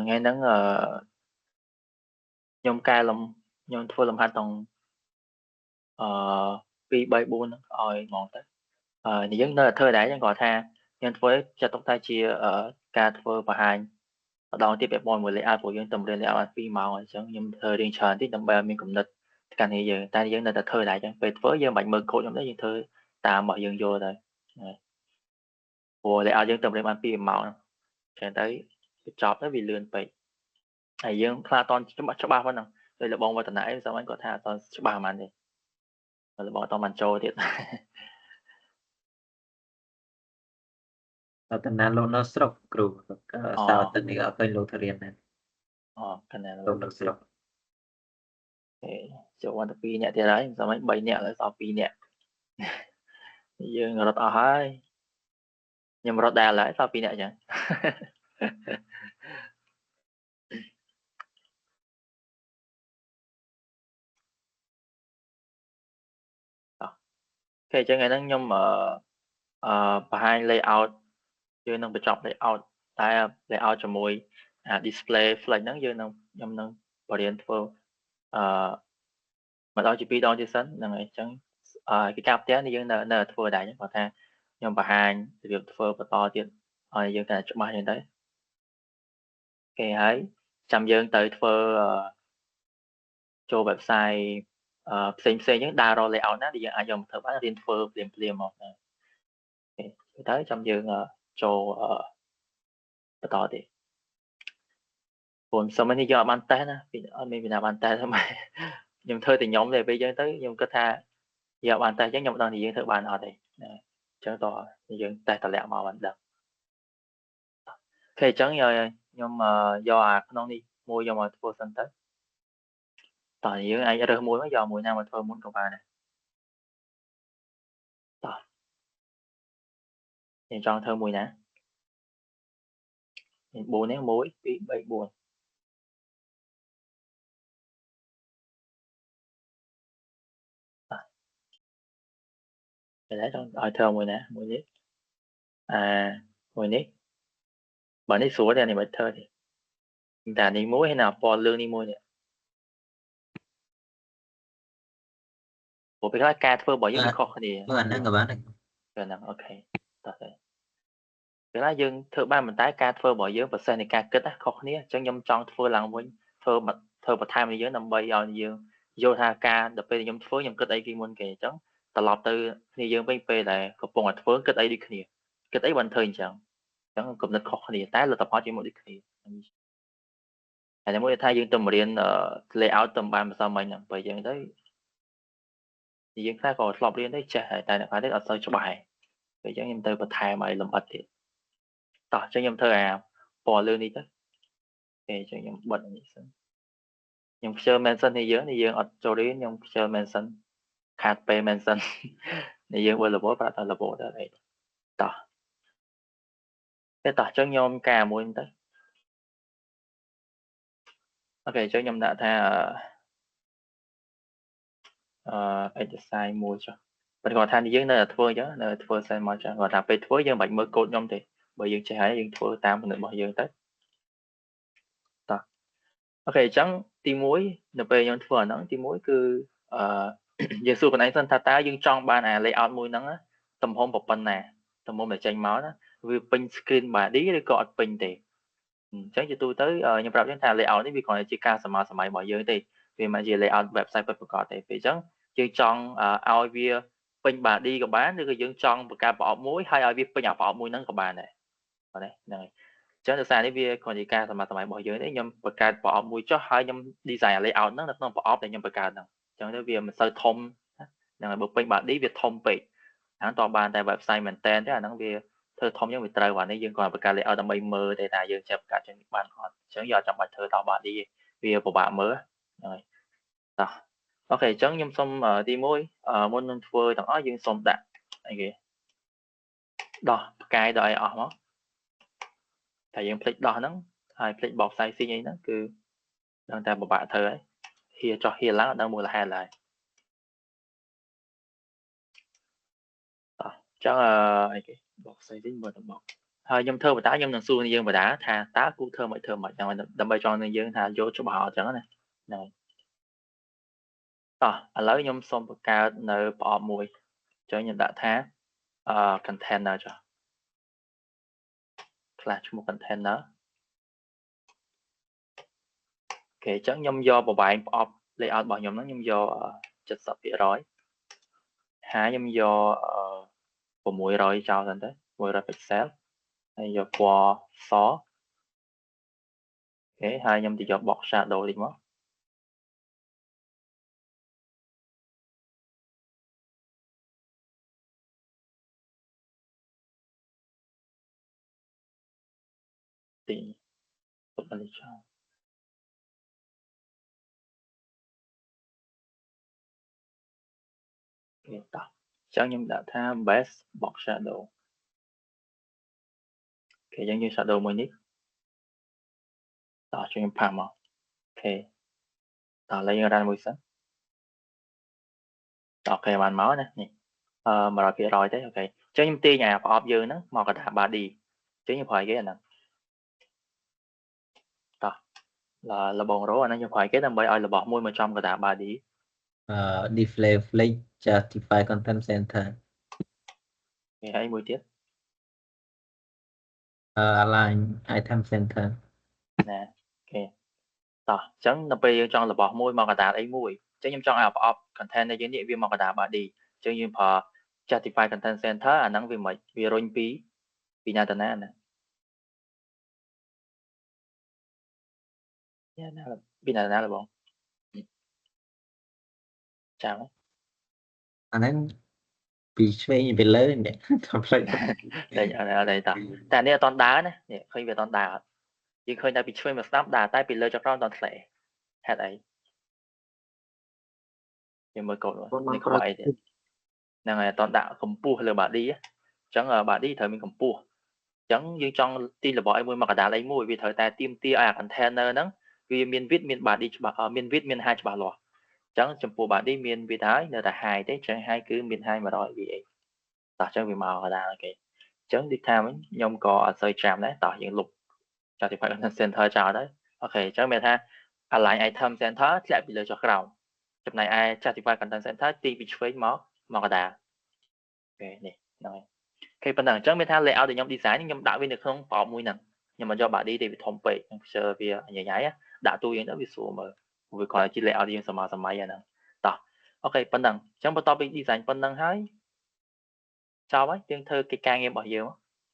Ngày nắng nhôm ca lầm nhôm thua lầm hai tầng pi bay buôn oi ngon tới thì giống nơi là thơ đá chẳng gọi tha nhân với cho tóc tai chia ở ca thơ và hai ở đó tiếp bẹp bòn một lấy ai của dân tầm lên lấy ai pi màu chẳng nhưng thơ điên tràn tí tầm ba mình cũng nịch càng thì giờ ta dân nơi là thơ đá chẳng về với dân mạnh mực cột trong đó dân thơ ta mở dân vô rồi của lấy ai dân tầm lên ăn pi màu chẳng tới chọc nó vì lươn bị ai dân pha ton cho ba phân nào đây là bông vào tận nãy sao anh có tha ton cho ba màn đi là bỏ ton màn trâu thiệt ở tận nào luôn nó sốc cừu sao tận này ở bên Lutheran này cái này là luôn nó sốc chỗ quan pi nhẹ thì đấy sao mấy bảy nhẹ là sao pi nhẹ dương rồi tao hai nhưng mà rồi đà lại sao pi nhẹ chẳng cái cho ngày nó nhưng mà behind layout dương nâng bị chọc layout tại layout cho mùi display flag nâng dương nâng nhâm nâng body info mà đó chỉ pi đó chứ sẵn nâng chẳng cái cáp té này dương nâng thua đại nhất vào thang nhưng behind thì việc thua và to tiền dương cái này chụp bài như đấy cái ấy trăm dương tới thua cho website xem những đa rồi layout nó thì ai dùng thử bán liên phơ liền liền một tới trong dương cho to thì buồn sao mấy giờ bán té nè vì mình Việt Nam bán té thôi mà nhưng thôi thì nhóm này bây giờ tới nhưng có tha giờ bán té chắc nhóm đang thì dương thử bán họ thì cho to dương tay tài liệu mà bạn được khi chẳng giờ nhưng mà do nó đi mua do mà vô sân tới tại vì ai ra mua nó giờ mùi nào mà thôi muốn cầu bà này thì cho thơ mùi nè buồn nếu muối bị buồn để lấy trong thơ mùi nè mùi nít mùi nít bạn ấy số đây này bật thơ thì ta đi muối hay nào phò lương đi mua nè của cái ca thơ bỏ những khó thì anh đang ở bán này rồi nào ok cái lá dương thơ ba mình tái ca thơ bỏ dưới và xe này ca kết á khó nè chẳng nhâm trong thơ lăng với thơ bật tham dưới năm bay giờ dương vô tha ca đập bây nhâm thơ nhâm kết ấy khi muốn kể chẳng ta lọp từ thì dương bên pe là có bông thơ kết ấy đi kia kết ấy bình thường chẳng chẳng cũng rất khó thì tái là tập hóa chỉ một đi kia mỗi thay dương tầm riêng layout tầm bàn mà sao mình bởi giờ đấy thì dương khác còn lọp riêng đấy trẻ tại là phải đấy ở sơ cho bài bây giờ em tôi bật thai mà làm bật thì tỏ cho em thơ bỏ lương đi tới để cho em bật nhưng sơ mention thì dương ở chỗ đấy nhưng sơ mention hạt pe mention thì dương vừa là bố và là bố đó đấy tỏ cái tỏ cho nhóm cả muốn tới ok cho nhóm đã tha exercise mua cho mình còn than dương là thua chứ là thua sai mà cho còn thằng pe thua dương bệnh mới cột nhóm thì bởi dương chạy dương thua tam mình bỏ dương tới tỏ ok chẳng tí muối nộp về nhóm thua nó tí muối cứ giờ xưa còn anh thân ta dương trong ba nè layout mùi nắng á tầm hôm một bên nè tầm hôm để tranh máu đó vì pin screen bà đi để gọi pin thì chẳng cho tôi tới nhập vào chúng ta layout vì còn chỉ ca mà máy bỏ dưới thì vì mà gì layout website phải có thì vì chẳng dương trong ao via pin bà đi của bán được dương trong một ca bỏ muối hay ao via pin nhỏ bỏ muối nắng của bà này ở đây này chẳng được sai vì còn chỉ ca mà máy bỏ dưới đấy nhưng một ca bỏ muối cho hai nhưng design layout nó bỏ để nhưng một ca nào chẳng được vì mình sơ thông là bộ pin bạn đi việc thông bị hãng toàn bàn tại website mình tên thế là nó về thơ thông những việc trời và nó dương còn một cái ở tầm bay mơ để là dương chụp cả trên bàn họ chẳng giờ trong bài thơ tao bạn đi vì của bạn mới rồi đó ok chẳng nhâm xong đi môi môn phơi thằng ó dương xong đã anh kì đó cái đợi ở đó tại dương click đó nó hai click bọc size xí nó cứ đang ta một bạn thơ ấy hier cho hier lắm đang mua là hai lại chắc anh kì bọc size dính vào bọc ហើយខ្ញុំធ្វើបតាខ្ញុំនឹងសួរយើងបតាថាតើគូធ្វើមិនដើម្បីចង់នឹងយើងថាយកច្បាស់អត់ចឹងណាហ្នឹងហើយតោះឥឡូវខ្ញុំសូមបង្កើតនៅប្រអប់មួយអញ្ចឹងខ្ញុំដាក់ថាcontainer ចុះខ្លះឈ្មោះ container អូខេអញ្ចឹងខ្ញុំយកប្រវែងប្រអប់ layout របស់ខ្ញុំហ្នឹងខ្ញុំយក 70% ហើយខ្ញុំយក600ចោលសិនទៅ600 pixel ហើយយកពណ៌សអូខេហើយខ្ញុំទៅយក box shadow តិចមកទីទុកនេះចោលអូខេតោះអញ្ចឹងខ្ញុំដាក់ថា base box shadow អូខេយើង shadow មួយនេះតោះខ្ញុំផាសមកអូខេតោះឥឡូវយើង run មួយសិនអូខេបានមកណានេះ100%ទេអូខេអញ្ចឹងខ្ញុំទាញអាប្រអប់យើងហ្នឹងមកកថា body អញ្ចឹងខ្ញុំប្រើគេអាហ្នឹងតោះលបងរោអាហ្នឹងខ្ញុំប្រើគេដើម្បីឲ្យរបស់មួយមកចំកថា body display flex justify content center គេហើយមួយទៀតalign item center ណាអូខេតោះអញ្ចឹងដល់ពេលយើងចង់របស់មួយមកកតាអីមួយអញ្ចឹងខ្ញុំចង់ឲ្យប្រអប់ content នៃយើងនេះវាមកកតា body អញ្ចឹងយើងប្រើ justify content center អាហ្នឹងវាមិនវារុញពីណាទៅណាណាពីណាទៅណាបងចាំអាហ្នឹងពីឆ្វេងទៅលើនេះកំភ្លេចតែតែនេះអត់តដើរណានេះឃើញវាអត់តដើរអត់យើងឃើញតែពីឆ្វេងមកស្ដាប់ដើរតែពីលើចុះក្រោមអត់ធ្លាហេតុអីយើងមើលកូដនេះខ្វៃទៀតហ្នឹងហើយអត់ដាក់កម្ពស់លើ body អញ្ចឹង body ត្រូវមានកម្ពស់អញ្ចឹងយើងចង់ទីរបស់អីមួយមកកដាលអីមួយវាត្រូវតែទាមទារឲ្យ container ហ្នឹងវាមាន width មាន body ច្បាស់មាន width មាន height ច្បាស់លាស់អញ្ចឹងចំពោះ body មាន width ហើយនៅតែ height ទេអញ្ចឹង height គឺមាន height 100 va តោះអញ្ចឹងវាមកកដាលអូខេអញ្ចឹងទីថាវិញខ្ញុំក៏អត់សូវចាំដែរតោះយើងលុប justify content center ចោលទៅអូខេអញ្ចឹងមានថា align item center ធ្លាក់ពីលើចុះក្រោមចំណែកឯ justify content center ទីពីឆ្វេងមកកដាលអូខេនេះហ្នឹងហើយអូខេប៉ុណ្ណឹងអញ្ចឹងមានថា layout ដែលខ្ញុំ design ខ្ញុំដាក់វានៅក្នុងប្រអប់មួយហ្នឹងខ្ញុំមិនយក body ទេវាធំពេកខ្ញុំ share វាញ៉ៃដាក់ទូយើងទៅវាស្រួលមើលវាគាត់ជា layout យើងសម័យហ្នឹងតោះអូខេប៉ុណ្ណឹងអញ្ចឹងបន្ទាប់ពី design ប៉ុណ្ណឹងហើយចប់ហើយយើងធ្វើកិច្ចការងាររបស់យើងអ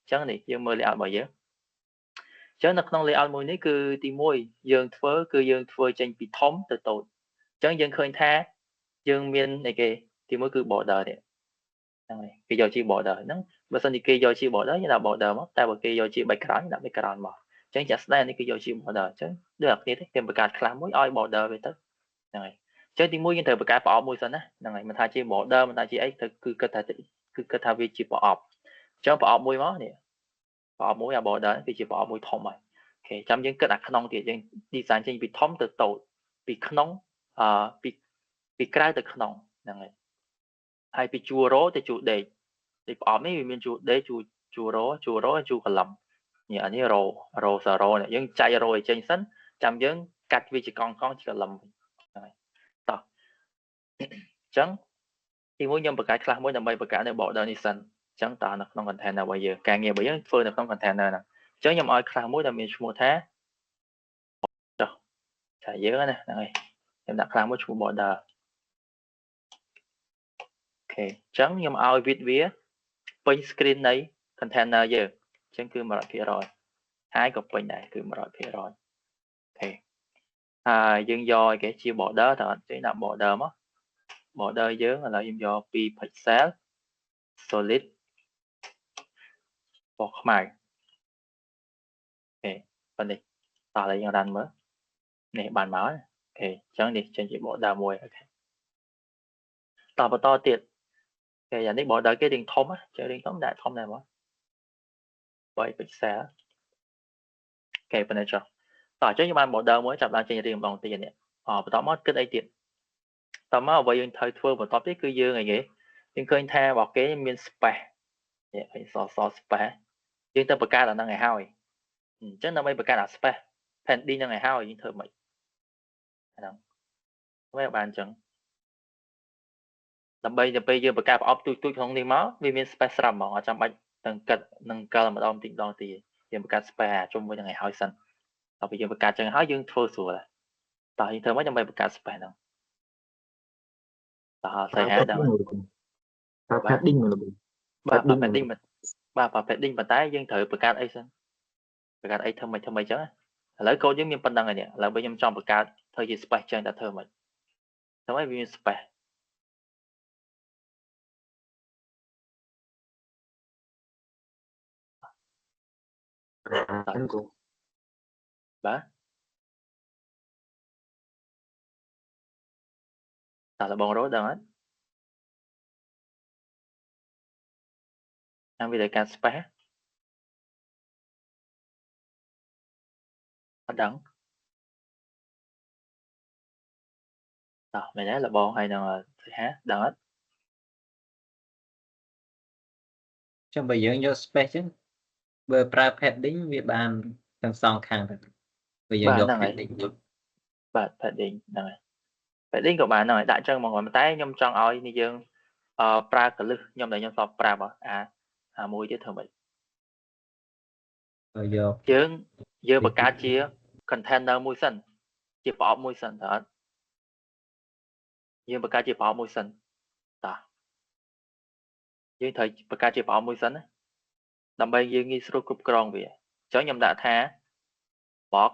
ញ្ចឹងនេះយើងមើល layout របស់យើងអញ្ចឹងនៅក្នុង layout មួយនេះគឺទី1យើងធ្វើចេញពីធំទៅតូចអញ្ចឹងយើងឃើញថាយើងមានអីគេទី1គឺ border នេះហ្នឹងហើយគេយកជា border ហ្នឹងបើសិនជាគេយកជា border យើងដាក់ border មកតែបើគេយកជា background ដាក់ background មកអញ្ចឹងចាក់ស្ដែងនេះគេយកជា border អញ្ចឹងដូចអាគ្នាទេគេបង្កើតខ្លះមួយឲ្យ border វាទៅហ្នឹងហើយអញ្ចឹងទី1យើងត្រូវបង្កើតប្រអប់មួយសិនណាហ្នឹងហើយមិនថាជា border មិនថាជាអីគឺគិតថាវាជាប្រអប់អញ្ចឹងប្រអប់មួយមកនេះប្រអប់មួយអា border គឺជាប្រអប់មួយធំហើយអូខេចាំយើងគិតអាក្នុងទៀតយើង design ចេញពីធំទៅតូចពីក្នុងពីក្រៅទៅក្នុងហ្នឹងហើយពីជួររ៉ូទៅជួរដេកទីប្រអប់នេះវាមានជួរដេកជួររ៉ូជួរកលឹមនេះអានេះរ៉ូសរ៉ូនេះយើងចែករ៉ូឲ្យចេញសិនចាំយើងកាត់វាជាកង់ជាកលឹមហ្នឹងហើយតោះអញ្ចឹងទីមួយខ្ញុំបង្កើតខ្លះមួយដើម្បីបង្កើតនៅ border នេះសិនអញ្ចឹងតើនៅក្នុង container របស់យើងការងាររបស់យើងធ្វើនៅក្នុង container ហ្នឹងអញ្ចឹងខ្ញុំឲ្យខ្លះមួយដែលមានឈ្មោះថាចុះថាយើងណាហ្នឹងហើយខ្ញុំដាក់ខ្លះមួយឈ្មោះ border អូខេអញ្ចឹងខ្ញុំឲ្យ width វាពេញ screen នៃ container យើងអញ្ចឹងគឺ 100% ហើយក៏ពេញដែរគឺ 100% អូខេហើយយើងយកគេជា border តើអត់ចេញដាក់ border មក border យើងឥឡូវខ្ញុំយក2 pixel solid ពណ៌ខ្មៅអូខេប៉ុណ្នេះតោះឥឡូវយើង run មើលនេះបានមកអូខេអញ្ចឹងនេះចេញជា border មួយអូខេតោះបន្តទៀតអូខេយ៉ាងនេះ border គេរៀងធំចេះរៀងធំដាក់ធំដែរមក3 pixel អូខេប៉ុណ្ណេះចុះតោះអញ្ចឹងយើងបាន border មួយចាប់ឡើងចេញរៀងម្ដងទៀតនេះបន្តមកគិតអីទៀតតមកអ្វីយើងត្រូវធ្វើបន្ទាប់ទៀតគឺយើងអីគេយើងឃើញថារបស់គេមាន space នេះឃើញស space យើងទៅបង្កើតអាហ្នឹងឲ្យហើយអញ្ចឹងដើម្បីបង្កើតអា space pending ហ្នឹងឲ្យហើយយើងធ្វើមិនហ្នឹងមិនបានអញ្ចឹងដើម្បីទៅពេលយើងបង្កើតប្រអប់ទូចក្នុងនេះមកវាមាន space ស្រាប់ហ្មងអត់ចាំបាច់ទាំងគិតនឹងកិលម្ដងទីម្ដងទីយើងបង្កើត space ជុំវិញហ្នឹងឲ្យហើយសិនដល់ពេលយើងបង្កើតចឹងហើយយើងធ្វើស្រួលតោះយើងធ្វើមកដើម្បីបង្កើត space ហ្នឹងតោះស្អីហៅដល់តែ padding មើលបង បាទ padding បាទ padding ប៉ុន្តែយើងត្រូវបង្កើតអីសិនបង្កើតអីធ្វើមិនចឹងឥឡូវកូដយើងមានប៉ុណ្្នឹងហើយនេះឥឡូវខ្ញុំចង់បង្កើតធ្វើជា space ចឹងតែធ្វើមិនធ្វើឲ្យវាមាន space ហ្នឹងគូ បាទតើលបងរត់ដឹងអត់តាមវាត្រូវការ space អត់ដឹងតោះមែនទេលបងហើយនឹងសិហាដឹងអត់ ចាំបើយើងយក space ចឹងបើប្រើ padding វាបានទាំងសងខាងទៅបើយើងយក padding បាទ padding ហ្នឹងហើយ padding ក៏បានដែរដាក់ចឹងហ្មងប៉ុន្តែខ្ញុំចង់ឲ្យនេះយើងប្រើកលឹះខ្ញុំដែលខ្ញុំសពប្រាប់អាមួយទៀតធ្វើម៉េចយកយើងបង្កើតជា container មួយសិនជាប្រអប់មួយសិនតើអត់យើងបង្កើតជាប្រអប់មួយសិនតោះយើងត្រូវបង្កើតជាប្រអប់មួយសិនណាដើម្បីយើងងាយស្រួលគ្រប់គ្រងវាអញ្ចឹងខ្ញុំដាក់ថា box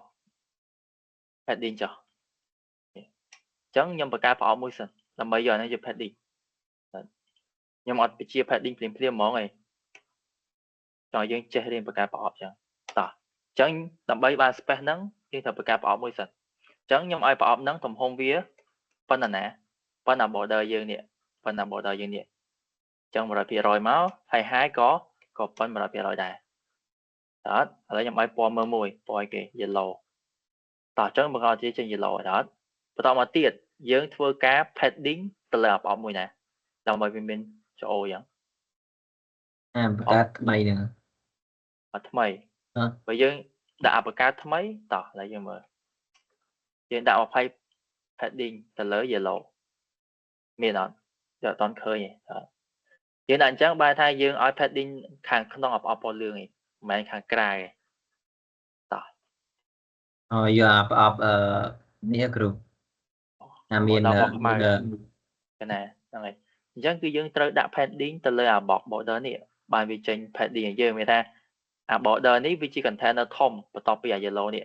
padding ចុះអញ្ចឹងខ្ញុំបង្កើតប្រអប់មួយសិនដើម្បីយកអានេះជា padding ខ្ញុំអត់បញ្ជា padding ភ្លាមហ្មងឯងចង់យើងចេះរៀនបង្កើតប្រអប់អញ្ចឹងតោះអញ្ចឹងដើម្បីបាន space ហ្នឹងយើងត្រូវបង្កើតប្រអប់មួយសិនអញ្ចឹងខ្ញុំឲ្យប្រអប់ហ្នឹងទំហំវាប៉ុណ្ណាប៉ុណ្ណា border យើងនេះប៉ុណ្ណា border យើងនេះអញ្ចឹង 100% មកហើយ high ក៏ប៉ុណ្ណ 100% ដែរតើអត់ឥឡូវខ្ញុំឲ្យពណ៌មើលមួយពណ៌អីគេ yellow តោះអញ្ចឹងបង្កើតជាចេញ yellow តើអត់បន្តមកទៀតយើងធ្វើការ padding ទៅលើប្រអប់មួយណាដើម្បីវាមានច្អូអញ្ចឹងបង្កើតថ្មីហ្នឹងអត់ថ្មីបើយើងដាក់បង្កើតថ្មីតោះឥឡូវយើងមើលយើងដាក់20 padding ទៅលើ yellow មានអត់យកអត់ឃើញទេយើងដាក់អញ្ចឹងបែរថាយើងឲ្យ padding ខាងក្នុងប្រអប់ពណ៌លឿងឯងមិនមែនខាងក្រៅទេតោះយកប្រអប់នេះគ្រូមានខ្មៅកណាហ្នឹងហើយអញ្ចឹងគឺយើងត្រូវដាក់ padding ទៅលើអា box border នេះបានវាចេញ padding ឲ្យយើងមានថាអា border នេះវាជា container ធំបន្ទាប់ពីអា yellow នេះ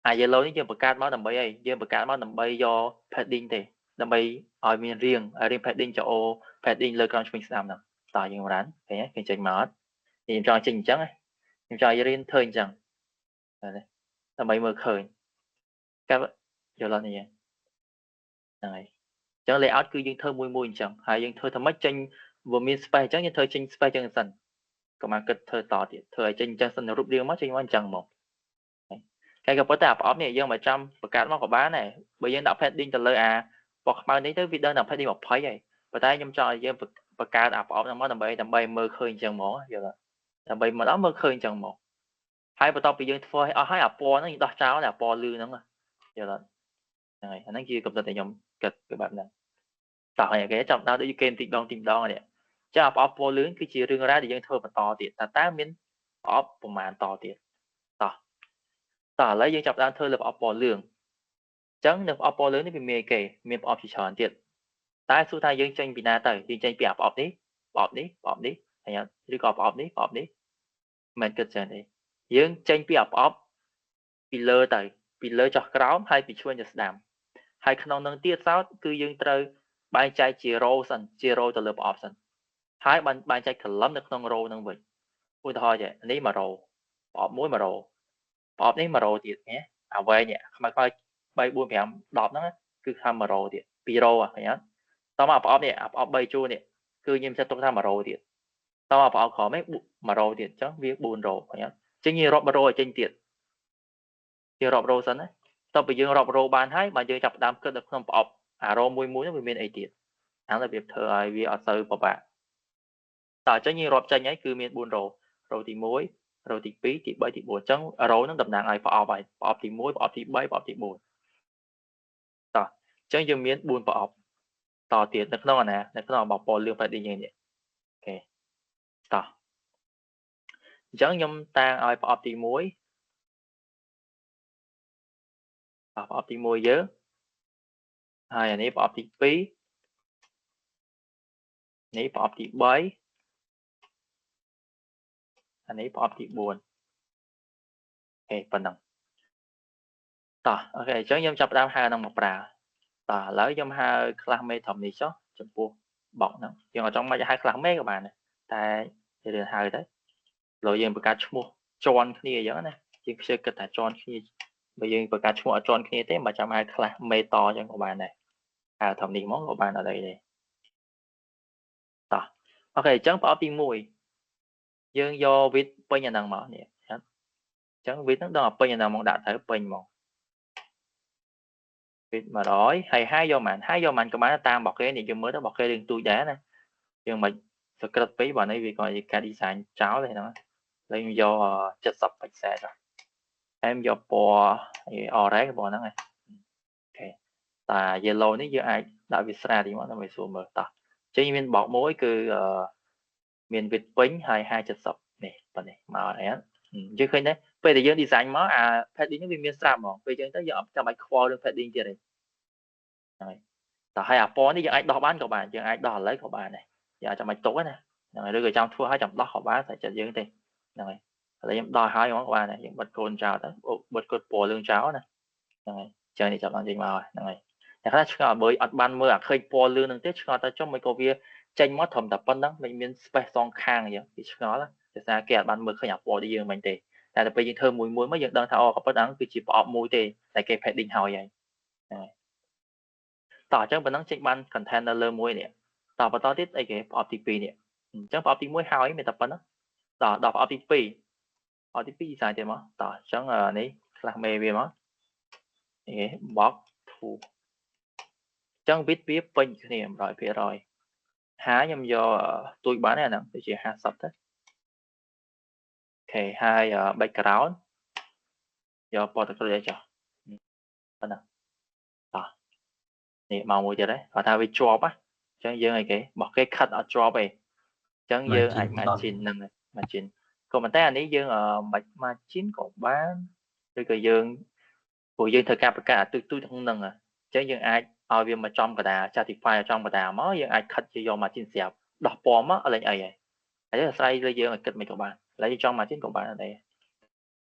អា yellow នេះយើងបង្កើតមកដើម្បីអីយើងបង្កើតមកដើម្បីយក padding ទេដើម្បីឲ្យមានរាង padding ចោ padding លើក្រោមឆ្វេងស្ដាំហ្នឹងតើយើងបានឃើញគេចេញមកអត់ខ្ញុំចង់ចេញអញ្ចឹងខ្ញុំចង់ឲ្យរៀនធ្វើអញ្ចឹងដើម្បីមើលឃើញកាប់យល់អត់នេះហ្នឹងហើយអញ្ចឹង layout គឺយើងធ្វើមួយអញ្ចឹងហើយយើងធ្វើថាម៉េចចេញវាមាន space អញ្ចឹងយើងធ្វើចេញ space អញ្ចឹងសិនកុំមកគិតធ្វើតទៀតធ្វើឲ្យចេញអញ្ចឹងសិនរូបរាងមកចេញមកអញ្ចឹងមកហើយក៏ប៉ុន្តែអាប្រអប់នេះយើងមិនចាំបង្កើតមកក៏បានដែរបើយើងដាក់ padding ទៅលើអាពណ៌ខ្មៅនេះទៅវាដឹងតែ padding 20ហើយប៉ុន្តែខ្ញុំចង់ឲ្យយើងបង្កើតអាប្រអប់ហ្នឹងមកដើម្បីមើលឃើញអញ្ចឹងមកយល់ទេដើម្បីមកដល់មើលឃើញអញ្ចឹងមកហើយបន្ទាប់ពីយើងធ្វើឲ្យអស់ហើយអាពណ៌ហ្នឹងយើងដោះចោលអាពណ៌លឿងហ្នឹងយល់ទេហ្នឹងហើយអាហ្នឹងជាកំណត់ដែលខ្ញុំគិតពីបែបហ្នឹងតោះហើយគេចាប់ដល់ដូចគេទីម្ដងនេះចាប្រអប់ពណ៌លឿងគឺជារឿងរ៉ាវដែលយើងធ្វើបន្តទៀតតើមានប្រអប់ប្រមាណតទៀតតោះឥឡូវយើងចាប់ដើមធ្វើលើប្រអប់ពណ៌លឿងអញ្ចឹងនៅប្រអប់ពណ៌លឿងនេះវាមានគេមានប្រអប់ជាច្រើនទៀតតែសួរថាយើងចេញពីណាទៅយើងចេញពីអាប្រអប់នេះហើយឬក៏ប្រអប់នេះមិនគិតចឹងទេយើងចេញពីអាប្រអប់ពីលើទៅពីលើចុះក្រោមហើយពីឆ្វេងទៅស្ដាំហើយក្នុងនឹងទៀតសោតគឺយើងត្រូវបែងចែកជា row សិនជា row ទៅលើប្រអប់សិនហើយបែងចែក column នៅក្នុង row ហ្នឹងវិញឧទាហរណ៍នេះ 1 row ប្រអប់1 row ប្រអប់នេះ1 row ទៀតណាអាវែងនេះខ្មៅ3 4 5 10ហ្នឹងគឺថា1 row ទៀត2 row ឃើញអត់តមកប្រអប់នេះប្រអប់3ជួរនេះគឺខ្ញុំចាត់ទុកថា1 row ទៀតតមកប្រអប់ក្រោមនេះ1 row ទៀតអញ្ចឹងវា4 row ឃើញអត់អញ្ចឹងយើងរាប់ row ឲ្យចេញទៀតយើងរាប់ row សិនណាតទៅយើងរាប់ row បានហើយបើយើងចាប់ផ្ដើមគិតនៅក្នុងប្រអប់អា row មួយហ្នឹងវាមានអីទៀតអារបៀបធ្វើឲ្យវាអត់ទៅពិបាកតើអញ្ចឹងយើងរាប់ចេញហើយគឺមាន4 row row ទី1 rồi thì 2 thì 3 thì 4 ចឹង row ហ្នឹងតំណាងឲ្យប្រអប់ហើយប្រអប់ទី 1 ប្រអប់ទី 3 ប្រអប់ទី 4 តោះចឹងយើងមាន 4 ប្រអប់តទៀតនៅក្នុងអាណានៅក្នុងបបពណ៌លឿង padding យើងនេះអូខេតោះអញ្ចឹងខ្ញុំតាំងឲ្យប្រអប់ទី 1 ប្រអប់ទី 1 យើងហើយអានេះប្រអប់ទី 2 នេះប្រអប់ទី 3 អានេះប្រអប់ទី 4 អូខេប៉ុណ្ណឹងតោះអូខេអញ្ចឹងខ្ញុំចាប់ផ្ដើមហៅនឹងមកប្រើតោះឥឡូវខ្ញុំហៅ class main ធំនេះចុះចំពោះបកហ្នឹងយើងអត់ចង់មកហៅ class main ក៏បានដែរតែយើងហៅទៅព្រោះយើងបង្កើតឈ្មោះជាន់គ្នាអញ្ចឹងណាយើងខ្ជិលគិតថាជាន់គ្នាបើយើងបង្កើតឈ្មោះអត់ជាន់គ្នាទេមិនចាំហៅ class main តអញ្ចឹងក៏បានដែរហៅធំនេះមកក៏បានអត់អីទេតោះអូខេអញ្ចឹងប្រអប់ទី1យើងយក width ពេញអាហ្នឹងមកនេះអញ្ចឹង width ហ្នឹងដល់ពេញអាហ្នឹងមកដាក់ទៅពេញមក width 100ហើយ height យកប៉ុន្មានក៏បានតាមរបស់គេនេះយើងមើលទៅរបស់គេរឿងទូចដែរណាយើងមិនសក្រិតពេកបើនេះវាគាត់ការ design ចោលទេហ្នឹងលេងយក70 pixel ចុះហើយយកពណ៌ orange ពណ៌ហ្នឹងឯងអូខេតែ yellow នេះយើងអាចដាក់វាស្រាលទីមកដើម្បីស្រួលមើលតោះអញ្ចឹងមានបកមួយគឺមាន width ពេញហើយ height 70នេះប៉ុណ្នេះមកហើយយើងឃើញដែរពេលដែលយើង design មកអា padding នេះវាមានស្រាប់ហ្មងពេលអញ្ចឹងទៅយើងអត់ចាំបាច់ខ្វល់រឿង padding ទៀតទេហ្នឹងហើយតោះហើយអាពណ៌នេះយើងអាចដោះបានក៏បានយើងអាចដោះឥឡូវក៏បានដែរយើងអាចចាំបាច់ទុកណាហ្នឹងហើយឬក៏ចាំធ្វើឲ្យចាំដោះក៏បានតែចិត្តយើងទេហ្នឹងហើយឥឡូវខ្ញុំដោះឲ្យហ្មងក៏បានដែរយើងបិទកូនចោលទៅបិទកូនពណ៌លឿងចោលណាហ្នឹងហើយចឹងនេះចាប់ដល់ចេញមកហ្នឹងហើយតែខ្លះឆ្ងល់បើអត់បានមើលអាឃើញពណ៌លឿងហ្នឹងទេឆ្ងល់ទៅចុះមិនក៏វាចេញមកត្រឹមតែប៉ុណ្្នឹងមិនមាន space សងខាងអញ្ចឹងវាឆ្ងល់ដោយសារគេអត់បានមើលឃើញអាពណ៌ដែលយើងមិញទេតែដល់ពេលយើងធ្វើមួយមកយើងដឹងថាអូក៏ប៉ុណ្្នឹងគឺជាប្រអប់មួយទេតែគេ padding ហើយហ្នឹងហើយតោះអញ្ចឹងប៉ុណ្្នឹងចេញបាន container លើមួយនេះតោះបន្តទៀតអីគេប្រអប់ទី2នេះអញ្ចឹងប្រអប់ទី1ហើយមានតែប៉ុណ្្នឹងតោះដល់ប្រអប់ទី2ប្រអប់ទី2 design ទៀតមកតោះអញ្ចឹងនេះ class main វាមកនេះ box 2អញ្ចឹង width វាពេញគ្នា 100% ហើយខ្ញុំយកទួយបានទេអាហ្នឹងវាជា50ទៅអូខេហើយ background យកពណ៌ទឹកក្រូចចុះប៉ុណ្ណឹងតោះនេះមកមួយទៀតហើយគាត់ថាវាជាប់អញ្ចឹងយើងអីគេរបស់គេខិតអត់ជាប់ទេអញ្ចឹងយើងអាច margin ហ្នឹង margin ក៏ប៉ុន្តែអានេះយើងមិន margin ក៏បានឬក៏យើងព្រោះយើងធ្វើការបង្កើតអាទូទាំងហ្នឹងអញ្ចឹងយើងអាចឲ្យវាមកចំកដា justify ចំកដាមកយើងអាចខិតជាយក margin ស្រាប់ដោះពណ៌មកអលែងអីហើយអាស្រ័យលើយើងឲ្យគិតមិនក៏បានឥឡូវយើងចង់ margin ក៏បានដែរ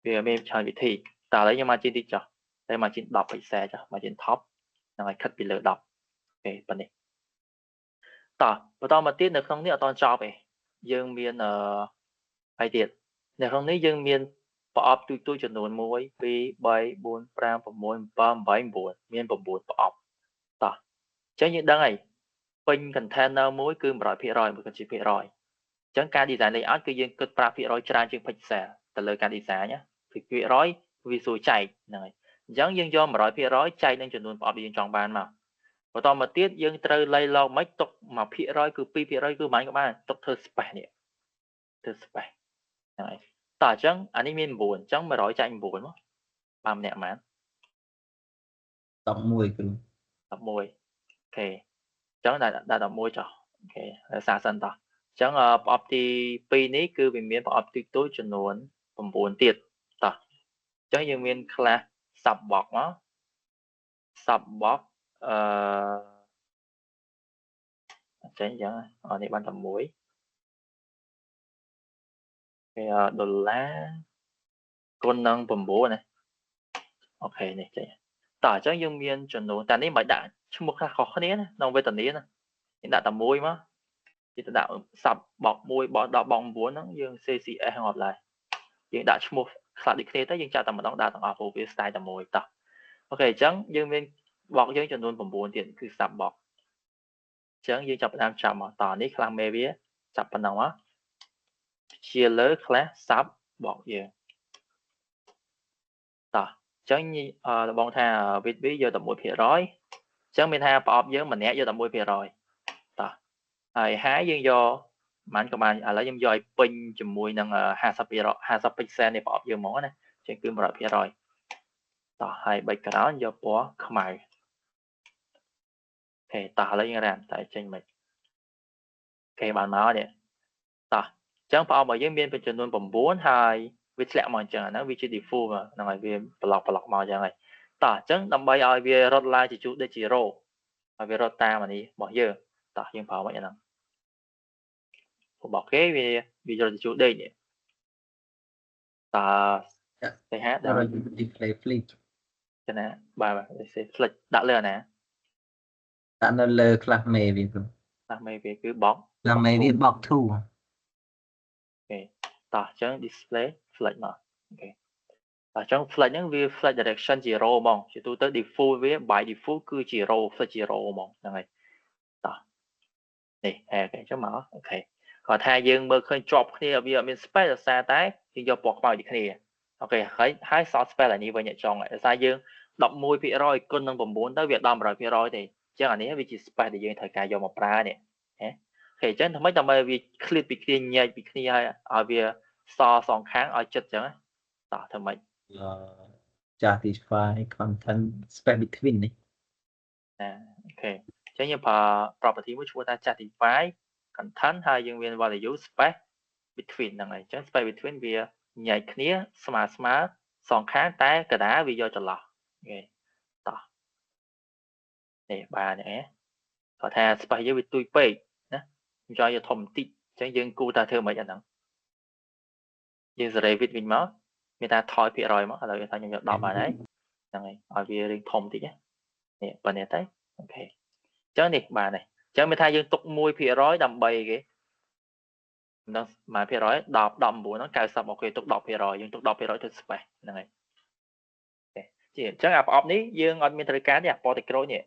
វាមានច្រើនវិធីតែឥឡូវយើង margin តិចចុះតែ margin 10 pixel ចុះ margin top ហ្នឹងហើយខិតពីលើ10អូខេប៉ុណ្នេះតោះបន្តមកទៀតនៅក្នុងនេះអត់តចប់ទេយើងមានអីទៀតនៅក្នុងនេះយើងមានប្រអប់ទូចំនួន1 2 3 4 5 6 7 8 9មាន9ប្រអប់តោះអញ្ចឹងយើងដឹងហើយពេញ container មួយគឺ 100% មួយគឺជាភាគរយអញ្ចឹងការ design layout គឺយើងគិតប្រាភាគរយច្រើនជាង pixel ទៅលើការ design ណាភាគរយវាស្រួលចែកហ្នឹងហើយអញ្ចឹងយើងយក 100% ចែកនឹងចំនួនប្រអប់ដែលយើងចង់បានមកបន្តមកទៀតយើងត្រូវ lay log មិនទុក 1% គឺ 2% គឺមិនក៏បានទុកធ្វើ space នេះធ្វើ space ហ្នឹងហើយតោះអញ្ចឹងអានេះមាន9អញ្ចឹង100ចែក9មកបានម្នាក់ប៉ុន្មាន11គ្រូ11អូខេអញ្ចឹងដាក់11ចុះអូខេហើយសាសិនតោះអញ្ចឹងប្រអប់ទី2នេះគឺវាមានប្រអប់ទូចំនួន9ទៀតតោះអញ្ចឹងយើងមាន class sub box មក sub box ចេញអញ្ចឹងនេះបានតែមួយគេដុល្លារគុណនឹង9ណាអូខេនេះចេញតោះអញ្ចឹងយើងមានចំនួនតែនេះមិនដាក់ឈ្មោះខ្លះខុសគ្នាណាក្នុងវេទនាណានេះដាក់តែមួយមកគេទៅដាក់ sub box 1 box 10 box 9ហ្នឹងយើង CCS ងាប់ឡើយយើងដាក់ឈ្មោះខ្លះដូចគ្នាទៅយើងចាក់តែម្ដងដាក់ទាំងអស់ព្រោះវា style តែមួយតោះអូខេអញ្ចឹងយើងមាន box យើងចំនួន9ទៀតគឺ sub box អញ្ចឹងយើងចាប់ផ្ដើមចាប់មកតនេះ class main វាចាប់ប៉ុណ្ណឹងមកជាលើ class sub box យើងតោះអញ្ចឹងបងថា width វាយកតែ 1% អញ្ចឹងមានថាប្រអប់យើងម្នាក់យកតែ 1% តោះហើយ height យើងយក Mán của bạn ở lấy em dòi pin chùm mùi nâng 50% này bỏ vô món này trên cứ một rồi tỏ hai bạch cái đó do bỏ không ai thì tỏ lấy như làm tại trên mình cái bạn nói đấy tỏ chẳng phải mà dân biên bên trên luôn bầm 4 2 vì lẽ mà chẳng nó vì chỉ default mà nó ngoài vì block màu chẳng này tỏ chẳng nằm bay ai vì rốt lại chỉ chút để chỉ rô ở vì rốt ta mà đi bỏ giờ tỏ nhưng phải mấy năng bỏ cái vì rồi chút đây nhỉ tỏ thì hát rồi display flip cho nên bà sẽ flick đặt lên nè đã nó lơ class mê vì rồi là mày về cứ bóng là mê vì bọc thu ok tỏ chẳng display flick mà ok tỏ chẳng flick những vì flight direction chỉ row mong chỉ tôi tới default với by default cứ chỉ row flight chỉ row mong này tỏ này ok chứ mở ok còn thay dương mơ khơi drop kia bây giờ mình space xa tái thì do bọc vào đi kia ok hãy sort space là như vậy nhẹ tròn lại xa dương đọc mùi phía rồi cân nâng bầm 4 tới việc đâm rồi phía rồi thì chẳng hạnนี้vì chỉ space thì dương thời gian do một pra này ok chứ không mấy tầm vì clip bị kia nhảy bị kia ở việc so song kháng ở chất chẳng tỏ thầm mấy justify content space between này ok chứ như property của chúng ta justify content hay dương viên value space between này chứ space between vì nhảy kia smart song kháng té cả đá vì do cho lọ ok tỏ này bà này có thể space với tôi pay nè cho thông tin chứ dương cô ta thưa mấy anh nặng dương sẽ viết mình máu người ta thôi phía rồi mà là người ta nhận đọc bài đấy này ở phía riêng thông tí nhé nè bên này tới ok chớ nè bà này chớ mới thay dương tục mùi phía rồi đầm bầy cái nó mà phía rồi đọc đầm bùa nó cao sập ok tục đọc phía rồi dương tục đọc phía rồi thực spec này chỉ chắc là op ní dương on mental cá đi po tịch rồi nhỉ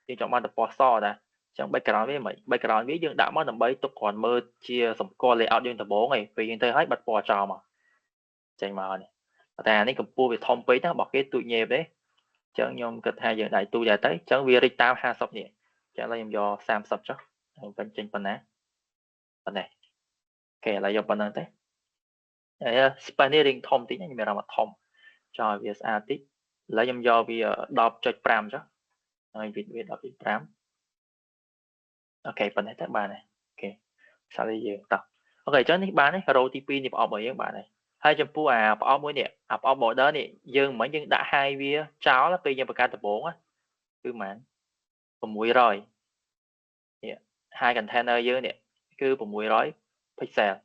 dương chọn ban được po so nè trong background với mấy background với dương đã mất đầm bầy tục còn mơ chia sầm co layout dương tập bố này vì dương thấy hết bật po trò mà chạy mà này ta này cầm pu về thông pí nó bọc cái tụi nhẹp đấy chẳng nhom kịch hai giờ đại tu dài tới chẳng vì tao ha sập nhỉ chẳng là do sam sập chắc bên trên bên này kể lại do bên này tới spanning thông tí nhưng mà làm thông cho việc tí lấy do vì đọc cho pram chắc rồi việc đọc cho pram ok bên này tới ba này ok sao bây giờ tập ok cho nên ba này ROTP thì bỏ bởi những bạn này hai trăm pu bỏ mỗi nè bỏ mỗi đó nè dương mấy dương đã hai vía cháu là bây giờ bậc tập 4 á cứ mảng cùng mũi rồi hai container dương nè cứ cùng mũi rồi pixel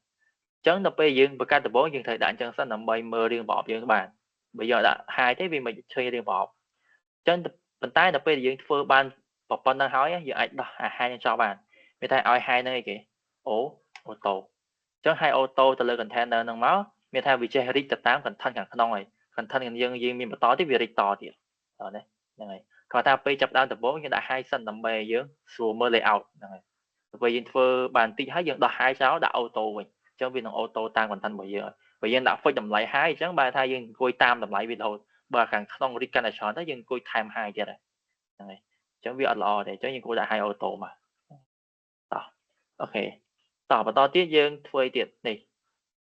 chấn tập bây dương bậc tập 4 dương thời đại chân sách nằm bay mơ riêng bỏ dương các bạn bây giờ đã hai thế vì mình chơi riêng bỏ chấn bên tay tập bây dương phơ ban bọc ban đang hỏi giờ anh đó hai cho bạn người ta ai hai nơi kìa ô tô chấn hai ô tô từ lời container nâng máu người ta vì chơi hết tập 8 cần thân càng không này cần thân càng dương dương mình to tiếp vì to thì rồi đấy này còn ta bây chập đan tập 4 như đã hai sân nằm bề dương sùa mơ layout này vì dương phơ bàn tí hai dương đó hai cháu đã ô tô mình cho vì nó ô tô tan còn thân bởi giờ bởi dương đã phơi đầm lại hai chẳng ba thay dương coi tam đầm lại vì thôi bà càng không đi căn là chọn tới dương coi time hai chưa này chẳng vì ở lò để cho những cô đã hai ô tô mà đó okต่อมาตอนที่យើងធ្វើទៀតនេះ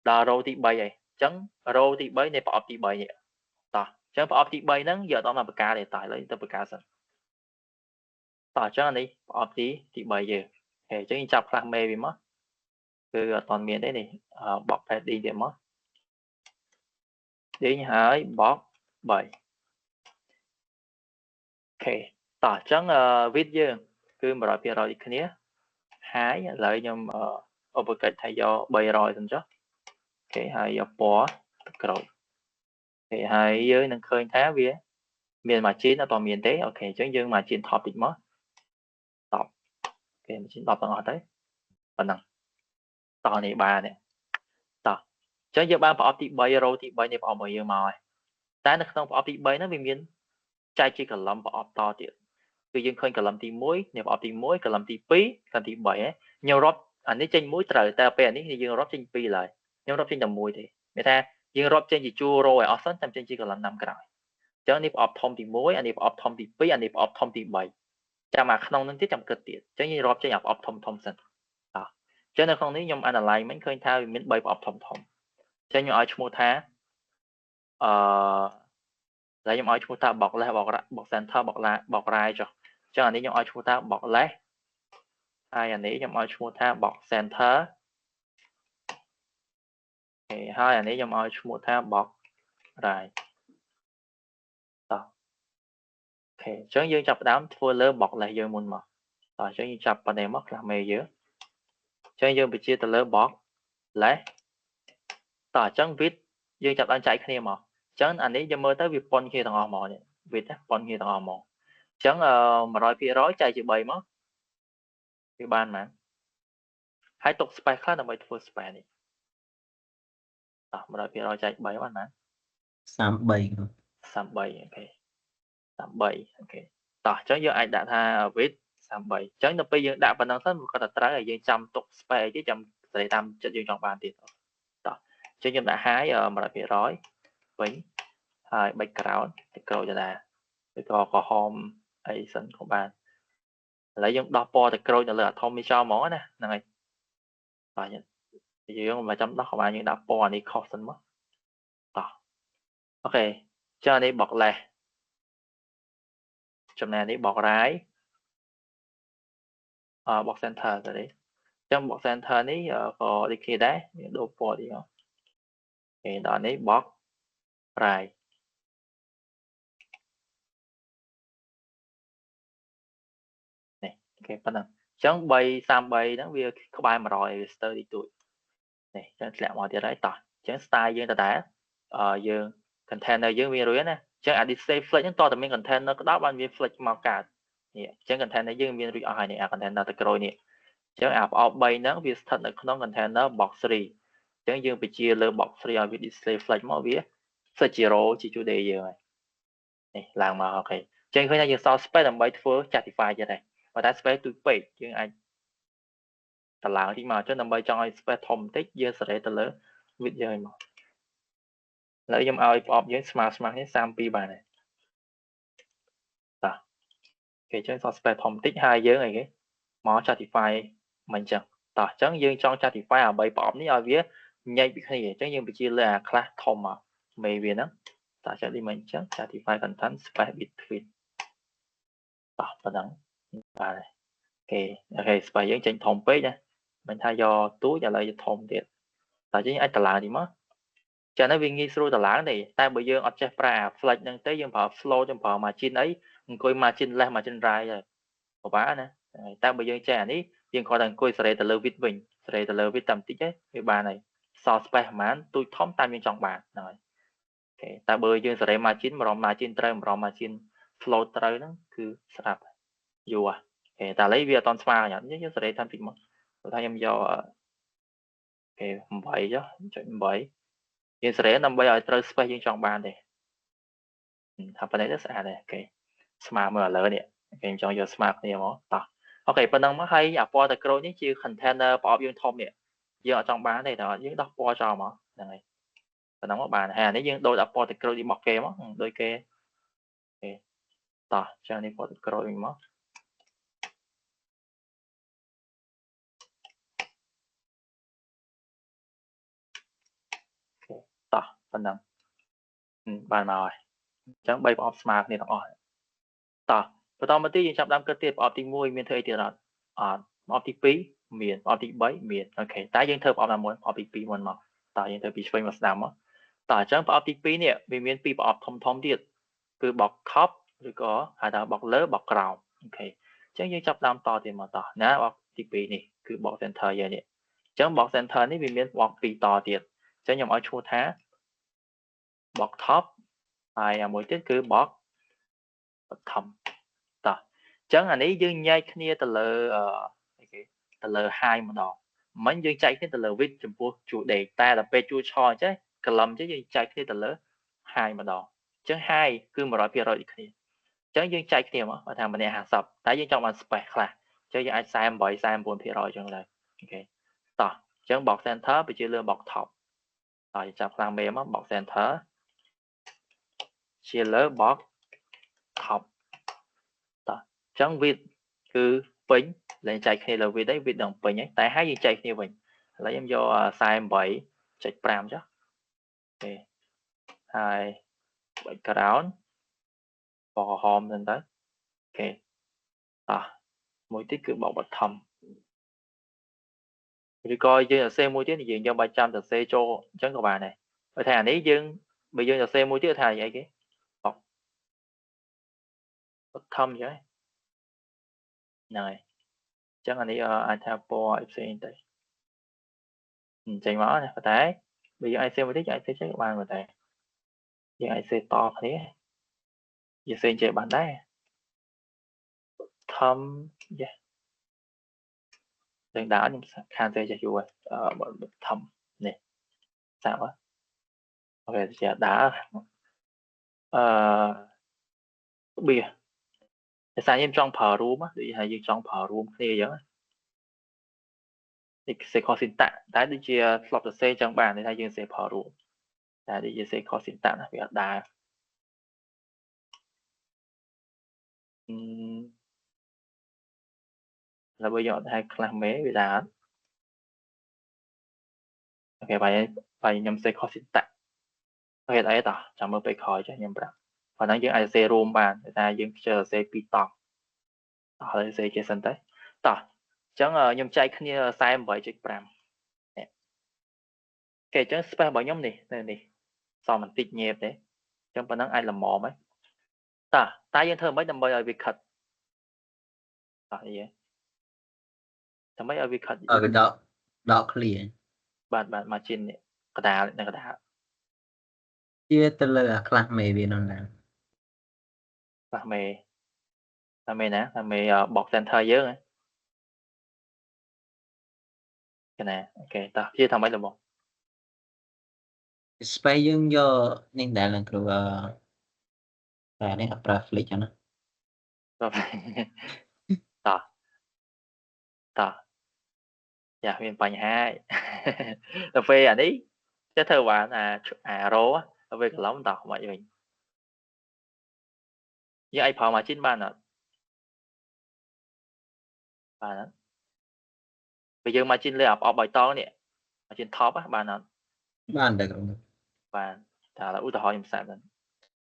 ដល់រោទី3ហើយអញ្ចឹងរោទី3នៃប្រអប់ទី3នេះតោះអញ្ចឹងប្រអប់ទី3ហ្នឹងយកដល់មកបកាទេតោះឥឡូវទៅបកាសិនតោះអញ្ចឹងនេះប្រអប់ទី3យើងអញ្ចឹងចាប់ខ្លះមេវាមកគឺអត់មានទេនេះបក padding ទៀតមកដេញហើយបក3អូខេតោះអញ្ចឹងwidth យើងគឺ 100% ដូចគ្នាហើយឥឡូវខ្ញុំឧបកិច្ចថាយក300សិនចុះអូខេហើយយកពណ៌ក្រោយអូខេហើយយើងនឹងឃើញថាវាមាន margin អត់មានទេអូខេអញ្ចឹងយើង margin top តិចមក10អូខេ margin 10ទាំងអស់ទៅប៉ុណ្ណឹងតោះនេះបានទេតោះអញ្ចឹងយើងបានប្រអប់ទី3 row ទី3នៃប្រអប់របស់យើងមកហើយតែនៅក្នុងប្រអប់ទី3ហ្នឹងវាមានចែកជា column ប្រអប់តទៀតគឺយើងឃើញ column ទី1នៃប្រអប់ទី1 column ទី2 column ទី3ខ្ញុំរាប់អានេះចេញមួយត្រូវតែពេលអានេះយើងរាប់ចេញ2ឡើយខ្ញុំរាប់ចេញតែមួយទេមានថាយើងរាប់ចេញជាជួរ row ឲ្យអស់សិនតែចេញជា column 5ក្រោយអញ្ចឹងនេះប្រអប់ធំទី1អានេះប្រអប់ធំទី2អានេះប្រអប់ធំទី3ចាំមកក្នុងនឹងទៀតចាំគិតទៀតអញ្ចឹងយើងរាប់ចេញប្រអប់ធំសិនតោះ ចឹងនៅក្នុងនេះខ្ញុំ analyze មិនឃើញថាវាមាន3ប្រអប់ធំចឹងខ្ញុំឲ្យឈ្មោះថាតែខ្ញុំឲ្យឈ្មោះថា box left box center box right ចុះចឹងអានេះខ្ញុំឲ្យឈ្មោះថា box left ហើយអានេះខ្ញុំឲ្យឈ្មោះថា box center ហើយអានេះខ្ញុំឲ្យឈ្មោះថា box right តោះអូខេចឹងយើងចាប់ផ្ដើមធ្វើលើ box left យើងមុនមកតោះចឹងយើងចាប់ប៉ុណ្ណេះមកខ្លះមេយើងចឹងយើងបញ្ជាទៅលើ box left តោះអញ្ចឹង width យើងចាប់ដើមចែកគ្នាមកអញ្ចឹងអានេះយើងមើលទៅវាប៉ុនគ្នាទាំងអស់ហ្មងនេះ width ប៉ុនគ្នាទាំងអស់ហ្មងអញ្ចឹង 100%ចែកជា3មកវាបានប៉ុន្មានហើយទុក space ខ្លះដើម្បីធ្វើ space នេះតោះ 100% ចែក3បានប៉ុន្មាន 33 33អូខេ33អូខេតោះអញ្ចឹងយើងអាចដាក់ថា width 33អញ្ចឹងដល់ពេលយើងដាក់ប៉ុណ្ណឹងសិនវាគាត់តែត្រូវហើយយើងចាំទុក space ទេចាំសេរីតាមចិត្តយើងចង់បានទៀតតោះអញ្ចឹងខ្ញុំដាក់ high 100% វិញហើយ background ទៅក្រូចដែរឬក៏ក្រហមអីសិនក៏បានឥឡូវយើងដោះពណ៌ទៅក្រូចនៅលើអាថុំនេះចោលហ្មងណាហ្នឹងហើយបាទយើងមិនចាំដោះក៏បានយើងដាក់ពណ៌នេះខុសសិនមកតោះអូខេចានេះ box left ចំណែកនេះ box right box center ទៅនេះអញ្ចឹង box center នេះក៏ដូចគ្នាដែរយើងដូរពណ៌នេះអូខេដល់នេះ box right នេះអូខេប៉ុណ្ណឹងអញ្ចឹង333ហ្នឹងវាក្បែរ100 register ទីទួចនេះអញ្ចឹងធ្លាក់មកទៀតហើយតោះអញ្ចឹង style យើងដដែលយើង container យើងវារួចណាអញ្ចឹងអា display flex ហ្នឹងតតែមាន container ក្តោបបានវា flex មកកើតនេះអញ្ចឹង container យើងមានរួចអស់ហើយនេះអា container ទៅក្រូចនេះអញ្ចឹងអាប្រអប់3ហ្នឹងវាស្ថិតនៅក្នុង container box 3អញ្ចឹងយើងបញ្ជាលើ box 3ឲ្យវា display flex មកវា flex 0ជាជួរដេយើងហើយនេះឡើងមកអូខេអញ្ចឹងឃើញថាយើងសល់ space ដើម្បីធ្វើ justify ទៀតហើយបើតែ space ទូចពេកយើងអាចតឡើងតិចមកអញ្ចឹងដើម្បីចង់ឲ្យ space ធំបន្តិចយើងសេរីទៅលើ width យើងមកឥឡូវខ្ញុំឲ្យប្រអប់យើងស្មើគ្នា32បានហើយតោះគេចឹងសល់ space ធំបន្តិចហើយយើងអីគេមក justify មិនអញ្ចឹងតោះអញ្ចឹងយើងចង់ justify ឲ្យ3ប្រអប់នេះឲ្យវាញែកពីគ្នាអញ្ចឹងយើងបញ្ជាលើអាខ្លះធំមកមេវាហ្នឹងតោះចុចនេះមិនអញ្ចឹង justify content space between តោះប៉ុណ្ណឹងបាទអូខេ space យើងចេញធំពេកណាមិនថាយកទូចឥឡូវយកធំទៀតតើយើងអាចតឡើងទីមកចា៎នេះវាងាយស្រួលតឡើងទេតែបើយើងអត់ចេះប្រើអា flex ហ្នឹងទេយើងប្រើ flow យើងប្រើ margin អីអង្គុយ margin left margin right ហើយពិបាកណាតែបើយើងចេះអានេះយើងគ្រាន់តែអង្គុយសេរីទៅលើ width វិញសេរីទៅលើ width តែបន្តិចទេវាបានហើយសល់ space ប្រហែលទូចធំតាមយើងចង់បានហ្នឹងហើយអូខេតែបើយើងសេរី margin ម្ដង margin ត្រូវម្ដង margin flow ត្រូវហ្នឹងគឺស្រាប់យូរអូខេតែឥឡូវវាអត់តន់ស្មើខ្ញុំយើងសេរីតាមតិចមកព្រោះថាខ្ញុំយកអូខេ8ចុះចុច8យើងសេរីដើម្បីឲ្យត្រូវ space យើងចង់បានទេថាប៉ុណ្ណេះទៅស្អាតដែរអូខេស្មើមើលឥឡូវនេះគេចង់យកស្មើគ្នាមកតោះអូខេប៉ុណ្ណឹងមកហើយអាពណ៌តែក្រូចនេះជា container ប្រអប់យើងធំនេះយើងអត់ចង់បានទេតែយើងដោះពណ៌ចោលមកហ្នឹងហើយប៉ុណ្ណឹងមកបានហើយអានេះយើងដូរដាក់ពណ៌តែក្រូចរបស់គេមកដូចគេអូខេតោះចឹងនេះពណ៌តែក្រូចវិញមកតោះប៉ុណ្ណឹងបានមកហើយអញ្ចឹង3ប្រអប់ស្មើគ្នាទាំងអស់តោះបន្តមកទៀតយើងចាប់ដើមគិតទៀតប្រអប់ទី1មានធ្វើអីទៀតអត់ប្រអប់ទី2មានប្រអប់ទី3មានអូខេតែយើងធ្វើប្រអប់ណាមួយប្រអប់ទី2មុនមកតោះយើងធ្វើពីឆ្វេងមកស្ដាំមកតោះអញ្ចឹងប្រអប់ទី2នេះវាមាន2ប្រអប់ធំទៀតគឺបក top ឬក៏ហៅថាបកលើបកក្រោមអូខេអញ្ចឹងយើងចាប់ដើមតទៀតមកតោះណាបកទី2នេះគឺបក center យើងនេះអញ្ចឹងបក center នេះវាមានបក2តទៀតអញ្ចឹងខ្ញុំឲ្យឈ្មោះថាបក top ហើយមួយទៀតគឺបក bottom តោះអញ្ចឹងអានេះយើងញែកគ្នាទៅលើទៅលើ high ម្ដងមិញយើងចែកគ្នាទៅលើ width ចំពោះជួរដេកតែដល់ពេលជួរឆអញ្ចឹងកលឹមអញ្ចឹងយើងចែកគ្នាទៅលើ high ម្ដងអញ្ចឹង high គឺ 100% ដូចគ្នាអញ្ចឹងយើងចែកគ្នាមកថាម្នាក់50តែយើងចង់បាន space ខ្លះអញ្ចឹងយើងអាច48 49% អញ្ចឹងដែរអូខេតោះអញ្ចឹង box center បញ្ជាលើ box top តោះយើងចាប់ខ្លាំងមេមក box center ជាលើ box top តោះអញ្ចឹង width គឺ ពេញលែងចែកគ្នាលើវាđấyវាដឹងពេញហើយតែហើយយើងចែកគ្នាវិញឥឡូវខ្ញុំយក48.5 ចុះអូខេហើយ background បកក្រហមហ្នឹងទៅអូខេតោះមួយទៀតគឺបក bottom ឬក៏យើងសរសេរមួយទៀតយើងយកបាច់ចាំសរសេរចូលអញ្ចឹងក៏បានដែរបើថាអានេះយើងបើយើងសរសេរមួយទៀតថាអីគេបក bottom អញ្ចឹងហ្នឹងហើយអញ្ចឹងអានេះអាចថាពណ៌ផ្សេងទៅចេញមកណាប៉ុន្តែបើយើងអាចសេមួយទៀតអាចសេចេញបានប៉ុន្តែយើងអាចសេតគ្នាយើងសេចេញបានដែរធំយ៉ាយើងដាក់ខ្ញុំខានសេចេះយូរធំនេះសាប់អូខេជាដាក់បៀតែសារខ្ញុំចង់ប្រើរួមដូចថាយើងចង់ប្រើរួមគ្នាអញ្ចឹងនេះសេខsyntaxតែដូចជាធ្លាប់សរសេរចឹងបានតែថាយើងសេប្រើរួមតែដូចជាសេខsyntaxណាវាអត់ដើរแล้วbây giờ hai class mé vì là ok bài nhầm sẽ có syntax ok đấy ta chẳng mơ phải khỏi cho nhầm rằng và nó những ai sẽ room bàn người ta những chờ sẽ python đó là sẽ chơi sân tới ta chẳng nhầm chạy khi sai bởi chữ pram kể chẳng spam bởi nhóm này này sao mình tịt nhẹp đấy chẳng phải nó ai làm mò mấy ta ta dân thơ mấy năm bây việc khật à vậy thằng mấy ở việc khật ở cái đọ clear bạn mà trên cái đá này cái đá chia từ là class mày vì nó là mày nè mày bọc center dớ cái này ok ta chia thằng mấy là một space dương do nên đại là cứ này upgrade flick cho nó ta dạ mình bài hai là phê à đi cái thơ bạn rô á về cái lóng tỏ mọi người với ai phò mà chín ban à bạn bây giờ mà chín lên ở bài to nè mà trên top á bạn à ban được rồi bạn ta là ưu tỏ em sẵn rồi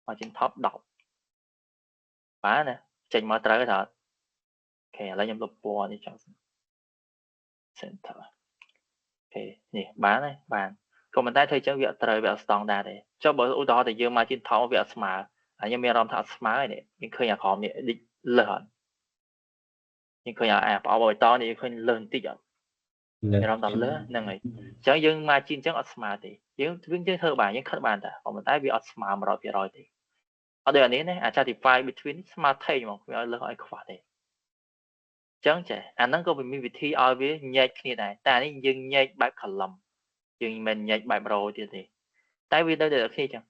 mà trên top đọc bạn nè chỉnh mà tới cái thật ok lấy nhầm lục bùa đi chọn center ok nè bán này bạn còn mình tay thấy cho việc tới việc standard đấy cho bởi ưu tỏ thì giờ mà trên top việc smart nhưng mà làm thật smart này nhưng khơi nhà khó này đi lớn nhưng khơi nhà ở bài to này khơi lớn tí rồiเราตอนเลือกนั่งไงจังยังมาจินจังอัศมาติยังวิ่งเจอเธอบ่ายยังขัดบานแต่ผมได้วิอัศมามาเราไปรอยติเอาเดี๋ยวนี้เนี่ยอาจจะติดไฟ between smart ไทยมั้งไม่เอาเลือกไอ้ขวาติจังเจ้อันนั้นก็เป็นวิธีเอาไว้แยกนี่ได้แต่นี่ยังแยกแบบขลุ่มยังมันแยกแบบเราติติแต่วิธีเดี๋ยวที่จัง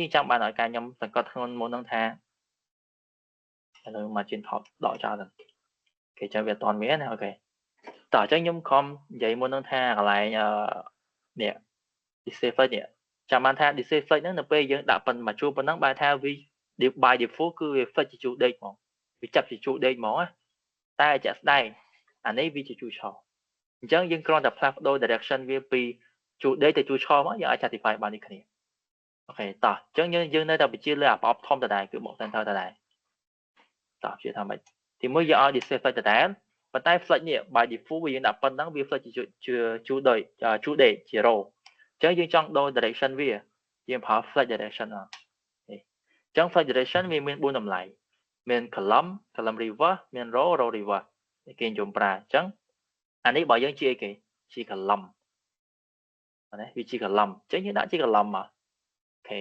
ยังจังบานหน่อยการยำสังกัดทั้งหมดทั้งท่าแล้วมาจินท็อปหล่อจ้าเลยโอเคจะเวียดตอนเมียนะโอเคต่อจากยมคอมใหญ่มนต้องท่าอะไรเนี่ยดิเซฟเนี่ยจำมันท่าดิเซฟนั้นเราไปยังดับเป็นมาชูเป็นนักบายท่าวิดีบายดีฟูคือเฟจิจูเด็กมองวิจับจิจูเด็กมองแต่จะได้อันนี้วิจิจูชอจังยังกรอนแต่พลังโดย direction วิปีจูเด็กแต่จูชอมั้งยังอาจจะติดไฟบางนิดนี้โอเคต่อจังยังในแต่ไปชี้เรื่องป๊อปทอมแต่ใดคือบอกเซนเตอร์แต่ใดต่อชี้ทำไปที่เมื่อยังเอาดิเซฟแต่ใดvà tay flight nhẹ bài default vì đặt phần đăng vì flight chủ đề chỉ rô chẳng nhưng trong đôi direction vì nhưng phá flight direction à chẳng flight direction vì mình buôn nằm lại mình column river mình row river để kinh dùng pra chẳng anh ấy bảo dân chia kì chỉ column đấy vì chỉ column chẳng như đã chỉ column mà ok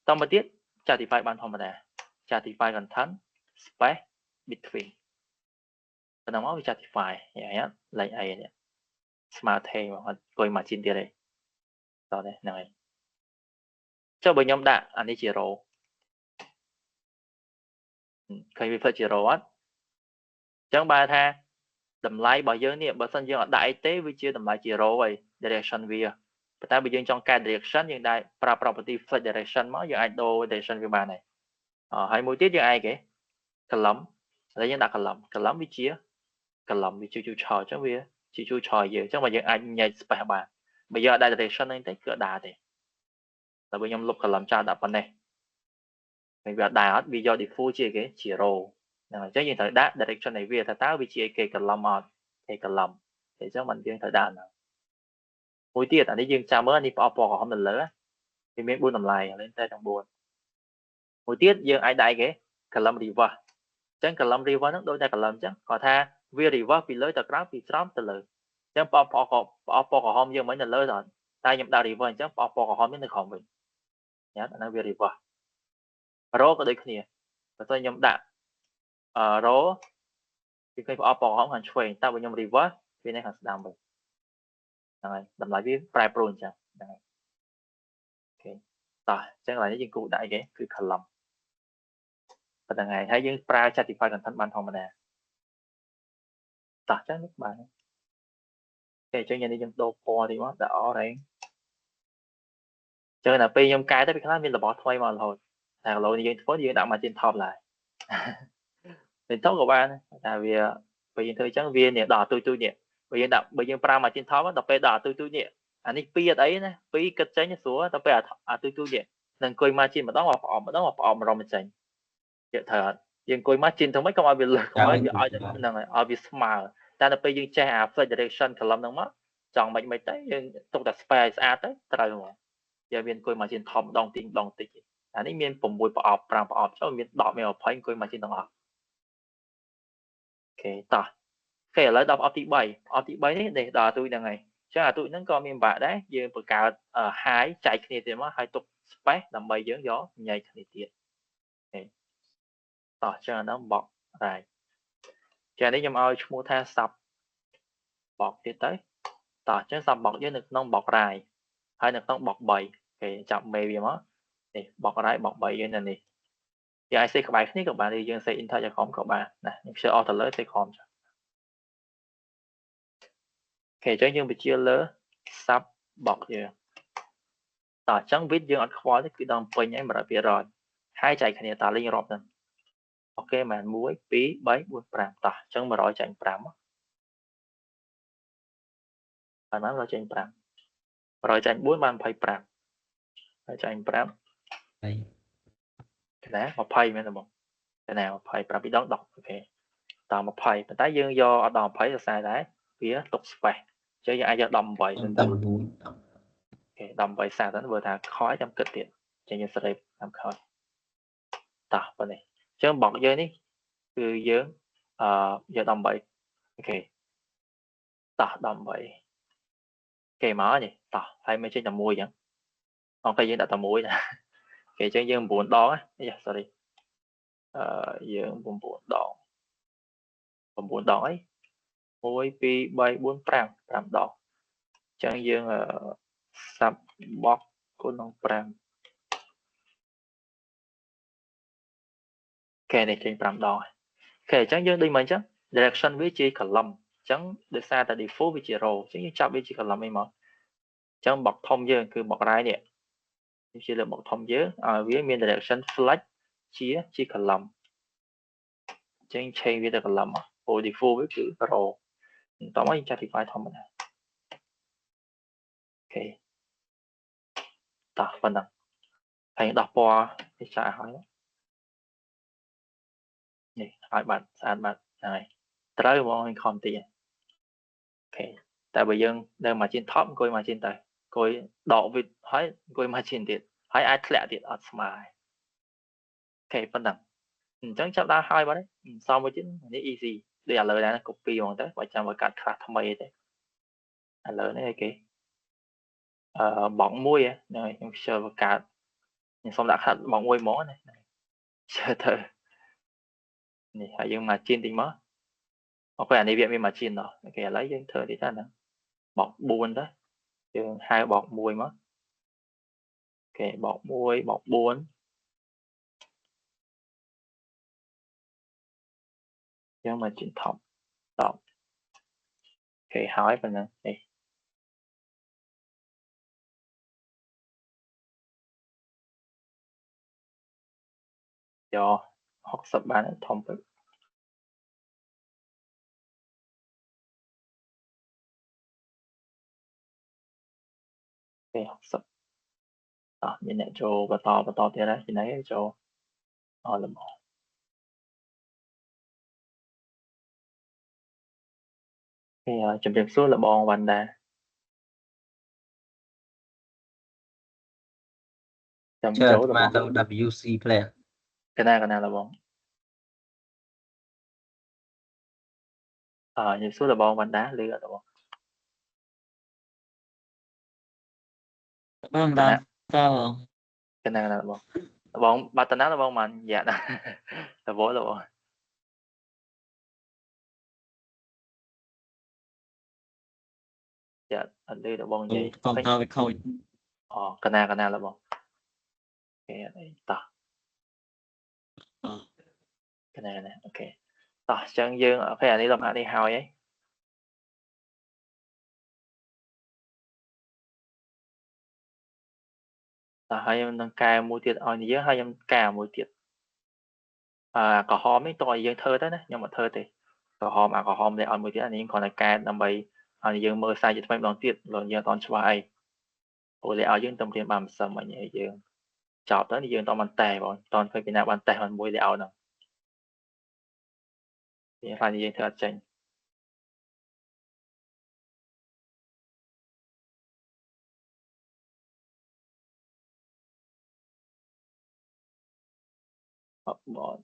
tao mà tiết trả thì file ban thông mà trả thì file content space between nó máu justify vậy lại ai nè smart thay mà coi mà trên đây đó đây này cho bởi nhóm đã anh ấy chỉ rổ khi bị phơi chỉ rổ á chẳng bài tha đầm lái bảo dân nè bởi sân dân ở đại tế với chia đầm lái chỉ rổ vậy direction view ta bây giờ trong cái direction hiện đại property flight direction máu giờ idle direction view bài này hai mũi tiết như ai kể column lấy những đặt column với chia column vì chú trò chứ vì chú trò gì chứ mà giờ anh nhảy spare bạn bây giờ direction anh thấy cửa đà thì tại vì nhom lục column cha đạp bên này mình việc đà vì do default chỉ row này chứ như thời đá direction này vì thời táo vì chỉ cái column cái column thì chứ mình riêng thời đà nào mỗi tiết anh ấy riêng cha mới anh đi bỏ không được lớn thì mình buôn làm lại lên tay trong buôn mỗi tiết riêng ai đại cái column river chẳng column river nó đôi ta column chứ còn tha vì river vì lối tập graph vì trump từ lời chẳng bỏ hôm riêng mới là lối rồi ta nhầm đào river chẳng bỏ hôm mới được không vậy nhớ nó vì river rô có đây kia và tôi nhầm đã rô thì khi bỏ hôm hành xuôi ta với nhầm river vì này hành đam vậy này làm lại với prime pro chẳng này ok rồi chẳng lại những cụ đại cáiคือcolumn và đằng này thấy những prime certified content ban thông mà chắc nước bạn ok cho nhân đi trong đồ po thì nó đỏ đấy chơi là pi trong cái tới cái mình là bỏ thôi mà thôi thằng lỗi như phố gì đạo mà trên top lại mình tốt của bạn là vì bây giờ thời chẳng viên nè đỏ tôi nè bây giờ pra mà trên top đọc về đỏ tôi nè anh ấy pi ở đấy nè pi kết trái như số đọc về tôi nè nên coi mà trên mà đó mà rồi mình chạy vậy thời nhưng coi mà trên thông mấy công ai bị lực không ai bị ai năng ai bị smart ta là bây giờ chơi flash direction column nó mất chọn mấy tới nhưng tục đặt space tới trời mà giờ miền coi mà trên thom đong tịnh anh ấy miềnผมมวยประออบcho miền đỏ miền phải coi mà trên đong ok ta cái là đọc op tí bảy để đỏ tôi là ngày chắc là tôi nó có miền bạc đấy giờ bậc cao hai chạy kia thì mà hai tục space làm bay dưỡng gió nhảy kia tiền ta cho nó bọc này cho nên em ơi mua tha sập bọc đi tới ta chứ sập bọc với được non bọc dài hay được non bọc bầy thì chậm mê gì đó thì bọc lại bọc bầy như này nè giờ ai sẽ các bạn các bạn đi dân sẽ in cho không các bạn nè những sẽ auto lớn sẽ không kể cho những bị chia lớn sắp bọc gì ta chẳng viết dương ở khoa thì cứ đòn quên nhảy mà đã biết rồi hai chạy cái này ta lên rộp nè ok mà muối phí bấy buôn pram ta chẳng mà rồi chạy pram bạn nói rồi chạy pram rồi chạy buôn bàn phải pram rồi chạy pram Đây. cái này mà pay mới là một cái nào pay pram bị đón đọc ok tao mà pay tại dương do ở đòn pay là sai đấy phía tục phải chứ ai cho đầm vậy nên Tầm núi. đầm vậy sao đến vừa thà khói trong kịch điện cho như sẽ làm khói ta bên này chứ bọt dưới níคือយើងgiờ đầm vậy ok ta đầm vậy cái má nhỉ ta hay mấy trên tầm mùi vậy còn cái gì đã tầm mùi nè cái chứ dương buồn đó á sorry dương buồn đó ấy mùi pi bay buồn pram đó chẳng dương sắp bọt của non pram cái này trên pram đó kể chẳng dương đi mình chứ direction với chi column chẳng được xa tại default với chi row chẳng như chọn với chi column ấy mà chẳng bọc thông dương cứ bọc ra nè chỉ là bọc thông dương với miền direction flash chi column chẳng change với column or default với cứ row tóm mới cho thì phải thông mình ok ta phần nào thành đọc qua thì trả hỏi nè hỏi bạn này tới mong không tiền ok tại bây giờ đây mà trên top coi mà trên tay coi đỏ vịt hỏi coi mà trên tiền hỏi ai lẹ tiền ở smile ok phần nào chẳng chấp đã hai đấy sau với chính này easy đây là lời này copy bằng tới và trong một cách khác tham mây đấy lời này cái bỏng môi á này em sờ vào cả xong đã khát bỏng môi món này sờ thử này hãy dùng mà trên tính mất ok này việc mà trên rồi ok lấy những thử đi ra nè bọt buồn đó chừng hai bọt mùi mất ok bọt buồn nhưng mà trên thòng đọc ok hỏi phần này đây do học sắp bán thông với 60 មានអ្នកចូលបន្តទៀតដែរពីណៃចូលអត់ល្មមជំរាបសួរលបងវណ្ណដាចាំ Chờ ចូលលបង mà đâu WC player កណាលបងជំរាបសួរលបងវណ្ណដាឮអត់លបង Vâng vâng sao កណាលបងបាត់តាណាលបងមិនយ៉ាណាលបងយ៉ាអត់ឮលបងនិយាយ con tao với khôi កណាលបងអូខេអីតោះកណាអូខេតោះអញ្ចឹងយើងអូខេអានេះលំហាត់នេះហើយតោះហើយខ្ញុំនឹងកែមួយទៀតឲ្យយើងហើយខ្ញុំកែមួយទៀតក្រហមនេះតោះឲ្យយើងធ្វើទៅណាខ្ញុំអត់ធ្វើទេក្រហមនេះឲ្យមួយទៀតអានេះគ្រាន់តែកែដើម្បីឲ្យយើងមើលសាច់ថ្មីម្ដងទៀតលោកយើងអត់ច្បាស់អីព្រោះលេឲ្យយើងទៅរៀនបានមិនសឹមអីយើងចប់ទៅយើងតមិនតែបងតឃើញពីណាបានតែមិនមួយលេឲ្យហ្នឹងវាថាយើងធ្វើអត់ចេញបង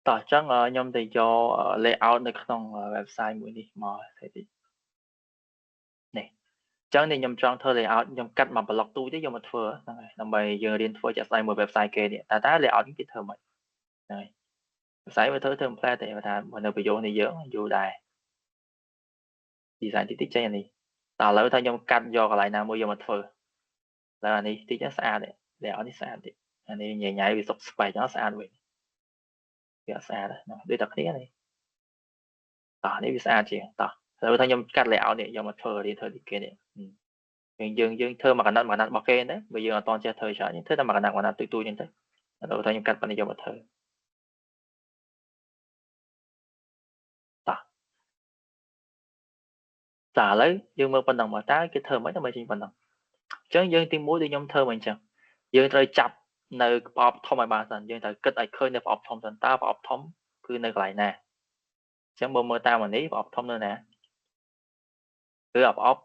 តោះអញ្ចឹងខ្ញុំទៅយក layout នៅក្នុង website មួយនេះមកទៅតិចនេះអញ្ចឹងនេះខ្ញុំចង់ធ្វើ layout ខ្ញុំកាត់មក block ទូទៅយកមកធ្វើហ្នឹងហើយដើម្បីយើងរៀនធ្វើជាក់ស្ដែងមួយ website គេនេះតែ layout នេះគេធ្វើមិនហ្នឹងហើយ website វាធ្វើផ្លែតែថានៅប្រយោគនេះយើងយូរដែរ design តិចចេញអានេះតែឥឡូវថាខ្ញុំកាត់យកកន្លែងណាមួយយកមកធ្វើแล้วអានេះតិចស្អាតទេ layout នេះស្អាតទេអានេះញ៉ៃវាសុក spec ស្អាតវិញវាស្អាតដូចតែគ្នានេះតោះនេះវាស្អាតជាងតោះឥឡូវថាខ្ញុំកាត់ layout នេះយកមកធ្វើរៀនធ្វើទីគេនេះយើងធ្វើមកកណ្ដាត់របស់គេណាបើយើងអត់តន់ចេះធ្វើច្រើនធ្វើតែមកកណ្ដាត់ទូចឹងទៅឥឡូវថាខ្ញុំកាត់ប៉ុណ្ណេះយកមកធ្វើតោះឥឡូវយើងមើលប៉ុណ្ណឹងមកតើគេធ្វើមិនដើម្បីចេញប៉ុណ្ណឹងអញ្ចឹងយើងទី1ដូចខ្ញុំធ្វើមកអញ្ចឹងយើងត្រូវចាប់នៅប្រអប់ធំឲ្យបានសិនយើងត្រូវគិតឲ្យឃើញនៅប្រអប់ធំសិនតើប្រអប់ធំគឺនៅកន្លែងណាអញ្ចឹងបើមើលតាមអានេះប្រអប់ធំនៅណាគឺប្រអប់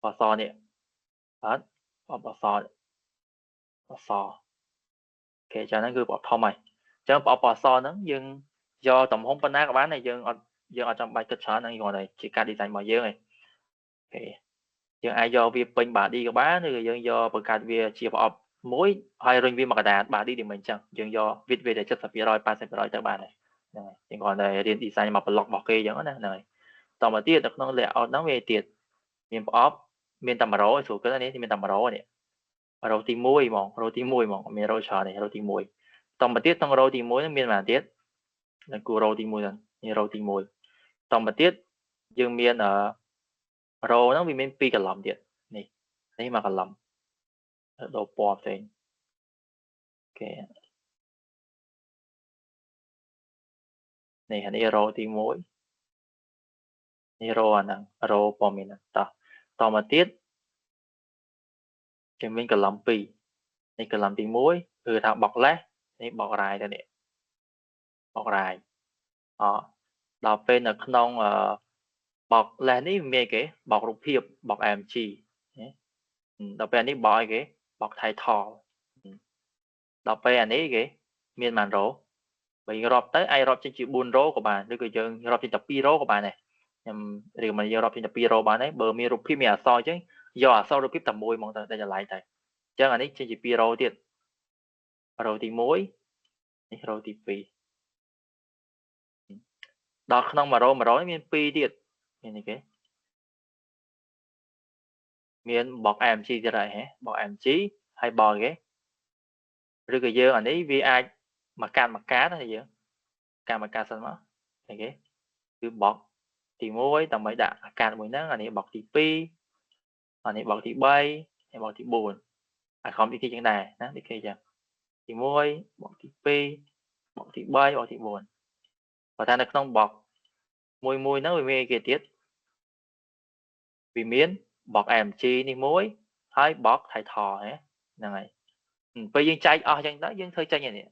បសនេះអត់ប្រអប់បសគេចឹងហ្នឹងគឺប្រអប់ធំហើយអញ្ចឹងប្រអប់បសហ្នឹងយើងយកទំហំប៉ុណ្ណាក៏បានដែរយើងអត់ចាំបាច់គិតច្រើនហ្នឹងគ្រាន់តែជាការ design របស់យើងឯងអូខេយើងអាចយកវាពេញ body ក៏បានឬក៏យើងយកបង្កើតវាជាប្រអប់មួយហើយរុញវាមកកណ្ដាល body ដូចមិនអញ្ចឹងយើងយកវិតវាតែ 70% 80% ទៅបានហើយហ្នឹងហើយយើងគ្រាន់តែរៀន design មក block របស់គេអញ្ចឹងណាហ្នឹងហើយតមកទៀតនៅក្នុង layout ហ្នឹងវាទៀតមានប្រអប់មានតែ100ស្រួលគិតនេះមានតែ100នេះrow ទី1ហ្មង row ទី1ហ្មងមាន row ច្រើននេះ row ទី1តមកទៀតក្នុង row ទី1ហ្នឹងមានប៉ុន្មានទៀតនៅគូ row ទី1ហ្នឹងនេះ row ទី1តមកទៀតយើងមានrow ហ្នឹងវាមាន2 column ទៀតនេះមក column ដូរពណ៌ផ្សេងអូខេនេះ row ទី1នេះ row អាហ្នឹង row ពណ៌មានតមកទៀតយើងមាន column 2នេះ column ទី1គឺថា box less នេះ box right ទៅនេះ box right ដល់ពេលនៅក្នុង box less នេះមានគេ box រូបភាព box img ដល់ពេលនេះ box អីគេ box title ដល់ពេលអានេះគេមានប៉ុន្មាន row បើយើងរាប់ទៅអាចរាប់ចេញជា4 row ក៏បានឬក៏យើងរាប់ចេញតែ2 row ក៏បានដែរខ្ញុំឬមកយើងរាប់ចេញតែ2 row បានដែរបើមានរូបភាពមានអក្សរអញ្ចឹងយកអក្សររូបភាពតែមួយហ្មងទៅតែចម្លែកតែអញ្ចឹងអានេះចេញជា2 row ទៀត row ទី1នេះ row ទី2ដល់ក្នុង1 row នេះមាន2ទៀតមាននេះគេមាន box img ទៀតហើយហ៎ box img ហើយ box គេឬក៏យើងអានេះវាអាចមកកាត់ណាយើងកាត់សិនមកនេះគេគឺ box ទី1ដើម្បីដាក់កាត់មួយហ្នឹងអានេះ box ទី2 này bọc thì 3 này bọc thì 4 không đi kia chẳng này đó đi kia chẳng thì 1 bọc thì 2 bọc thì 3 bọc thì 4 và ta nó không bọc mùi nó về kia tiết vì miến bọc em chi đi muối hai bọc thay thò nhé này bây giờ chạy chẳng đó dân thôi chạy nhỉ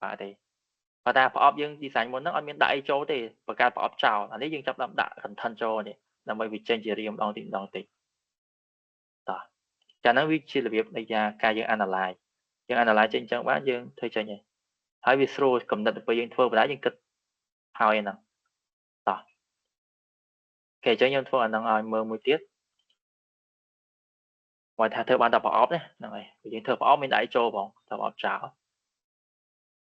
và thì và ta phải dân đi sánh muốn nó miếng đại chỗ thì và cả phải chào là nếu dân chấp làm đã cẩn thận cho này là bởi vì trên chỉ riêng đong tìm đó cho nó viết chi là việc đây ra ca dân analyze trên trang bán dân thôi chạy nhỉ hai vì sro cầm đặt với dân thua và đã dân kịch hai nè đó kể cho dân thua năng ai mơ 1 tiết ngoài thà thơ bạn tập off đấy này dân thơ off mình đại cho bọn tập off chào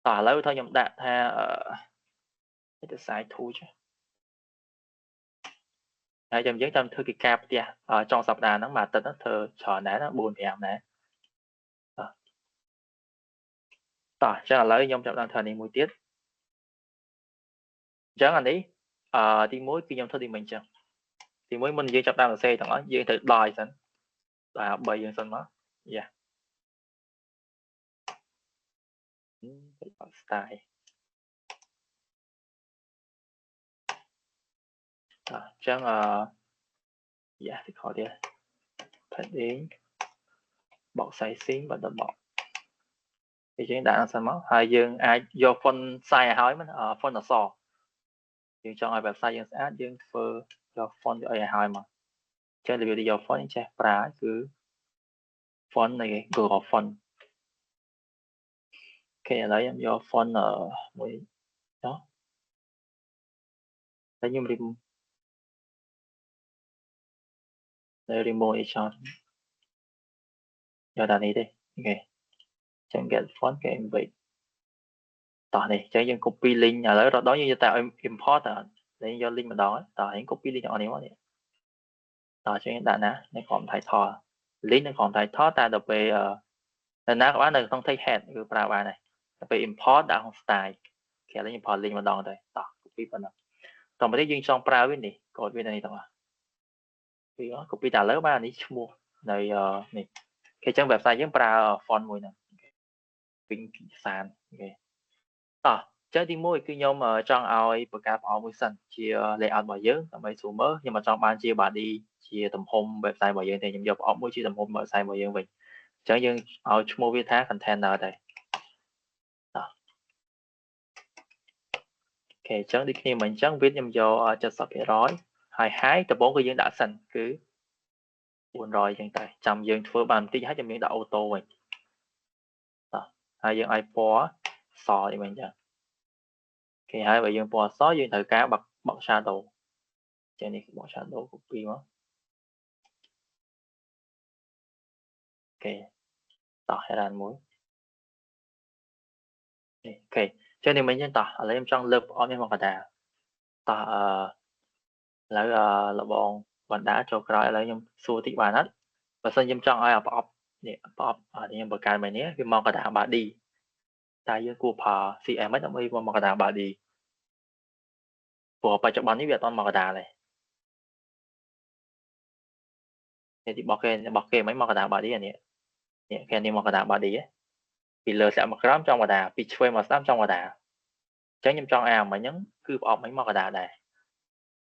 tỏ lâu thôi nhầm đạt ha cái sai thu chứ hai trong những tâm thư cái cap tia trongสัปดาห์ nó mà tận nó thơ trò nè nó buồn em nè tỏ cho là lấy nhông trong thời này 1 tiết chẳng là đi đi mối khi nhông thơ đi mình chẳng thì mới mình dương chấp đang là xe thằng đó dương thử đòi sẵn và bày dương sẵn đó yeah style chẳng dạ thì khỏi đi phải đến bọc size xính và đập bọc thì chúng đã sẵn đó hai dương ai do phân size hỏi mình phân là sò dương trong ai website dương sẽ dương phơ do phân cho ai hỏi mà trên review đi do phân che pra cứ phân này Google phân cái lấy em do phân ở mỗi đó lấy nhưng remote chọn do đàn này đi ok chẳng get font cái em vậy tỏ này chẳng dân copy link lấy đó như tạo import để do link mà đó tỏ những copy link ở này tỏ cho đàn á nó còn thay thò link nó còn thay thò ta được về nên các bạn đừng không thấy head cái bài bài này về import đã không style khi lấy import link mà đó rồi tỏ copy vào nó còn mà thấy dân xong pra với này còn bên này tỏ vì đó copy đã lớn ba này mua này này cái trang website giống pra font mùi nè pin sàn ok chơi đi mua cái nhóm mà trong ai bậc cao ở mùi xanh chia layout bảo dưỡng tầm mấy số mới nhưng mà trong ban chia bà đi chia tầm hôm website bảo dưỡng thì nhầm dọc ở mỗi chia tầm hôm website bảo dưỡng vậy chẳng dưng ở mua viết thác container đây ok chẳng đi khi mình chẳng viết nhầm do cho sắp hệ rói hai tập 4 cái dương đã xanh cứ buồn rồi chẳng tại chăm dương phơi bàn tí hết cho miếng đã ô tô vậy hai dương iPod sò thì mình chẳng khi hai vậy dương po só dương thời cá bật shadow trên này bật shadow copy quá ok tỏ hay là muối ok cho nên mình nhân tỏ lấy em trong lớp ở bên mặt đà tỏ lấy là bọn bạn đã cho cái lấy em xua tí bàn hết và xin em trong ai pop nè pop thì em bật cái này nhé cái mong cái đà bà đi tại dương của phà si em mất ông ấy mong cái đà bà đi của bà cho bạn những việc toàn mong cái đà này thì bọc cái mấy mong cái đà bà đi này nè cái này mong cái đà bà đi ấy vì lừa sẽ mặc rám trong cái đà vì chơi mà rám trong cái đà chẳng nhầm trong ai mà nhấn cứ bỏ mấy mong cái đà này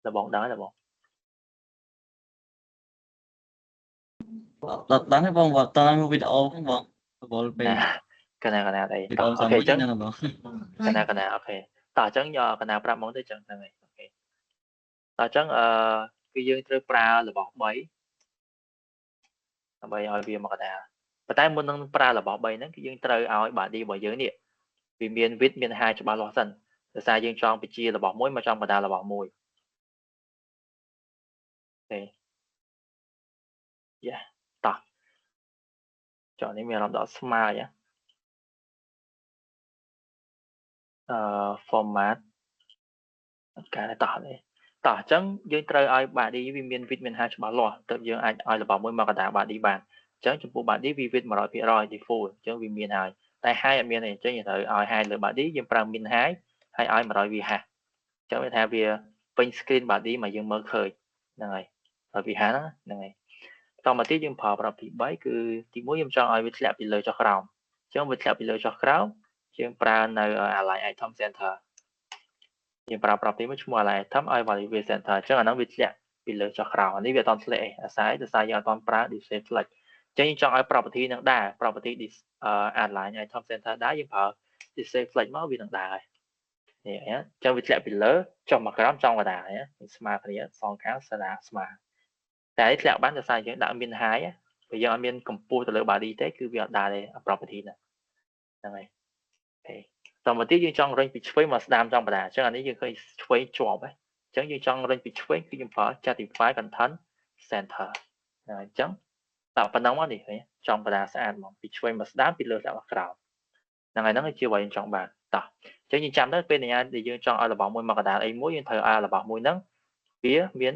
là bọn đó là bọn đó cái vòng vật tao video không vâng bol pe cái này đây video ok xong chẳng mới vâng cái này ok tao chẳng do cái nào pra món tới chẳng này ok tao chẳng cái dương chơi pra là bỏ mấy bây giờ vì mà cái nào và tại muốn nâng pra là bỏ bay nó cái dương chơi ao bà đi bởi dưới nè vì miền viết miền hai cho ba lo dần rồi sai dương trong bị chia là bỏ muối mà trong cái đà là bỏ mùi ok yeah tao chọn những miền làm đó smart nhé format cái này tỏ chẳng dương trời ai bà đi vì miền viết miền hai cho bà lo tự dương ai là bảo môi mà cả đảng bà đi bàn chẳng chụp bộ bà đi vì viết mà rồi phía rồi thì phù chẳng vì miền hai tại hai miền này chẳng như thời ai hai là bà đi dương prang miền hai hay ai mà rồi vì hà chẳng phải theo vì pin screen bà đi mà dương mở khơi này rồi vì hà đó này តមកទៀតយើងប្រើប្រាប់ទី3គឺទី1ខ្ញុំចង់ឲ្យវាធ្លាក់ពីលើចុះក្រោមអញ្ចឹងវាធ្លាក់ពីលើចុះក្រោមយើងប្រើនៅ align item center យើងប្រើប្រាប់ទី1ឈ្មោះ align item ឲ្យ value វា center អញ្ចឹងអាហ្នឹងវាធ្លាក់ពីលើចុះក្រោមនេះវាអត់តន់ធ្លាក់ឯងអាស្រ័យយើងអត់តន់ប្រើ display flex អញ្ចឹងយើងចង់ឲ្យ property នឹងដែរ property align item center ដែរយើងប្រើ display flex មកវានឹងដែរហើយនេះអញ្ចឹងវាធ្លាក់ពីលើចុះមកក្រោមចង់កណ្ដាលស្មើគ្នាសងខាងស្ដាស្មើតែនេះធ្លាក់បានដោយសារយើងដាក់មាន high ព្រោះយើងអត់មានកម្ពស់ទៅលើ body ទេគឺវាអត់ដែរទេ property ហ្នឹងហើយតមកទៀតយើងចង់រុញពីឆ្វេងមកស្ដាមចង់បដាអញ្ចឹងអានេះយើងឃើញឆ្វេងជាប់ហើយអញ្ចឹងយើងចង់រុញពីឆ្វេងគឺយើងប្រើ justify content center អញ្ចឹងដាក់ប៉ុណ្ណឹងមកនេះឃើញចង់បដាស្អាតមកពីឆ្វេងមកស្ដាមពីលើដល់ក្រោមហ្នឹងហើយហ្នឹងជាអ្វីយើងចង់បានតោះអញ្ចឹងយើងចាំទៅពេលណាដែលយើងចង់ឲ្យរបស់មួយមកកណ្ដាលអីមួយយើងត្រូវឲ្យរបស់មួយហ្នឹងវាមាន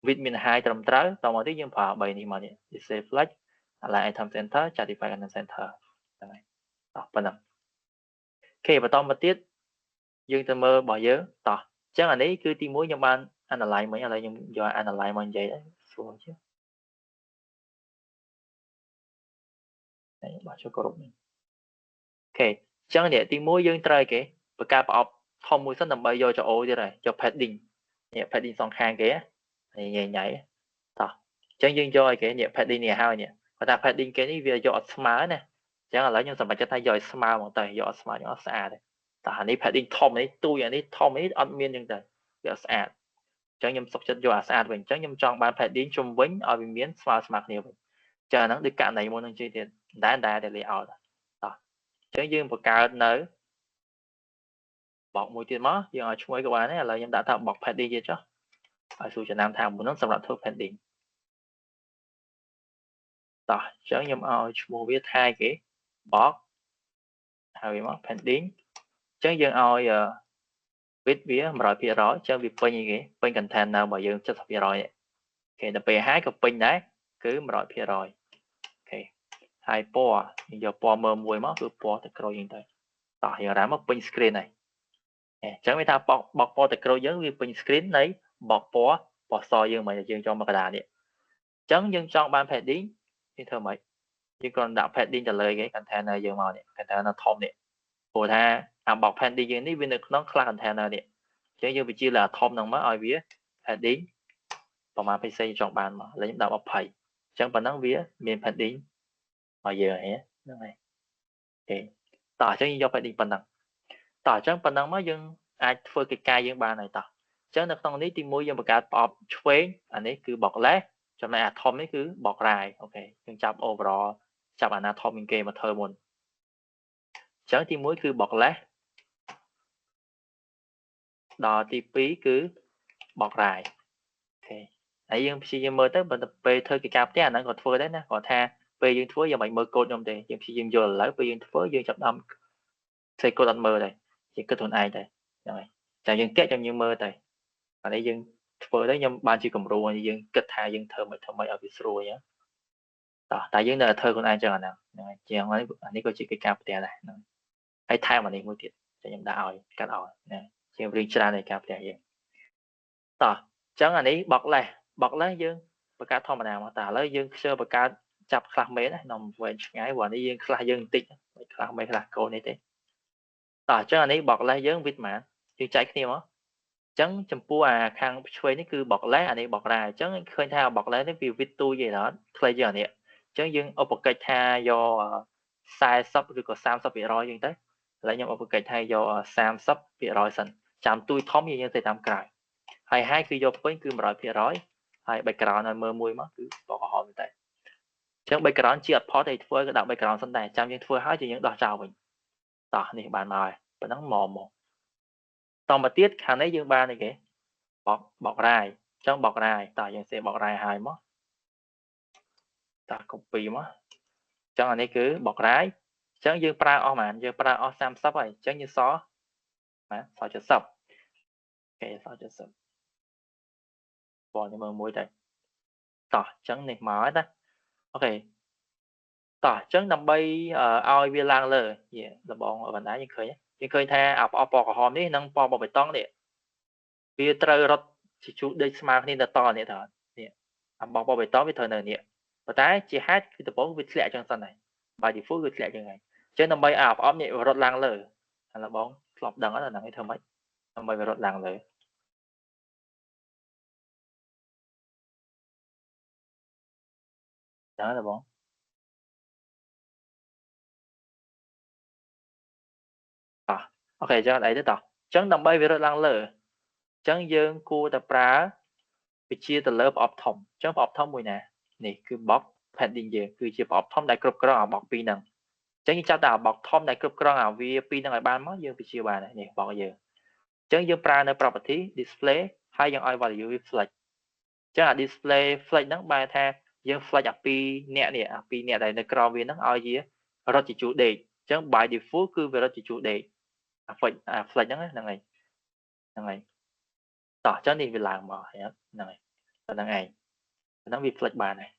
width មាន high ត្រឹមត្រូវតមកទៀតយើងប្រើ3នេះមកនេះ display flex align item center justify content center ហ្នឹងហើយតោះប៉ុណ្ណឹងអូខេបន្តមកទៀតយើងទៅមើលរបស់យើងតោះអញ្ចឹងអានេះគឺទី1ខ្ញុំបាន analyze មិញឥឡូវខ្ញុំយក analyze មកនិយាយដែរស្រួលជាងបាទចូលគ្រប់អូខេអញ្ចឹងនេះទី1យើងត្រូវគេបង្កើតប្រអប់ធំមួយសិនដើម្បីយកចូល O ទៀតហើយយក padding នេះ padding សងខាងគេញ៉ៃញ៉ៃតោះអញ្ចឹងយើងយកឲ្យគេនេះ padding នេះហើយនេះគាត់ថា padding គេនេះវាយកអត់ស្មើណាអញ្ចឹងឥឡូវខ្ញុំសម្រេចចិត្តថាយកឲ្យស្មើហ្មងទៅយកអត់ស្មើយកអត់ស្អាតទេតែអានេះ padding ធំនេះទូអានេះធំនេះអត់មានអញ្ចឹងទៅវាអត់ស្អាតអញ្ចឹងខ្ញុំសុខចិត្តយកអាស្អាតវិញអញ្ចឹងខ្ញុំចង់បាន padding ជុំវិញឲ្យវាមានស្មើគ្នាវិញអញ្ចឹងអាហ្នឹងដូចករណីមុននឹងជឿទៀតតែ layout តោះអញ្ចឹងយើងបង្កើតនៅបកមួយទៀតមកយើងឲ្យឈ្មោះក៏បានដែរឥឡូវខ្ញុំដាក់ថាបក padding ទៀតចុះឲ្យសួរចំណាំថាមុនហ្នឹងសម្រាប់ធ្វើ padding តោះអញ្ចឹងខ្ញុំឲ្យឈ្មោះវាថាគេបកហើយវាមក padding អញ្ចឹងយើងឲ្យ width វា 100% អញ្ចឹងវាពេញគេពេញ container របស់យើង 70% នេះអូខេដល់ពេល high ក៏ពេញដែរគឺ 100% អូខេហើយពណ៌យកពណ៌មើលមួយមកគឺពណ៌ទឹកក្រូចយើងទៅតោះយើងរ៉ាមកពេញ screen ហើយអញ្ចឹងវាថាបកពណ៌ទឹកក្រូចយើងវាពេញ screen នៃបកពណ៌សយើងមកយើងចង់មកកណ្ដាលនេះអញ្ចឹងយើងចង់បាន padding យើងធ្វើម៉េចយើងគ្រាន់ដាក់ padding ទៅលើគេ container យើងមកនេះ container ធំនេះព្រោះថាអាបក padding យើងនេះវានៅក្នុង class container នេះអញ្ចឹងយើងបញ្ជាលើអាធំហ្នឹងមកឲ្យវា padding ប្រមាណ PC ចង់បានមកឥឡូវខ្ញុំដាក់20អញ្ចឹងប៉ុណ្ណឹងវាមាន padding ឲ្យយើងហ្នឹងហើយអូខេតោះអញ្ចឹងយើងយក padding ប៉ុណ្ណឹងតោះអញ្ចឹងប៉ុណ្ណឹងមកយើងអាចធ្វើកិច្ចការយើងបានហើយតោះអញ្ចឹងនៅក្នុងនេះទី1យើងបង្កើតប្រអប់ឆ្វេងអានេះគឺបក left ចំណែកអាធំនេះគឺបក right អូខេយើងចាប់ overall ចាប់អាណាធំជាងគេមកធ្វើមុនអញ្ចឹងទី1គឺបក left ដល់ទី2គឺបក right អូខេហើយយើងព្យាយាមមើលទៅបើទៅពេលធ្វើកិច្ចការផ្ទះអាហ្នឹងក៏ធ្វើដែរណាគាត់ថាពេលយើងធ្វើយើងមិនមើលកូដខ្ញុំទេយើងព្យាយាមយល់ឥឡូវពេលយើងធ្វើយើងចាប់ដើមផ្សេងកូដអត់មើលទេយើងគិតខ្លួនឯងទៅហ្នឹងហើយចាំយើងតាក់ចាំយើងមើលទៅអានេះយើងធ្វើទៅខ្ញុំបានជាគំរូយើងគិតថាយើងធ្វើមិនឲ្យវាស្រួលតោះតែយើងនៅធ្វើខ្លួនឯងចឹងអាហ្នឹងហើយជាងអានេះក៏ជាកិច្ចការផ្ទះដែរហ្នឹងហើយថែមអានេះមួយទៀតខ្ញុំដាក់ឲ្យកាត់ឲ្យណាជាងរៀងច្រើននៃការផ្ទះយើងតោះអញ្ចឹងអានេះបកលេសយើងបង្កើតធម្មតាមកតែឥឡូវយើងខ្ជិលបង្កើតចាប់ខ្លះមេនណានំវែងឆ្ងាយព្រោះអានេះយើងខ្លះយើងបន្តិចខ្លះមេខ្លះកូននេះទេតោះអញ្ចឹងអានេះបកលេសយើងវិតម៉ានយើងចែកគ្នាមកអញ្ចឹងចំពោះអាខាងឆ្វេងនេះគឺបកលេសអានេះបករ៉ាអញ្ចឹងឃើញថាបកលេសនេះវាវិតទូយទេដល់ខ្លីជាងអានេះអញ្ចឹងយើងឧបកិច្ចថាយក40ឬក៏30%យើងទៅឥឡូវខ្ញុំឧបកិច្ចថាយក30%សិនចាំទូយធំយើងទៅតាមក្រោយហើយ high គឺយកពេញគឺ 100% ហើយ background ឲ្យមើលមួយមកគឺបកក្រហមតែអញ្ចឹង background ជាអត់ផុតទេធ្វើក៏ដាក់ background សិនដែរចាំយើងធ្វើហើយយើងដោះចោលវិញតោះនេះបានមកហើយប៉ុណ្ណឹងមកតមកទៀតខាងនេះយើងបានអីគេបករាយអញ្ចឹងបករាយតោះយើងសេបករាយហើយមកតោះ copy មកអញ្ចឹងអានេះគឺបករាយអញ្ចឹងយើងប្រើអស់ហ្មងយើងប្រើអស់30ហើយអញ្ចឹងយើងសណាស70អូខេស70បងខ្ញុំមើលមួយទៅតោះអញ្ចឹងនេះមកហើយណាអូខេតោះអញ្ចឹងដើម្បីឲ្យវាឡើងលើលបងបណ្ដាយើងឃើញថាអាពណ៌ក្រហមនេះនិងពណ៌បបេតុងនេះវាត្រូវរត់ជាជួរដេកស្មើគ្នាទៅតនេះទៅនេះ bọc bê tông với thời nè và tái chỉ hát cái tập bóng với lẹ trong sân này bài thì phút với lẹ trong này trên năm bay ốm nhẹ và rốt lang lờ là bóng lọc đằng đó là nặng cái thơ mấy năm bay và rốt lang lờ đó là bóng ok cho đấy tiếp chẳng năm bay với rốt lang lờ chẳng dương cua tập ra bị chia từ lớp ọp thông chẳng ọp thông mùi nè nè cứ bọc phản định gì cứ chia ọp thông đại cực cơ bọc pi nằng chẳng như cháu đào bọc thông đại cực cơ vì pi nằng lại ban mất dương bị chia bài này nè bọc giờ chẳng dương pra nơi property display hay dương ai vào dương reflect chẳng là display flex nắng bài tha dương flex pi nè pi nè đây nơi cơ vì nắng ai gì rồi chỉ chủ đề chẳng bài default cứ về đó chỉ chủ đề flex nắng này tỏ cho nên vì làm mà này này nó bị flex bài này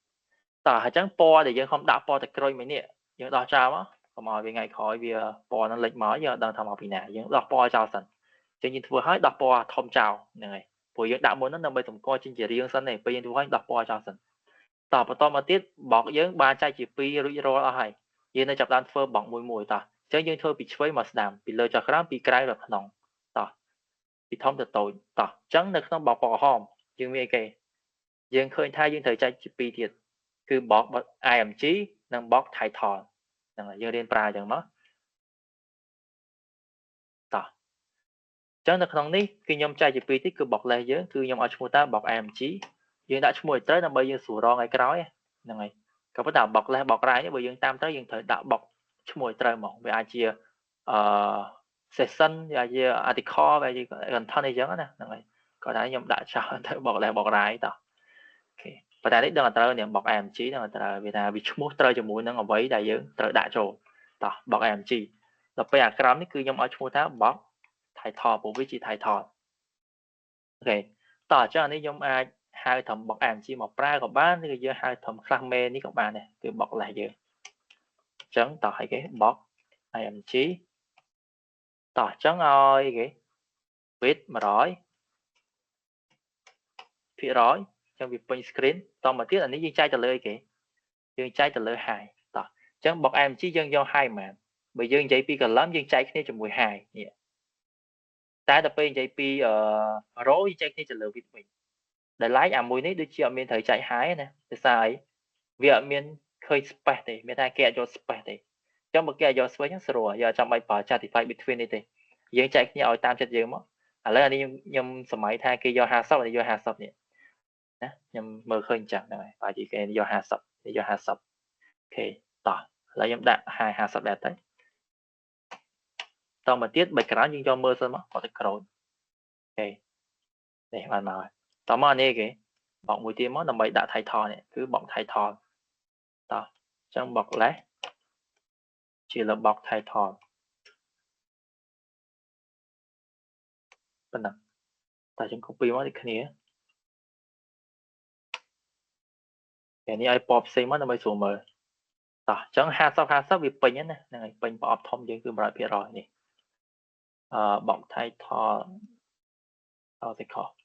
tỏ hay chẳng po thì dân không đặt po thì coi mấy nè dân đo sao á còn mà vì ngày khỏi vì po nó lệch mở giờ đang tham học vì nè dân đo po chào sẵn cho nên vừa hỏi đo po thông chào này bây giờ đã muốn nó nằm bên tổng coi trên chỉ riêng sân này bây giờ vừa đo po chào sẵn tỏ và to mà tiết bỏ dân ba chai chỉ pi rồi ở hay giờ nó chập đan phơ bỏng mùi tỏ chứ dân thôi bị chơi mà đàm bị lơ cho khám bị cay rồi nòng tỏ bị thông từ tội tỏ trắng nó không bỏ hòm dân nghe kì dân khơi thay dân thời chai chỉ pi thiệt cứ bọt ai ẩm chí nâng bọt thay thòn là dương lên pra chẳng nó tỏ chẳng được không ní khi nhom trai chỉ pi tích cứ bọt lên dưới cứ nhom ở chúng ta bọt ai ẩm chí dương đã chung tới là bây giờ sủa ro ngày cái đó là ngày có bắt đầu bọt lên bọt ra bởi dương tam tới dương thời đạo bọt chung trời mỏng về ai chia session và chia article về gì gần thân này chẳng nè là ngày có đã nhom đã sao tới bọt lên bọt ra tỏ và tại đấy đang là tờ niệm bọc em chí đang là tờ vì là vì chúng tờ cho mũi nó ngồi với đại dương tờ đã rồi tờ bọc em chí là bây giờ cái cứ nhóm ở chúng ta bọc thay thò bộ vị trí thay thò ok tờ cho nên nhóm ai hai thầm bọc em chí một ra của bạn thì giờ hai thầm khang mê ní các bạn này cứ bọc lại giờ chấn tờ hay cái bọc em chí tờ chấn ơi cái viết mà rồi phía rồi trong việc print screen tao mà tiếc là nếu như trai trả lời kì dương trai trả lời hài tao chẳng bọc em chỉ dân do hai mà bởi dương chạy pi cần lắm dương trai cái cho 12 ta tập bên chạy pi rối chạy cái trả lời với mình để lái mùi nấy đôi chị miền thời chạy hái nè để sai việc miền khơi spec thì miền ta kẹt cho spec thì trong một kẹt cho spec nhá rồi giờ trong bài bảo tra thì phải between đi dương chạy cái ở tam chất dương mất lấy đi nhưng sớm thay kia do hà sập thì do hà sập nè nhưng mơ khơi chẳng này và chỉ cái do hà sập ok tỏ là em đã hai hà sập đẹp đấy tao mà tiết bạch cá nhưng cho mơ sơn mất có thể rồi ok để bạn nói tao mà này cái bọc mũi tiêm mất là mày đã thay thò này cứ bọc thay thò tao trong bọc lấy chỉ là bọc thay thò bên nào tao chẳng copy mất đi cái này cái này ai pop xây mất là mày xuống mờ tao chẳng hà sắp bị pin nhá này pin pop thông chứ cứ bảo phía rồi nè bọc thay thò tao sẽ khó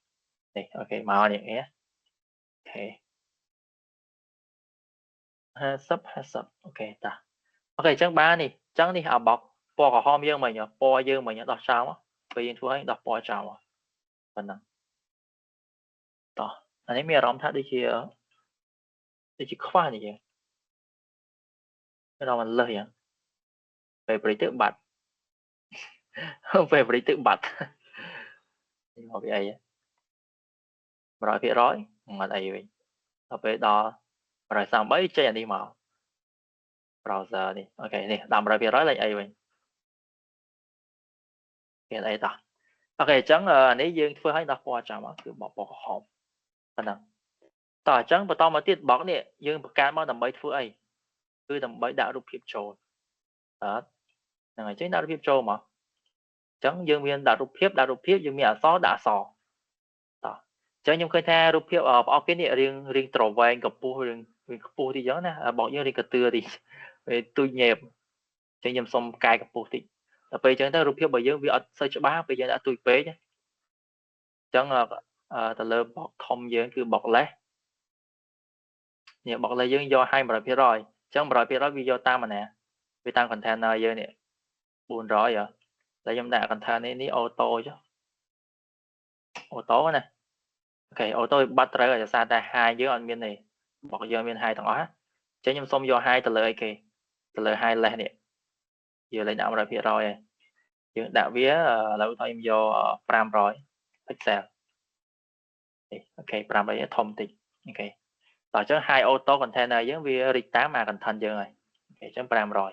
này ok màu này nhé ok ha sub ok ta ok chẳng ba này chẳng đi học bọc po của hôm dương mày nhở po dương mày nhở đọc sao á bây giờ tôi đọc po sao à phần nào đó anh ấy mi rộng thắt đi chỉ khoa này vậy cái đó mình lời à về b리 tự bật về b리 tự bật nhưng mà cái ấy rồi cái rối mà đây vậy về đó rồi xong mấy chơi đi màu browser đi ok nè làm rồi cái rối là ấy vậy cái đây ta ok chẳng nếu dương phương hay đọc qua chẳng mà cứ bỏ hộp phần nào tỏ chẳng và to mà tiết bọc nè dương một cái mà nằm mấy thứ ấy cứ nằm mấy đạo rụp hiệp trồn đó là ngày chính đạo rụp hiệp trồn mà chẳng dương miền đạo rụp hiệp dương miền xó đã sò đó chẳng nhưng khơi tha rụp hiệp ở cái nè riêng trổ vàng gặp pu thì giống nè bỏ dương riêng cà tưa thì tôi nhẹp chẳng nhầm xong cài gặp pu thì bây giờ ta rụp hiệp bởi dương vì ở sơ cho bá bây giờ đã tôi bế nhé chẳng là ta lơ bọc thông dương cứ bọc lé nè bọc lấy dương do 200% rồi chẳng 100% video tam mà nè vì tam container dương nè buồn rồi vậy lấy chúng ta container này auto chứ auto nè ok auto bắt tới rồi sao ta hai dưới on miền này bọc dương miền hai thằng á chứ nhưng xong do hai từ lời kì từ lời hai lên nè giờ lấy đạo 100% rồi dương đạo vía lâu thôi em vô 500 pixel ok 500 thông tin okต่อchứ hai ô tô container giống như rita mà cần thành rồi ok chứ 500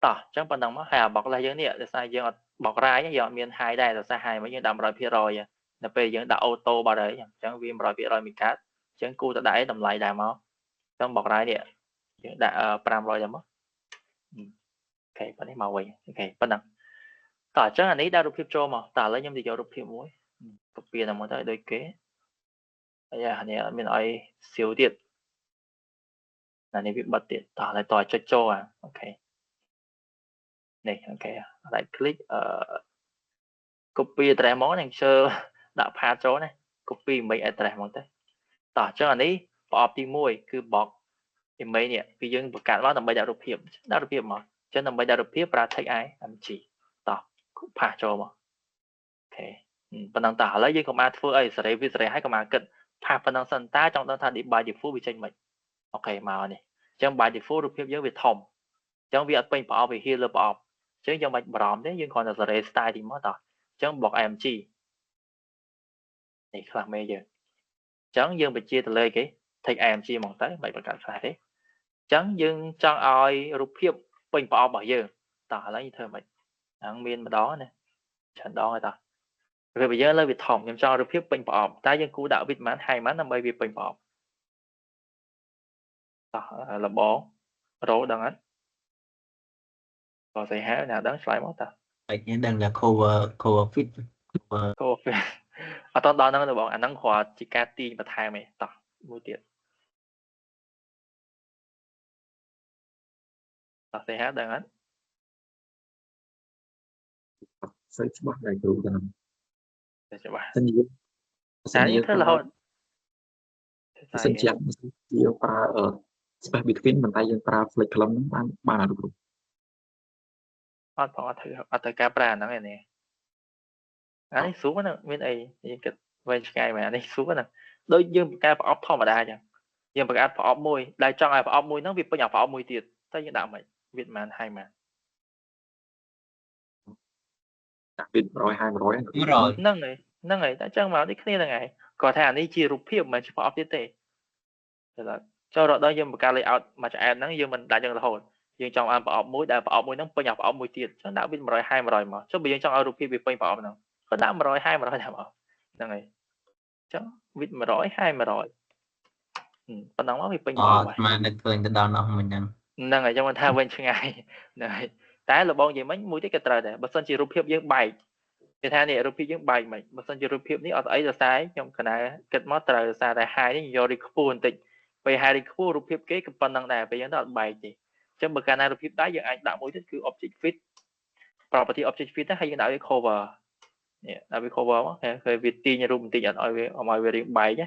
ต่อchứ phần đồng hai bọc lại giống như để sai dương bọc ra cái dọn miền hai đây là sai hai mấy như đầm rồi phía rồi là bây giờ đã ô tô bao đấy chẳng viêm rồi phía rồi mình cắt chẳng cu ta đẩy đầm lại đàm máu trong bọc ra địa đã 500 rồi mất ok phần này màu vậy ok phần đồngต่อchứ anh ấy đã được phim cho màต่อlấy nhóm thì cho được phim muối copy là một cái đôi kế bây giờ này mình nói siêu điện là này bị bật điệnต่อlạiต่อcho ok này ok lại click copy address món này sơ đã pha chỗ này copy mấy address món tớiต่อchứ anh ấy bỏ đi môi cứ bỏ thì mấy nè vì dân một cả nó là mấy đạo đột hiệp mà cho nên mấy đạo đột hiệp ra thấy ai làm chỉต่อcũng pha chỗ mà ok phần năng tả lấy với công an phơi ấy sẽ vì sẽ hay công an cần pha phần năng sân ta trong đó thay đi bài default bị tranh mình ok mà này trong bài default đột hiệp với việc thòng trong việc bên bỏ về healer bỏ chứ do mình bỏ đấy nhưng còn là sẽ style thì mất rồi trong bọc mg này là mê giờ chẳng dương bị chia từ lời cái thạch mg mong tới bảyประกาศphải đấy chẳng dương trong ai rụp hiệp bên bỏ bỏ giờ tả lấy như thế mày ăn miên mà đó nè trận đó người ta rồi bây giờ lấy việc thòng nhằm cho rụp hiệp bên bỏ ta dân cú đạo vịt mán hai mán năm bay việc bên bỏ là bỏ rổ đằng ấy còn sẽ há nào đáng phải mất ta vậy nên đang là cover fit cover ở tao đó nó đượcบอกอันนั้นขอจิกาตีมาทายไหมต่อมือเตียดต่อsẽ hát đằng ấy sẽ bắt lại đủ rồi để cho bạn sinh nhiều như thế là thôi sinh chậm nhiều para ở space between mình tay dân para flick lắm ban là đủ អត់បងអត់ត្រូវការប្រើហ្នឹងឯនេះអានេះស្រួលណាស់មានអីយើងគិតវែងឆ្ងាយមែនអានេះស្រួលណាស់ដូចយើងបង្កើតប្រអប់ធម្មតាអញ្ចឹងយើងបង្កើតប្រអប់មួយដែលចង់ឲ្យប្រអប់មួយហ្នឹងវាពេញអាប្រអប់មួយទៀតតែយើងដាក់មិនវាមិនហើយមក đặc biệt 100 200 ហ្នឹងហើយតែចឹងមកនេះគ្នាហ្នឹងហើយគាត់ថាអានេះជារូបភាពមិនជាប្រអប់ទៀតទេចូលរកដល់យើងបង្កើត layout មួយឆ្អែតហ្នឹងយើងមិនដាក់ចឹងរហូតយើងចង់ឲ្យប្រអប់មួយដែលប្រអប់មួយហ្នឹងពេញអាប្រអប់មួយទៀតចឹងដាក់វា120 100មកចុះបើយើងចង់ឲ្យរូបភាពវាពេញប្រអប់ហ្នឹងក៏ដាក់120 100ដែរមកហ្នឹងហើយចឹងវា120 100ប៉ុណ្ណឹងមកវាពេញប្រអប់ហើយ mà được cười từ đầu nó mình đang ហ្នឹងហើយចឹងមិនថាវិញឆ្ងាយហ្នឹងហើយតែលបងនិយាយមិញមួយទៀតក៏ត្រូវដែរបើសិនជារូបភាពយើងបែកគេថានេះរូបភាពយើងបែកមិនបើសិនជារូបភាពនេះអត់ស្អីសរសើរខ្ញុំកណាគិតមកត្រូវសរសើរតែហាយនេះយករីខ្ពស់បន្តិចពេលហាយរីខ្ពស់រូបភាពគេក៏ប៉ុណ្ណឹងដែរពេលយើងទៅអត់បែកទេចឹងបើកាលណារូបភាពដែរយើងអាចដាក់មួយទៀតគឺ object fit property object fit ហើយយើងដាក់វា cover នេះដាក់វា cover មកឃើញវាទាញរូបបន្តិចអត់ឲ្យវារៀងបែកណា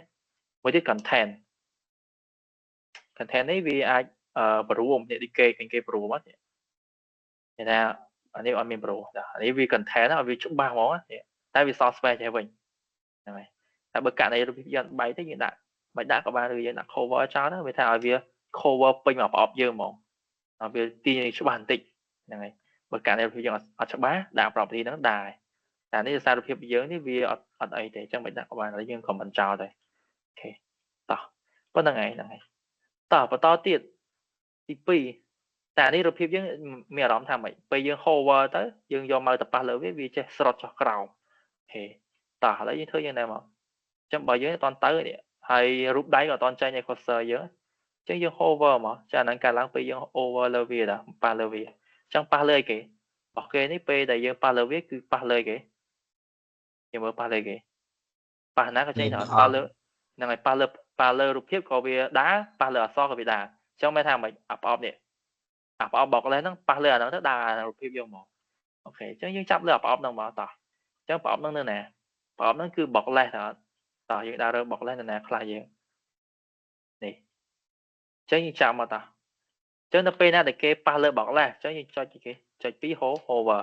មួយទៀត content នេះវាអាចប្រួមនេះដូចគេប្រួមហ្នឹងគេថាអានេះអត់មានប្រួមអានេះវា content ណាវាច្បាស់ហ្មងតែវា software ចេះវិញហ្នឹងហើយតែបើករណីរូបភាពយើងបែកទៅយើងដាក់មិនដាក់ក៏បានឬយើងដាក់ cover ចោលទៅវាថាឲ្យវា cover ពេញមកប្រអប់យើងហ្មងឲ្យវាទាញច្បាស់បន្តិចហ្នឹងហើយបើករណីរូបភាពយើងអត់ច្បាស់ដាក់ property ហ្នឹងដែរតែនេះសាររូបភាពយើងនេះវាអត់អីទេអញ្ចឹងមិនដាក់ក៏បានហើយយើង comment ចោលទៅអូខេតោះប៉ុណ្្នឹងហើយហ្នឹងហើយតោះបន្តទៀតទី2តែនេះរូបភាពយើងមានអារម្មណ៍ថាម៉េចពេលយើង hover ទៅយើងយកមកទៅប៉ះលើវាចេះស្រត់ចុះក្រោមអូខេតោះឥឡូវយើងធ្វើយ៉ាងណាមកអញ្ចឹងបើយើងអត់ទៅនេះហើយរូបដៃក៏អត់ចាញ់ឲ្យ cursor យើងអញ្ចឹងយើង hover មកចាអាហ្នឹងកាលឡើងពេលយើង over លើវាតាប៉ះលើវាអញ្ចឹងប៉ះលើអីគេអូខេនេះពេលដែលយើងប៉ះលើវាគឺប៉ះលើគេយើងមើលប៉ះលើគេប៉ះណាក៏ចេញដល់ប៉ះលើហ្នឹងហើយប៉ះលើរូបភាពក៏វាដើរប៉ះលើអក្សរក៏វាដើរអញ្ចឹងមិនថាម៉េចអាប្រអប់នេះអាប្រអប់បកលេសហ្នឹងប៉ះលើអាហ្នឹងទៅដើររូបភាពយើងមកអូខេអញ្ចឹងយើងចាប់លើអាប្រអប់ហ្នឹងមកតោះអញ្ចឹងប្រអប់ហ្នឹងនៅណាប្រអប់ហ្នឹងគឺបកលេសតើយើងដើររើបកលេសនៅណាខ្លះយើងនេះ ចឹងយើងចាំមកតចឹងដល់ពេលណាដែលគេប៉ះលើបកលេសចឹងយើងចុចគេចុចពី hover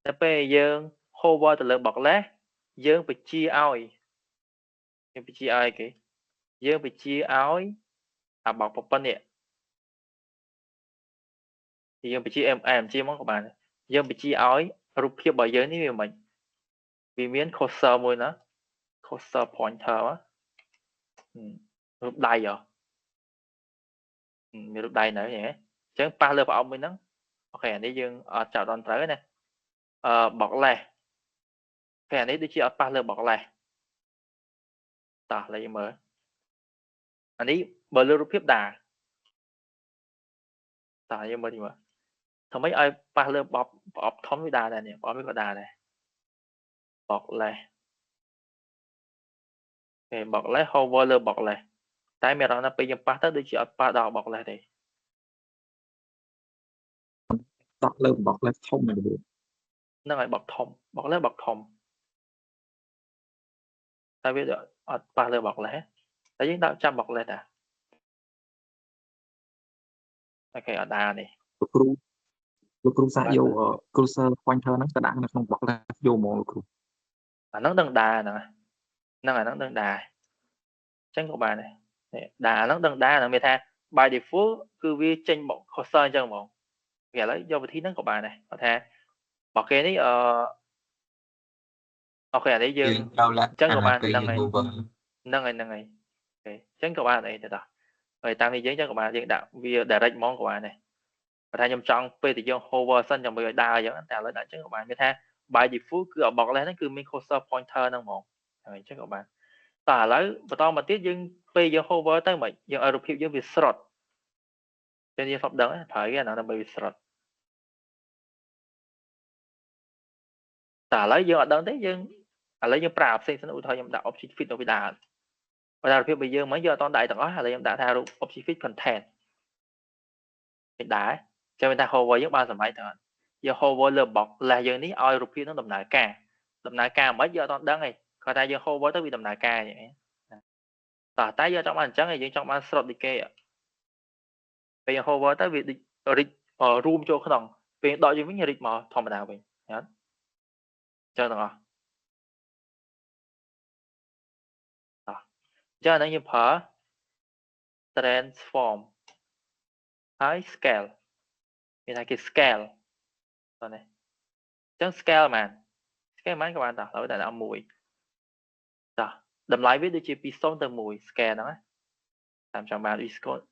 ដល់ពេលយើង hover ទៅលើបកលេសយើងបញ្ជាឲ្យយើងបញ្ជាឲ្យគេយើងបញ្ជាឲ្យអាបកប៉ុណ្ណេះយើងបញ្ជាបញ្ជាមកក៏បានយើងបញ្ជាឲ្យរូបភាពរបស់យើងនេះវាមិនវាមាន cursor មួយណា cursor pointer រូបដៃមានរូបដៃនៅហ៎អញ្ចឹងប៉ះលើប្រអប់មួយហ្នឹងអូខេអានេះយើងអត់ចាប់ដល់ត្រូវណាបកលេសពេលអានេះដូចជាអត់ប៉ះលើបកលេសតោះលេខមើលអានេះបើលើរូបភាពដាតោះយើងមើលទីមើលធ្វើម៉េចឲ្យប៉ះលើប្រអប់ធំវាដាដែរនេះប្រអប់នេះក៏ដាដែរបកលេសគេបកលេស hover លើបកលេសតែមានអារម្មណ៍ថាពេលយើងប៉ះទៅដូចជាអត់ប៉ះដល់បកលេសទេ តក់លើបកលេសធំមែនទេ ហ្នឹងហើយបកធំបកលេសបកធំតែវាអត់ប៉ះលើបកលេសតែយើងដាក់ចាប់បកលេសតាអូខេអត់ដានេះ លោកគ្រូសាកយកcursor pointer ហ្នឹងទៅដាក់នៅក្នុងបកលេសយកមកលោកគ្រូ អាហ្នឹងដឹងដាហ្នឹងអាហ្នឹងដឹងដាអញ្ចឹងក៏បានដែរនេះដាហ្នឹងដឹងដាហ្នឹងមានថា by default គឺវាចេញមក cursor អញ្ចឹងហ្មងឥឡូវយកវិធីហ្នឹងក៏បានដែរគាត់ថាបកគេនេះអូខេអានេះយើងអញ្ចឹងក៏បានហ្នឹងហើយអូខេអញ្ចឹងក៏បានអីទៅតោះហើយតាមនេះយើងអញ្ចឹងក៏បានយើងដាក់វា direct ហ្មងក៏បានដែរគាត់ថាខ្ញុំចង់ពេលដែលយើង hover សិនចាំមើលឲ្យដើរអញ្ចឹងតែឥឡូវដាក់អញ្ចឹងក៏បានមានថា by default គឺបកលេសហ្នឹងគឺមាន cursor pointer ហ្នឹងហ្មងហើយអញ្ចឹងក៏បានតោះឥឡូវបន្តមកទៀតយើងពេលយើង hover ទៅមិនយើងឲ្យរូបភាពយើងវាស្រត់ពេលយើងស្បដឹងប្រើគេអាហ្នឹងដើម្បីវាស្រត់តែឥឡូវយើងអត់ដឹងទេយើងឥឡូវយើងប្រើផ្សេងសិនឧទាហរណ៍ខ្ញុំដាក់ object fit នៅពីដើមបើរូបភាពរបស់យើងមកយើងអត់តដាក់ទាំងអស់ឥឡូវខ្ញុំដាក់ថារូប object fit content មិនដែរចាំថា hover យើងបានសម័យទៅអត់យើង hover លើ box លេសយើងនេះឲ្យរូបភាពនឹងដំណើរការមិនយើងអត់ដឹងទេគាត់ថាយើង hover ទៅវាដំណើរការអញ្ចឹងតែយើងចង់បានអញ្ចឹងយើងចង់បាន slot ដូចគេពេលយើង hover ទៅវាដូច reach រួមចូលក្នុងពេលដកយើងវិញ reach មកធម្មតាវិញអត់ចឹងទាំងអស់ចឹងហ្នឹងយើងប្រើ transform ហើយ scale មានថាគេ scale តោះនេះចឹង scale ហ្មងក៏បានតោះហើយតែដល់1តោះតម្លៃវាដូចជាពី0ទៅ1 scale ហ្នឹងណាតាមចង់បាន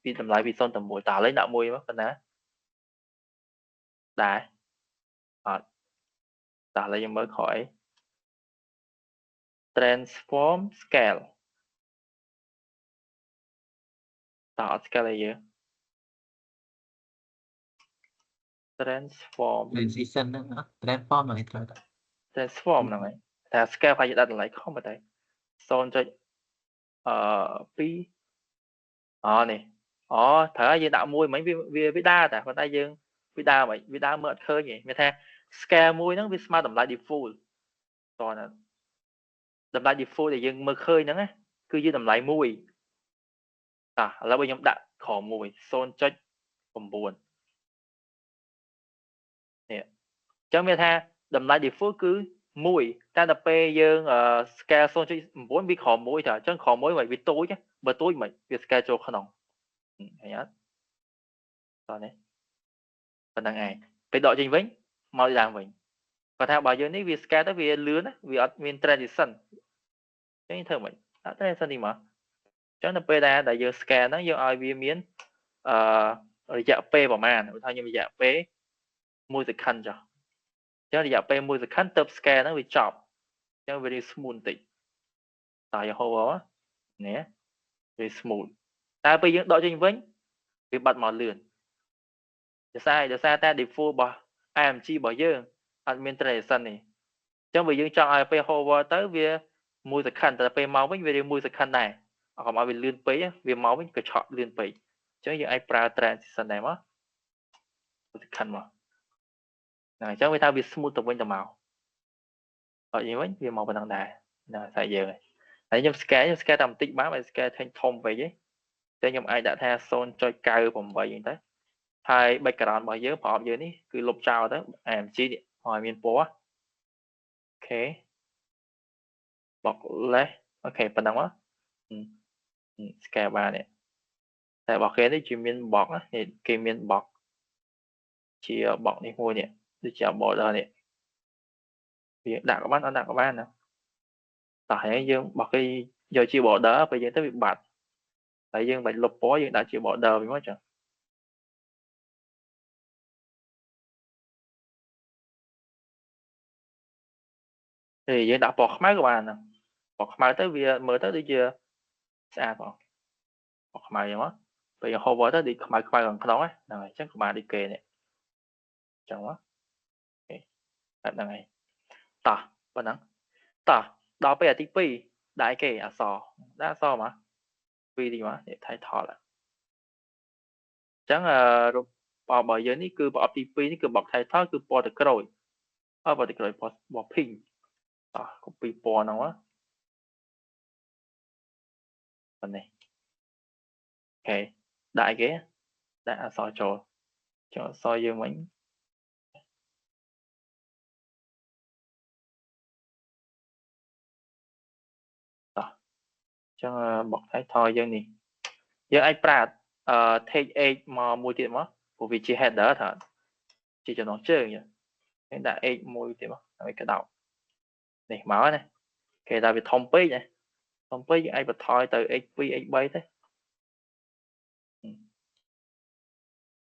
ពីតម្លៃពី0ទៅ1តើឥឡូវដាក់1មកប៉ុណ្ណាដែរអត់តោះឥឡូវយើងមើលក្រោយ transform scale តើអត់ scale អីយើង transform transition ហ្នឹង transform ហ្នឹងត្រូវតែ transform ហ្នឹងហើយថា scale phảiដាក់តម្លៃខុសមកតែ 0.2 នេះត្រូវយើងដាក់1មិញវាដើរតែប៉ុន្តែយើងវាដើរមិនវាដើរមើលអត់ឃើញទេមានថា scale មួយហ្នឹងវាស្មើតម្លៃ default តោះណាតម្លៃ default ដែលយើងមើលឃើញហ្នឹងណាគឺជាតម្លៃ1តោះឥឡូវបើខ្ញុំដាក់ក្រោម1 0.9 នេះអញ្ចឹងមានថាតម្លៃ default គឺ1តែដល់ពេលយើង scale 0.9 វាក្រោម1ទៅអញ្ចឹងក្រោម1វាទូចបើទូចមិនវា scale ចូលក្នុងឃើញអត់តោះនេះប៉ុណ្្នឹងឯងពេលដកចេញវិញមកឡើងវិញគាត់ថាបើយើងនេះវា scale ទៅវាលឿនណាវាអត់មាន transition អញ្ចឹងធ្វើមិនដាក់ transition នេះមកអញ្ចឹងដល់ពេលដែលយើង scale ហ្នឹងយើងឲ្យវាមានរយៈពេលប្រហែលឧទាហរណ៍ខ្ញុំរយៈពេល1 second ចុះអញ្ចឹងរយៈពេល1 second ទៅ scale ហ្នឹងវាចប់អញ្ចឹងវា smooth បន្តិចតើយើង hover នេះវា smooth តែពេលយើងដកចេញវិញវាបាត់មកលឿនដោយសារតែ default របស់ AMG របស់យើងអត់មាន transition ទេអញ្ចឹងបើយើងចង់ឲ្យពេល hover ទៅវា1 second តែពេលមកវិញវា1 second ដែរកុំឲ្យវាលឿនពេកវាមកវិញក៏ឆក់លឿនពេកអញ្ចឹងយើងអាចប្រើ transition ដែរមក1 second មកអញ្ចឹងវាថាវា smooth ទៅវិញទៅមកអត់យីវិញវាមកប៉ុណ្ណឹងដែរតែយើងហើយខ្ញុំ scale តែបន្តិចបានបើ scale ធំពេកទេ ចឹងខ្ញុំអាចដាក់ថា 0.98 ហ្នឹងទៅហើយ background របស់យើងប្រអប់យើងនេះគឺលុបចោលទៅ AMG នេះឲ្យមានពណ៌អូខេបកលេសអូខេប៉ុណ្ណឹងមកscale បាននេះតែរបស់គេនេះជាមានបកនេះគេមានបកជាបកនេះមួយនេះដូចជា border នេះវាដាក់ក៏បានអត់ដាក់ក៏បានណាតោះហើយយើងរបស់គេយកជា border ពេលយើងទៅវាបាត់ហើយយើងបាច់លុបពណ៌យើងដាក់ជា border វិញមកចឹងthì យើងដាក់ពណ៌ខ្មៅក៏បានហ្នឹងពណ៌ខ្មៅទៅវាមើលទៅដូចជាស្អាតបងពណ៌ខ្មៅអញ្ចឹងមកពេលយើង hover ទៅដូចខ្មៅខាងក្នុងហ្នឹងហើយអញ្ចឹងក៏បានដូចគេនេះអញ្ចឹងមកអូខេបែបហ្នឹងហើយតោះប៉ុណ្ណឹងតោះដល់ពេលអាទី2ដាក់អីគេអក្សរដាក់អក្សរមក2ទីមកនេះ title អញ្ចឹងរូបរបស់យើងនេះគឺប្រអប់ទី2នេះគឺបប title គឺពណ៌ទឹកក្រូចពណ៌ទឹកក្រូចពណ៌ pink តោះ copy ពណ៌ហ្នឹងមកប៉ុណ្ណេះអូខេដាក់អីគេដាក់អក្សរចូលចុះអក្សរយើងវិញតោះអញ្ចឹងបក title យើងនេះយើងអាចប្រើtake h មកមួយទៀតមកព្រោះវាជា header ថាជាចំណងជើងយើងដាក់ h មួយទៀតមកហើយកដោបនេះមកណាគេថាវាធំពេកណាធំពេកយើងអាចបន្ថយទៅ h2 h3 ទៅ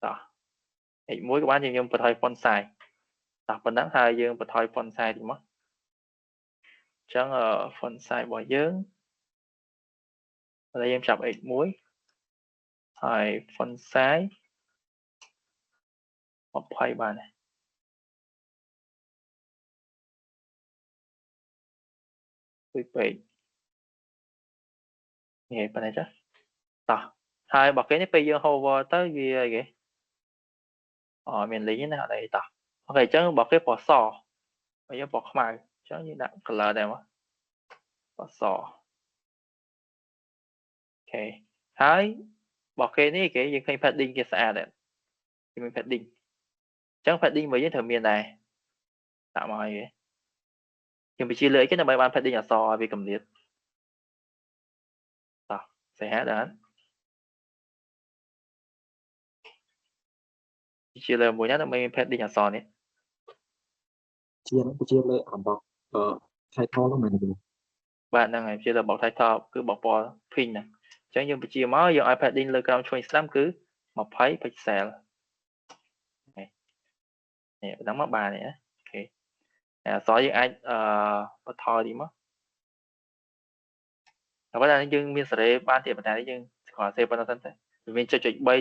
តោះ h1 ក៏បានយើងបន្ថយ font size តោះប៉ុណ្ណឹងហើយយើងបន្ថយ font size តិចមកអញ្ចឹងfont size របស់យើងហើយយើងចាប់ h1 ហើយ font size 20បានពេកនេះប៉ុណ្ណេះចាតោះហើយរបស់គេនេះពេលយើង hover ទៅវាអីគេមានលីងណាអត់អីតោះអូខេអញ្ចឹងរបស់គេពណ៌សហើយយើងពណ៌ខ្មៅអញ្ចឹងយើងដាក់ color ដែរមកពណ៌សអូខេហើយរបស់គេនេះគេយើងឃើញ padding គេស្អាតដែរគេមាន padding អញ្ចឹង padding របស់យើងត្រូវមានដែរដាក់មកឲ្យគេខ្ញុំបញ្ជាលើអីគេដើម្បីបាន padding អក្សរឲ្យវាកម្រិតតោះសេះដែរបញ្ជាលើមួយណាដើម្បីមាន padding អក្សរនេះជាលើអាបកtitle ហ្នឹងមែនទេបាទហ្នឹងហើយជាលើបក title គឺបកពណ៌ pink ហ្នឹងអញ្ចឹងយើងបញ្ជាមកយើងឲ្យ padding លើក្រោមឆ្វេងស្ដាំគឺ20 pixel នេះប៉ុណ្ណឹងមកបាននេះអូខេអក្សរយើងអាចបន្ថយទីមកតែបើថាយើងមានសេរីបានទៀតប៉ុន្តែយើងគ្រាន់សេប៉ុណ្ណឹងសិនតែវាមាន 0.3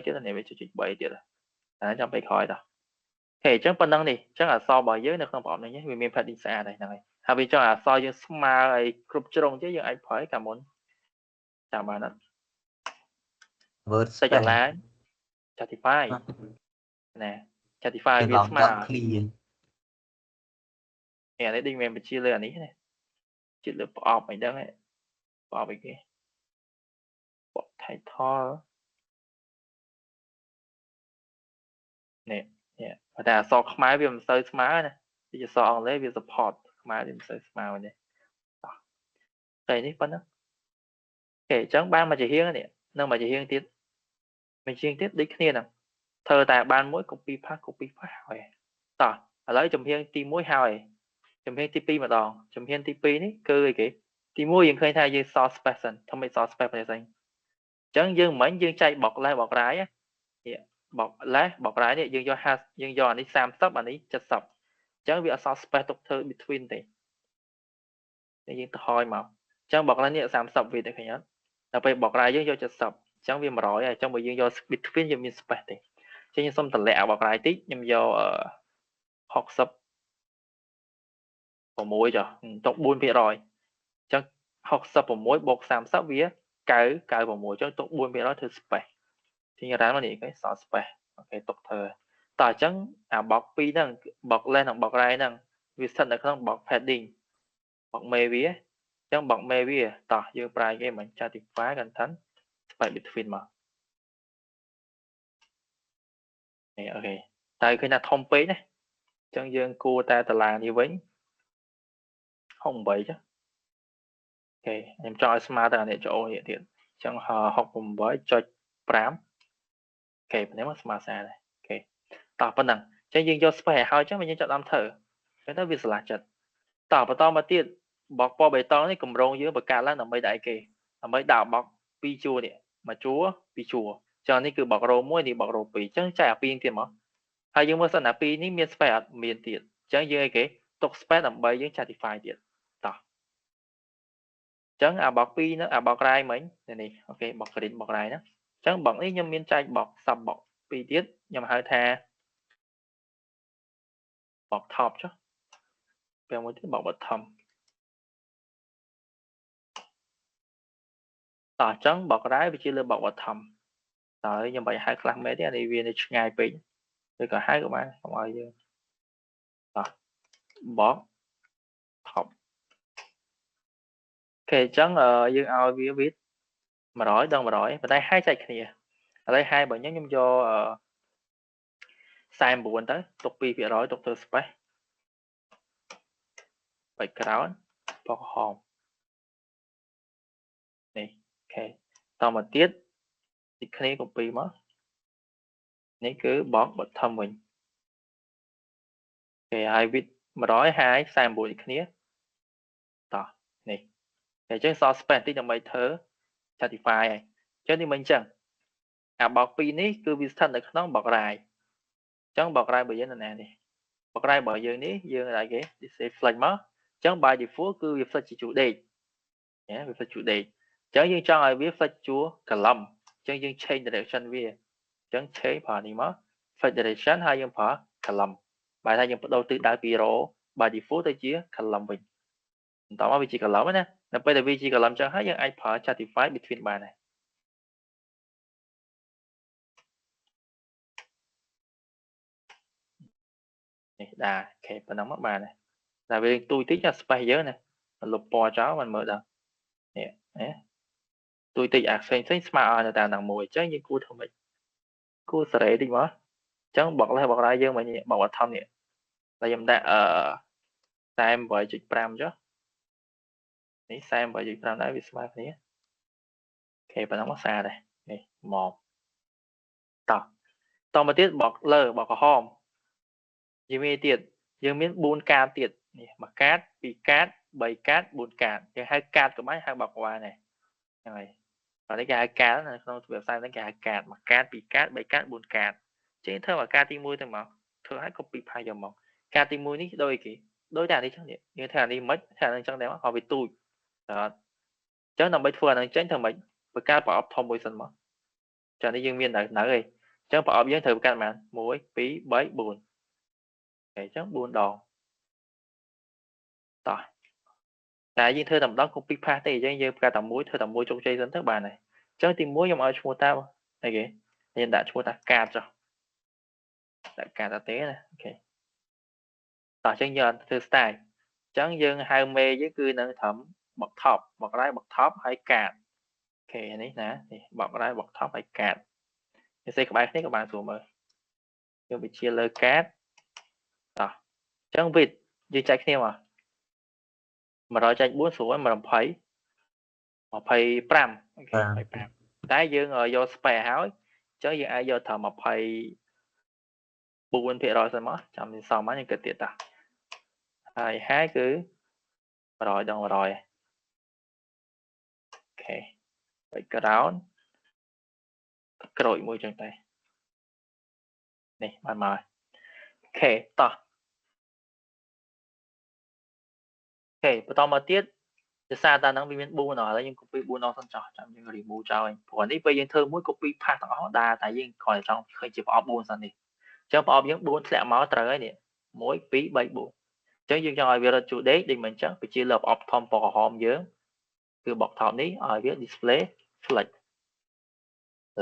ទៀតនេះវា 0.3 ទៀតតែចាំពេលក្រោយតោះហេអញ្ចឹងប៉ុណ្ណឹងនេះអញ្ចឹងអក្សររបស់យើងនៅក្នុងប្រអប់នេះវាមាន padding ស្អាតហើយហ្នឹងហើយហើយវាចង់អក្សរយើងស្មើឲ្យគ្រប់ជ្រុងទៀតយើងអាចប្រើកាលមុនចាំបានអត់ word align justify ណែ justify វាស្មើ clear អានេះដូចមានបញ្ជាលើអានេះណាជាលើប្រអប់អីហ្នឹងប្រអប់អីគេប្រអប់ title នេះតែអក្សរខ្មែរវាមិនសូវស្មើណាដូចអក្សរអង់គ្លេសវា support ខ្មែរវាមិនសូវស្មើទេតែនេះប៉ុណ្ណឹងអូខេអញ្ចឹងបានមកជាហៀងនេះនឹងមកជាហៀងទៀតមកជាហៀងទៀតដូចគ្នាហ្នឹងធ្វើតែបានមួយ copy paste ហើយតោះឥឡូវចំហៀងទី1ហើយចំហៀងទី2ម្ដងចំហៀងទី2នេះគឺអីគេទី1យើងឃើញថាយើងសល់ space សិនធ្វើម៉េចសល់ space ផ្សេងអញ្ចឹងយើងមិនយើងចែកបកលេសបករាយនេះបកលេសបករាយនេះយើងយកយើងយកអានេះ30អានេះ70អញ្ចឹងវាអត់សល់ space ទុកធ្វើ between ទេយើងទៅហយមកអញ្ចឹងបកលេសនេះ30វាទៅឃើញអត់ដល់ពេលបករាយយើងយក70អញ្ចឹងវា100ហើយអញ្ចឹងបើយើងយក between យើងមាន space ទេអញ្ចឹងខ្ញុំសុំតម្លាក់បករាយតិចខ្ញុំយក60 6ចុះទុក 4% អញ្ចឹង66បូក30វា96ចុះទុក 4% ធ្វើ space ជាងរ៉ានមកនេះគេសល់ space អូខេទុកធ្វើតោះអញ្ចឹងអាបក2ហ្នឹងបក left និងបក right ហ្នឹងវាស្ថិតនៅក្នុងបក padding បកមេវាអញ្ចឹងបកមេវាតោះយើងប្រើគេមិន justify content space between មក ok tại khi nào thông pé này chân dương cua ta tà là như vậy không vậy chứ ok em cho smart để chỗ hiện hiện chân họ học cùng với cho pram ok nếu mà smart xa này okต่อไปนั้นchân dương cho spare ហើយចឹងmình chọn làm thử cái đó việc là chật ต่อបន្តមកទៀតបកពណ៌បៃតងនេះកម្រងយើងបង្កើតឡើងដើម្បីដាក់អីគេដើម្បីដាក់បក2ជួរនេះមួយជួរ2ជួរចឹងនេះគឺបករ៉ូ1នេះបករ៉ូ2ចឹងចែកអា2ទៀតមកហើយយើងមើលសិនអា2នេះមាន space អត់មានទៀតចឹងយើងអីគេទុក space ដើម្បីយើង justify ទៀតតោះចឹងអាបក2ហ្នឹងអាបករាយមិញនេះអូខេបក green បករាយហ្នឹងចឹងបកនេះខ្ញុំមានចែកបក sub បក2ទៀតខ្ញុំហៅថាបក top ចុះពេលមួយទៀតបក bottom តោះចឹងបករាយវាជាលើបក bottom តើខ្ញុំបាច់ហៅខ្លះមែនទេអានេះវានៅឆ្ងាយពេកឬក៏ហៅក៏បានកុំឲ្យយើងតោះបក top អូខេចឹងយើងឲ្យវាវិត100 ដល់ 100 ប៉ុន្តែហើយចែកគ្នាឥឡូវហើយបើខ្ញុំយក49ទៅទុក 2% ទុកធ្វើ space background បកក្រហមនេះអូខេតមកទៀតទីគ្នា copy មកនេះគឺបក bottom វិញអូខេហើយ width 100 ហើយ49ទីគ្នាតោះនេះអញ្ចឹងសល់ space តិចដើម្បីធ្វើ justify ហើយអញ្ចឹងនេះមិនអញ្ចឹងអាបក2នេះគឺវាស្ថិតនៅក្នុងបករាយអញ្ចឹងបករាយរបស់យើងនៅណានេះបករាយរបស់យើងនេះយើងឲ្យគេ display flex មកអញ្ចឹង by default គឺវា flex ជាជួរដេកណាវា flex ជួរដេកអញ្ចឹងយើងចង់ឲ្យវា flex ជួរ column អញ្ចឹងយើង change direction វាអញ្ចឹង change ប្រើនេះមក flex direction ហើយយើងប្រើ column បែរថាយើងបដូរទិសដៅពី row by default ទៅជា column វិញបន្តមកវាជា column ណាដល់ពេលដែលវាជា column អញ្ចឹងហើយយើងអាចប្រើ justify between បានដែរនេះដែរអូខេប៉ុណ្ណឹងមកបានដែរតែវាទូចតិច space យើងណាលុបពណ៌ចោលមិនមើលដល់នេះណាទូចតិចអាផ្សេងស្មើឲ្យនៅតាមមួយអញ្ចឹងយើងគួរធ្វើម៉េចគួរសេរីតិចមកអញ្ចឹងបកលេសបករាយយើងមកនេះបក bottom នេះតែខ្ញុំដាក់38.5 ចុះនេះ38.5ដែរវាស្មើគ្នាអូខេប៉ុណ្ណឹងមកសារដែរនេះមកតមកទៀតបកលើបកក្រហមយើងមានទៀតយើងមាន4កាតទៀតនេះមួយកាត2កាត3កាត4កាតយើងហៅកាតក៏បានហៅបកបានដែរហ្នឹងហើយបើនេះគេហៅកាតនៅក្នុង website ហ្នឹងគេហៅកាតមួយកាត2កាត3កាត4កាតចេញធ្វើមកកាតទី1ទៅមកធ្វើឲ្យ copy paste យកមកកាតទី1នេះដូចគេដូចតែនេះចឹងនេះយើងថានេះមិនថានឹងចឹងដែរមកវាទូចអត់ចឹងដើម្បីធ្វើអានឹងចេញធ្វើម៉េចបង្កើតប្រអប់ធំមួយសិនមកចានេះយើងមាននៅហើយអញ្ចឹងប្រអប់យើងត្រូវបង្កើតប៉ុន្មាន1 2 3 4អញ្ចឹង4ដងតោះតែយើងធ្វើតែម្ដង copy paste ទេអញ្ចឹងយើងបង្កើតតែមួយធ្វើតែមួយជោគជ័យសិនទៅបានហើយអញ្ចឹងទី1ខ្ញុំឲ្យឈ្មោះតាអីគេខ្ញុំដាក់ឈ្មោះតាកាតចុះដាក់កាតតាទេណាអូខេតោះអញ្ចឹងយើងធ្វើ style អញ្ចឹងយើងហៅមេយើងគឺនៅត្រឹមបក top បករាយបក top ហើយកាតអូខេនេះណានេះបករាយបក top ហើយកាតយើងសេក្បែរគ្នាក៏បានស្រួលមើលយើងបញ្ជាលើកាតតោះអញ្ចឹង width យើងចែកគ្នាមក100ចែក4ស្រួល120 25អូខេ25តែយើងយក spare ហើយអញ្ចឹងយើងអាចយកត្រឹម24%សិនមកចាំវាសមមកយើងគិតទៀតតាហើយគឺ100ដល់100អូខេ background ក្រូចមួយចឹងតែនេះបានមកអូខេតោះអូខេបន្តមកទៀតដោយសារតាហ្នឹងវាមាន4ដងឥឡូវយើង copy 4ដងសិនចោះចាំយើង remove ចោលវិញព្រោះនេះពេលយើងធ្វើមួយ copy paste ទាំងអស់ដែរតែយើងគ្រាន់តែចង់ឃើញជាប្រអប់4សិននេះអញ្ចឹងប្រអប់យើង4ធ្លាក់មកត្រូវហើយនេះ1 2 3 4អញ្ចឹងយើងចង់ឲ្យវារត់ជួដេកដូចមិនអញ្ចឹងបញ្ជាលើប្រអប់ធំពណ៌ក្រហមយើងគឺបក top នេះឲ្យវា display flex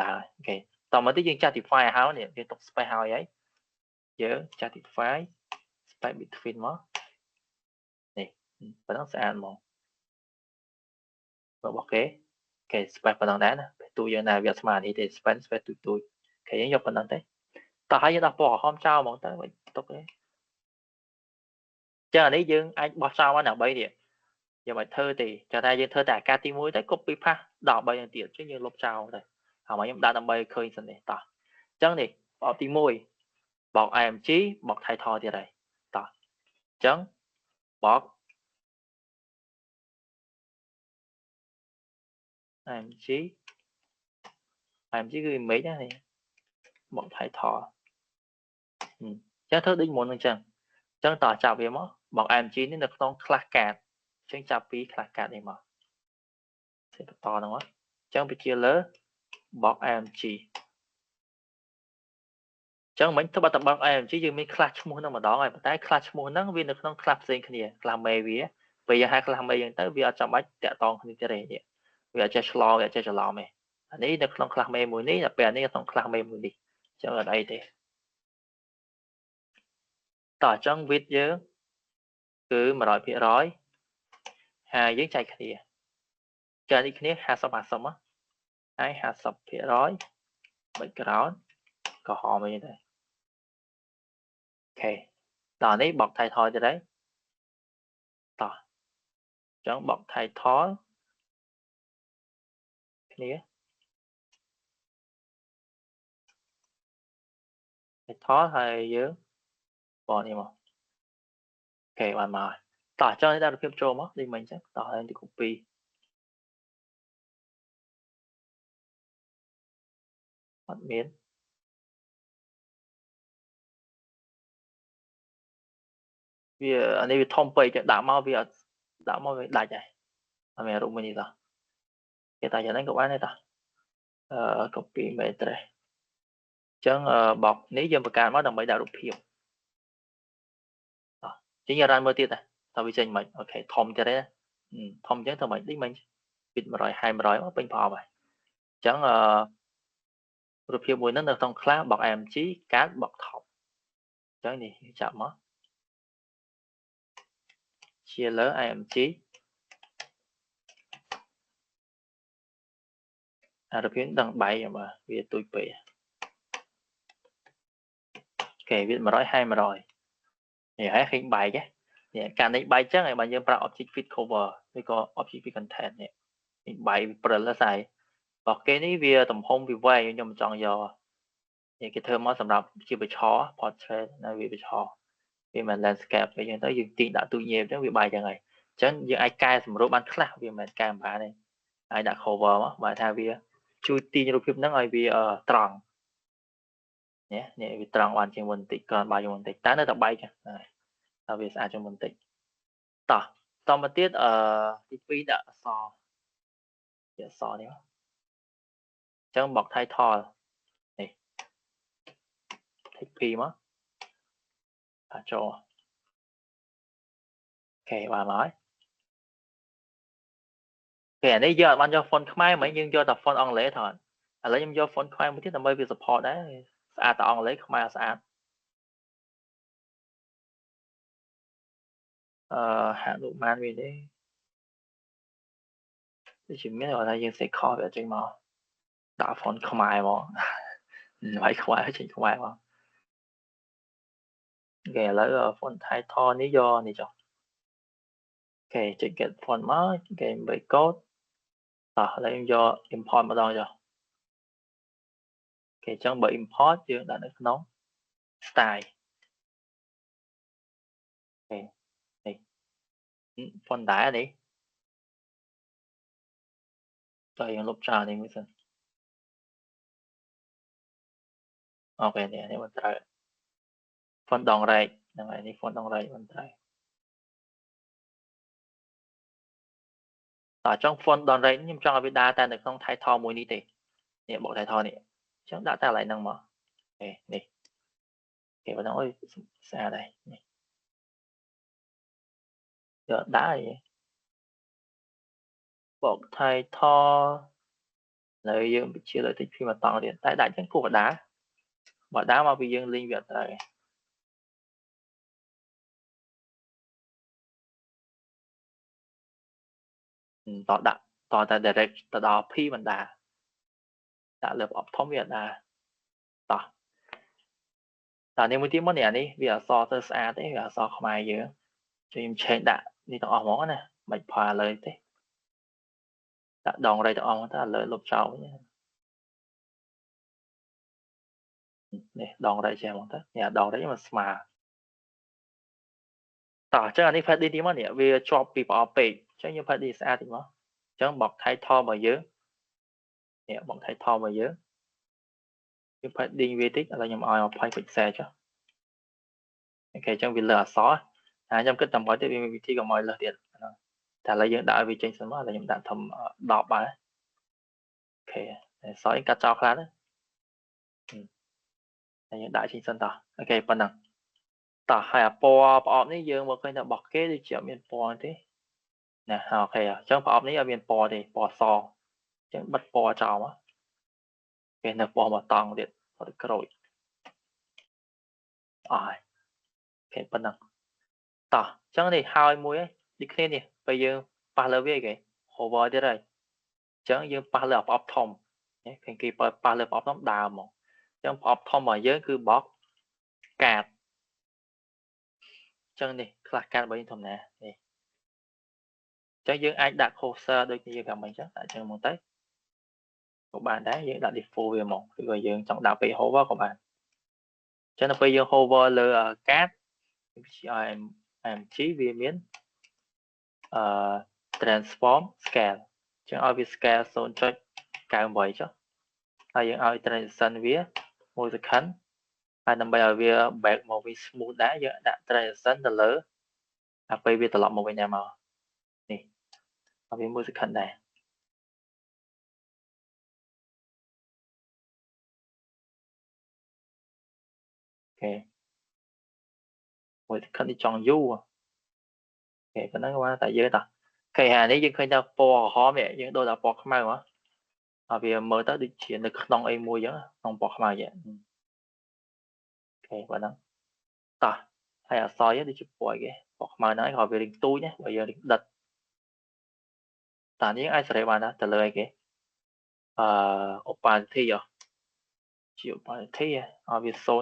ឡើងអូខេតមកទៀតយើង justify ឲ្យនេះយើងទុក space ឲ្យហើយយើង justify space between មកនេះប៉ុណ្ណឹងស្អាតហ្មងរបស់គេគេ space ប៉ុណ្ណឹងដែរណាទូយើងណាវាស្មើនេះទេ space ទូចអូខេយើងយកប៉ុណ្ណឹងទេ tao thấy tao bỏ hôm sau mà tới vậy tục đấy chờ đấy dương anh bỏ sao nào bây đi giờ mày thơ thì cho ta dương thơ tả ca tí mũi tới copy pa đỏ bây giờ tiền chứ như lúc sau rồi hả mà em đã làm bây khơi sân này tao chẳng đi bỏ tí mũi bỏ em chí bỏ thay thò thì đây tao chẳng bỏ em chí gửi mấy đó này bỏ thay thò chẳng thơ đinh muốn chẳng chẳng tỏ chào về mất bỏ em chí nên được không class card chẳng chào phí class card này mà sẽ to nữa chẳng bị chia lớn bỏ em chí chẳng mấy thứ ba tập bằng em chỉ dừng mấy class mua nó mà đó rồi tại class mua nó viên được không class gì kia làm mày vía bây giờ hai làm mày tới vì ở trong máy tẹt toàn như thế này vì ở chơi slow ở chơi slow mày anh ấy được không class mày mùi ní là bè ní không class mày mùi đi cho ở đây thì tỏ trong viết nhớ cứ mà nói phía nói hai dưới chạy kia chơi đi kia hai sập á hai sập phía nói mấy cái đó có họ mày đây ok tỏ đấy bọc thay thôi cho đấy tỏ chẳng bọc thay thói kia thói hay dưới bỏ đi mà ok bạn mà tỏ cho người ta được phim trô mất đi mình chắc tỏ lên thì copy bắt miếng vì anh ấy thông bày cho đã mau việc đại chạy anh mẹ rụng mình gì đó hiện tại giờ đánh của anh này ta copy mấy đây chẳng bọc nếu dân cả nó đồng mấy đạo rụt phiêu chỉ như ra mơ tiết này tao bị chơi mình ok thông cho đấy thông chứ tao mình đi mình bịt mà rồi hai mà rồi nó bên phò vậy chẳng rụt phiêu mùi nó được trong class bọc em chí cát bọc thọc chẳng gì chậm mất chia lớn em chí rụt phiêu đằng 7 mà vì tôi bị ok viết mà nói hai mà rồi thì hãy hình bài chứ càng đấy bài chắc này bạn như para object fit cover mới có object fit content này bài para là sai và cái này vì tầm home vì vậy nhưng mà chọn giờ thì cái thơ mới sầmรับchỉ bị chó portrait là vì bị chó vì mình landscape bây giờ tới dừng tiền đã tự nhiên đến vì bài chẳng này chẳng như ai cai sầm rốt ban khác vì mình cai bài này ai đã cover mà bài thay vì chui tiền rồi phim nó ai vì tròn nhé nhẹ vì tròn hoàn trên mình tịch còn bài mình tịch tá nó tập bay chứ tại vì sao cho mình tịch tỏ tỏ một tiết tí phí đã so đấy chẳng bọc thay thò này thích phí mà cho ok bà nói kẻ đấy giờ bạn cho phone khai mấy nhưng cho tập phone on lễ thôi lấy em cho phone khai một tiết là mới vì support đấy tập on lễ khai sao hạ độ man vì đấy chỉ biết là dân sẽ coi ở trên mà đã phone khai mà phải khai trên khai mà kẻ lấy phone thay thò lý do này cho ok chỉ get phone mới kẻ bị code lấy em cho import một đòn cho ok chẳng bị import chứ đã được nóng style ok này phone đá đi rồi lúc trà đi mới xin ok nè nếu mình try phone đòn rây này đi phone đòn rây mình try ở trong phone đòn rây nhưng trong cái data được không thay thò mùi đi thì nè bộ thay thò này chẳng data lại năng mà ok nè ok và nó ơi xa đây nè giờ đá gì bộ thay thò lợi dụng bị chia lợi tích khi mà toàn điện tại đại chân của đá mà bị dương linh việt này tỏ đặt tỏ tại direct tỏ đỏ phi mình đã lập ập thống việt là tỏ តែនេះមួយទៀតមកនេះអានេះវាអក្សរទៅស្អាតទេវាអក្សរខ្មែរយើងជួយខ្ញុំឆេងដាក់នេះទាំងអស់ហ្មងណាមិនផាលើទេដាក់ដងរៃទាំងអស់ទៅលើលុបចោលវិញនេះដងរៃចេះហ្មងទៅនេះដងរៃមកស្មើតោះអញ្ចឹងអានេះ padding ទីមកនេះវាជាប់ពីប្រអប់ពេកអញ្ចឹងយើង padding ស្អាតតិចមកអញ្ចឹងបក title របស់យើងនេះបក title របស់យើង padding វាតិចឥឡូវខ្ញុំឲ្យ20 pixel ចុះអូខេអញ្ចឹងវាលើអក្សរខ្ញុំគិតតែមកទៀតវាមានវិធីកុំឲ្យលើសទៀតតែឥឡូវយើងដាក់ឲ្យវាចេញសិនមកឥឡូវខ្ញុំដាក់ធំ10បាទអូខេសយកាត់ចោលខ្លះទៅហើយយើងដាក់ចេញសិនតោះអូខេប៉ុណ្ណឹងតោះហើយអាពណ៌ប្រអប់នេះយើងមកឃើញថារបស់គេដូចជាអត់មានពណ៌ទេណាអូខេអញ្ចឹងប្រអប់នេះអត់មានពណ៌ទេពណ៌សអញ្ចឹងបិទពណ៌ចោលមកគេនៅពណ៌មកតង់ទៀតអត់ក្រូចអស់ហើយអូខេប៉ុណ្ណឹងតោះអញ្ចឹងនេះហើយមួយដូចគ្នានេះពេលយើងប៉ះលើវាគេ hover ទៀតហើយអញ្ចឹងយើងប៉ះលើប្រអប់ធំឃើញគេប៉ះលើប្រអប់ធំដើមហ្មងអញ្ចឹងប្រអប់ធំរបស់យើងគឺបកកាតអញ្ចឹងនេះខ្លះកាតរបស់យើងធំណានេះអញ្ចឹងយើងអាចដាក់ cursor ដូចយើងកាលមិញអញ្ចឹងដាក់អញ្ចឹងមកទៅក៏បានដែរយើងដាក់ default វាមកឬក៏យើងចង់ដាក់ពេល hover ក៏បានអញ្ចឹងដល់ពេលយើង hover លើកាត IMG វាមានtransform scale អញ្ចឹងឲ្យវា scale 0.98 ចុះហើយយើងឲ្យ transition វា1 second ហើយដើម្បីឲ្យវា back មកវិញ smooth ដែរយើងដាក់ transition ទៅលើដល់ពេលវាត្រឡប់មកវិញដែរមកនេះឲ្យវា1 second ដែរអូខេ1 second នេះចង់យូរអូខេប៉ុណ្ណឹងបានតែយើងតោះអូខេអានេះយើងឃើញថាពណ៌ក្រហមនេះយើងដូរដល់ពណ៌ខ្មៅហ៎ហើយវាមើលទៅដូចជានៅក្នុងអីមួយអញ្ចឹងក្នុងពណ៌ខ្មៅvậyអូខេប៉ុណ្ណឹងតោះហើយអក្សរយើងដូចជាពណ៌គេពណ៌ខ្មៅហ្នឹងហើយវារីងទូចណាបើយើងរីងដិតតានេះអាចសេរីបានណាទៅលើអីគេopacity ជា opacity ឲ្យវា 0.5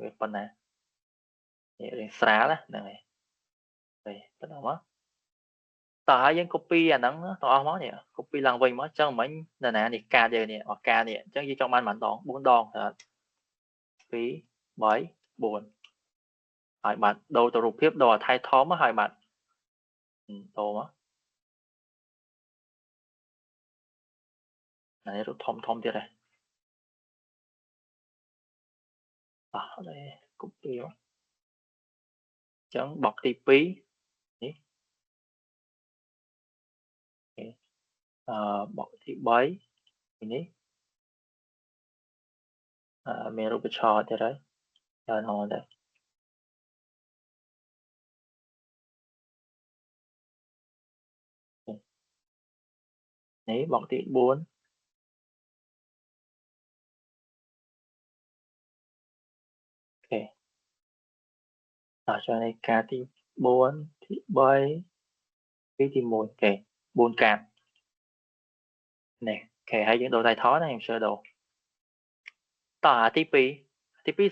វាប៉ុណ្ណានេះរៀងស្រាលហ្នឹងហើយប៉ុណ្ណឹងមកតើហើយយើង copy អាហ្នឹងទៅអស់មកនេះ copy ឡើងវិញមកអញ្ចឹងមិញនៅណានេះកាតយើងនេះអកានេះអញ្ចឹងយើងចង់បានប៉ុន្មានដង4ដង2 3 4ហើយបាទដូរទៅរូបភាពដូរ title មកហើយបាទដូរមកនេះរូបធំទៀតហើយអត់ទេ copy មកអញ្ចឹងបកទី2នេះបកទី3នេះមានរូបឆោទៀតហើយច្រើនហោដែរនេះបកទី4អូខេដល់ចុះនេះការទី4ទី3ទី1អូខេ4កាតនេះអូខេហើយយើងដូរ title ណាខ្ញុំ share ដូរតោះអាទី2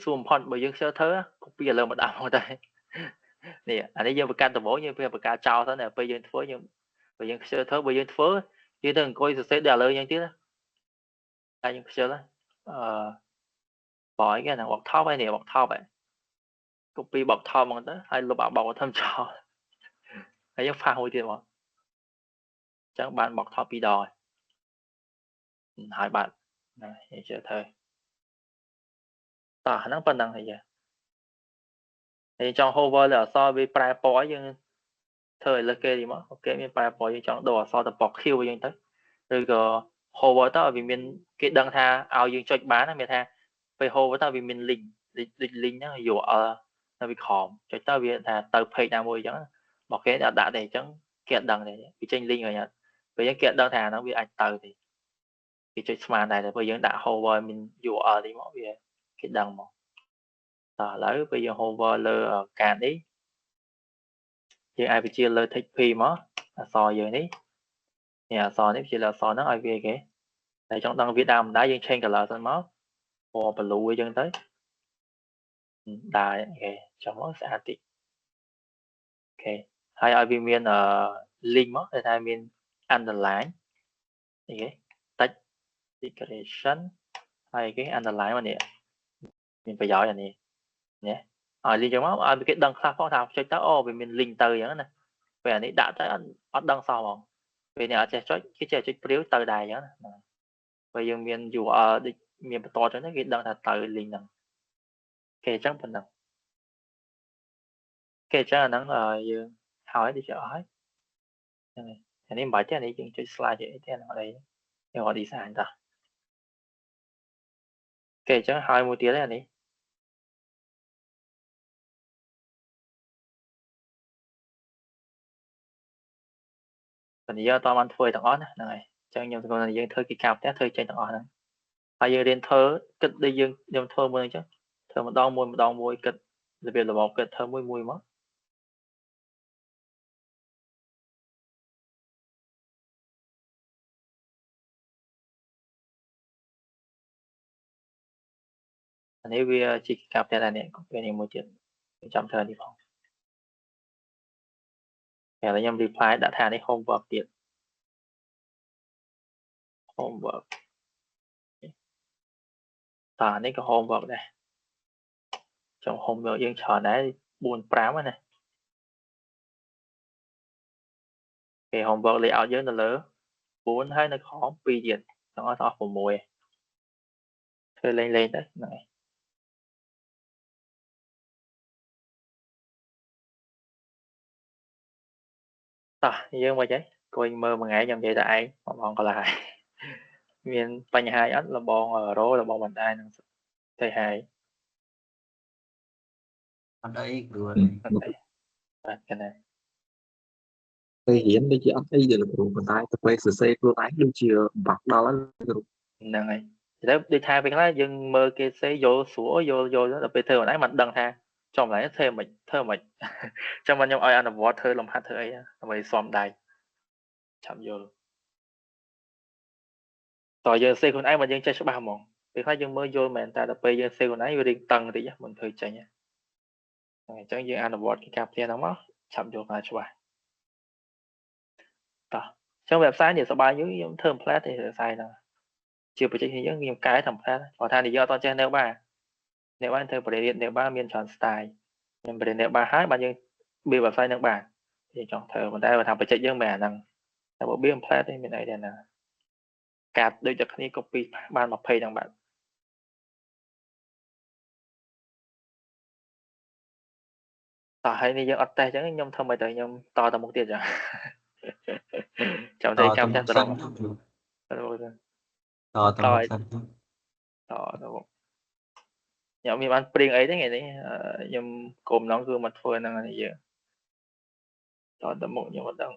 ស្រួលបំផុតបើយើង share ធ្វើ copy ឥឡូវមកដាក់មកតែនេះអានេះយើងបង្កើតដំបូងយើងបង្កើតចោលទៅពេលយើងធ្វើយើងបើយើង share ធ្វើបើយើងធ្វើយើងទៅអង្គុយសរសេរដល់ឥឡូវយ៉ាងទៀតតែយើង share បយគេណាបកថប់ហើយនេះបកថប់ហើយ copy បកថប់មកទៅហើយលុបអាបកធំចោលហើយយើងផាសមួយទៀតមកអញ្ចឹងបានបកថប់2ដងហើយបាទណាយើងជឿធ្វើតោះហ្នឹងប៉ុណ្ណឹងហើយយើងចង់ hover លើអក្សរវាប្រែពណ៌យើងធ្វើឲ្យលើគេទីមកអូខេមានប្រែពណ៌យើងចង់ដូរអក្សរទៅពណ៌ខៀវយើងទៅឬក៏ hover ទៅឲ្យវាមានគេដឹងថាឲ្យយើងចុចបានមានថាពេល hover ទៅវាមាន link ដូច link ហ្នឹង URL នៅវាក្រោមចុចទៅវាថាទៅ page ណាមួយអញ្ចឹងមកគេអត់ដាក់ទេអញ្ចឹងគេអត់ដឹងទេវាចេញ link ហើយពេលយើងគេអត់ដឹងថាហ្នឹងវាអាចទៅទេគេចុចស្មានដែរតែពេលយើងដាក់ hover មាន URL ទីមកវាគេដឹងមកតោះឥឡូវពេលយើង hover លើការនេះយើងអាចបញ្ជាលើ text p មកអក្សរយើងនេះអក្សរនេះបញ្ជាលើអក្សរហ្នឹងឲ្យវាគេតែចង់ដឹងវាដើមដែរយើង change color សិនមកពណ៌ blue អីចឹងទៅ đài ok trong đó sẽ tị ok hay ở bên miền link mất thì thay miền underline ok text declaration hay cái underline mà nè mình phải giỏi là nè nhé liên trong đó cái đăng khác phong thảo cho tao ô vì mình link từ vậy nè về này đã tới ở đăng sau không vì này sẽ cho cái chơi priếu từ đài vậy nè bây giờ mình dù ở miền to cho nó cái đăng là từ link nè ok chắc phần nào ok chắc là nó là hỏi đi cho hỏi này anh bài thế này chúng chơi slide vậy thế nào đây nhưng họ design ta ok chắc hỏi một tiếng này còn giờ tao ăn phơi tao on này chẳng nhiều con là dân thơ cái cào té thơ trên tao on này hay giờ đến thơ kịch đi dân dân thơ mưa chứ thơ một đong môi kịch đặc biệt là một kịch thơ mùi mùi mất nếu vì chỉ cào té là này cũng cái này một chuyện trong thơ đi phòng kể là nhầm reply đã thà đấy homework tiền homework ta đấy cái homework này trong homework dân chờ đấy buồn prám này cái homework layout dân là lớn 4 hay nó khó pi diện nó to của mùi thôi lên lên đấy này ta dân mà chứ coi mơ mà ngày nhầm vậy là ai mà bọn còn lại miền Tây hai ít là bọn ở đó là bọn mình ai thầy hai ở đây rồi cái này thầy hiến đây chị ăn ấy giờ là đủ còn tay tập quay sửa xe luôn ấy đôi chiều bạc đó là này thì đó đi thay với cái dân mơ kia sẽ vô sủa vô đó là bây giờ nãy mình đăng tha trong lại thơ mình trong mình nhung ai ăn vót thơ làm hát thơ ấy mày xòm đài chậm vô tỏi giờ xe con ai mà dân chơi số ba mòn vì khác dân mới vô mà ta đã bây giờ xe con ấy vô đi tầng thì mình thôi chạy nha chẳng dân ăn vót cái cặp kia nó mất chậm vô là số ba trong website thì số ba dưới thơm flat thì sai là chưa phải chỉ những nghiêm cái thẩm phán có than thì do toàn trên nếu ba thơ bề điện nếu ba miền chọn style nhưng bề nếu ba hát bao nhiêu biểu vào file nước bà thì chọn thơ mình đây và thằng phải chạy dương mẹ rằng là bộ biên flat đấy mình này là cạt đôi cho cái copy ban một page rằng bạn tỏ hay đi dân ở tay chẳng nhông thơm mày tới nhông to tầm một tiền rồi chọn thấy to cam tầm chắc một từ sân đâu to tầm một sân to đâu nhóm mình ăn priêng ấy đấy ngày đấy nhưng cùng nó gương mặt phơi năng này giờ to tầm một nhưng mà đâu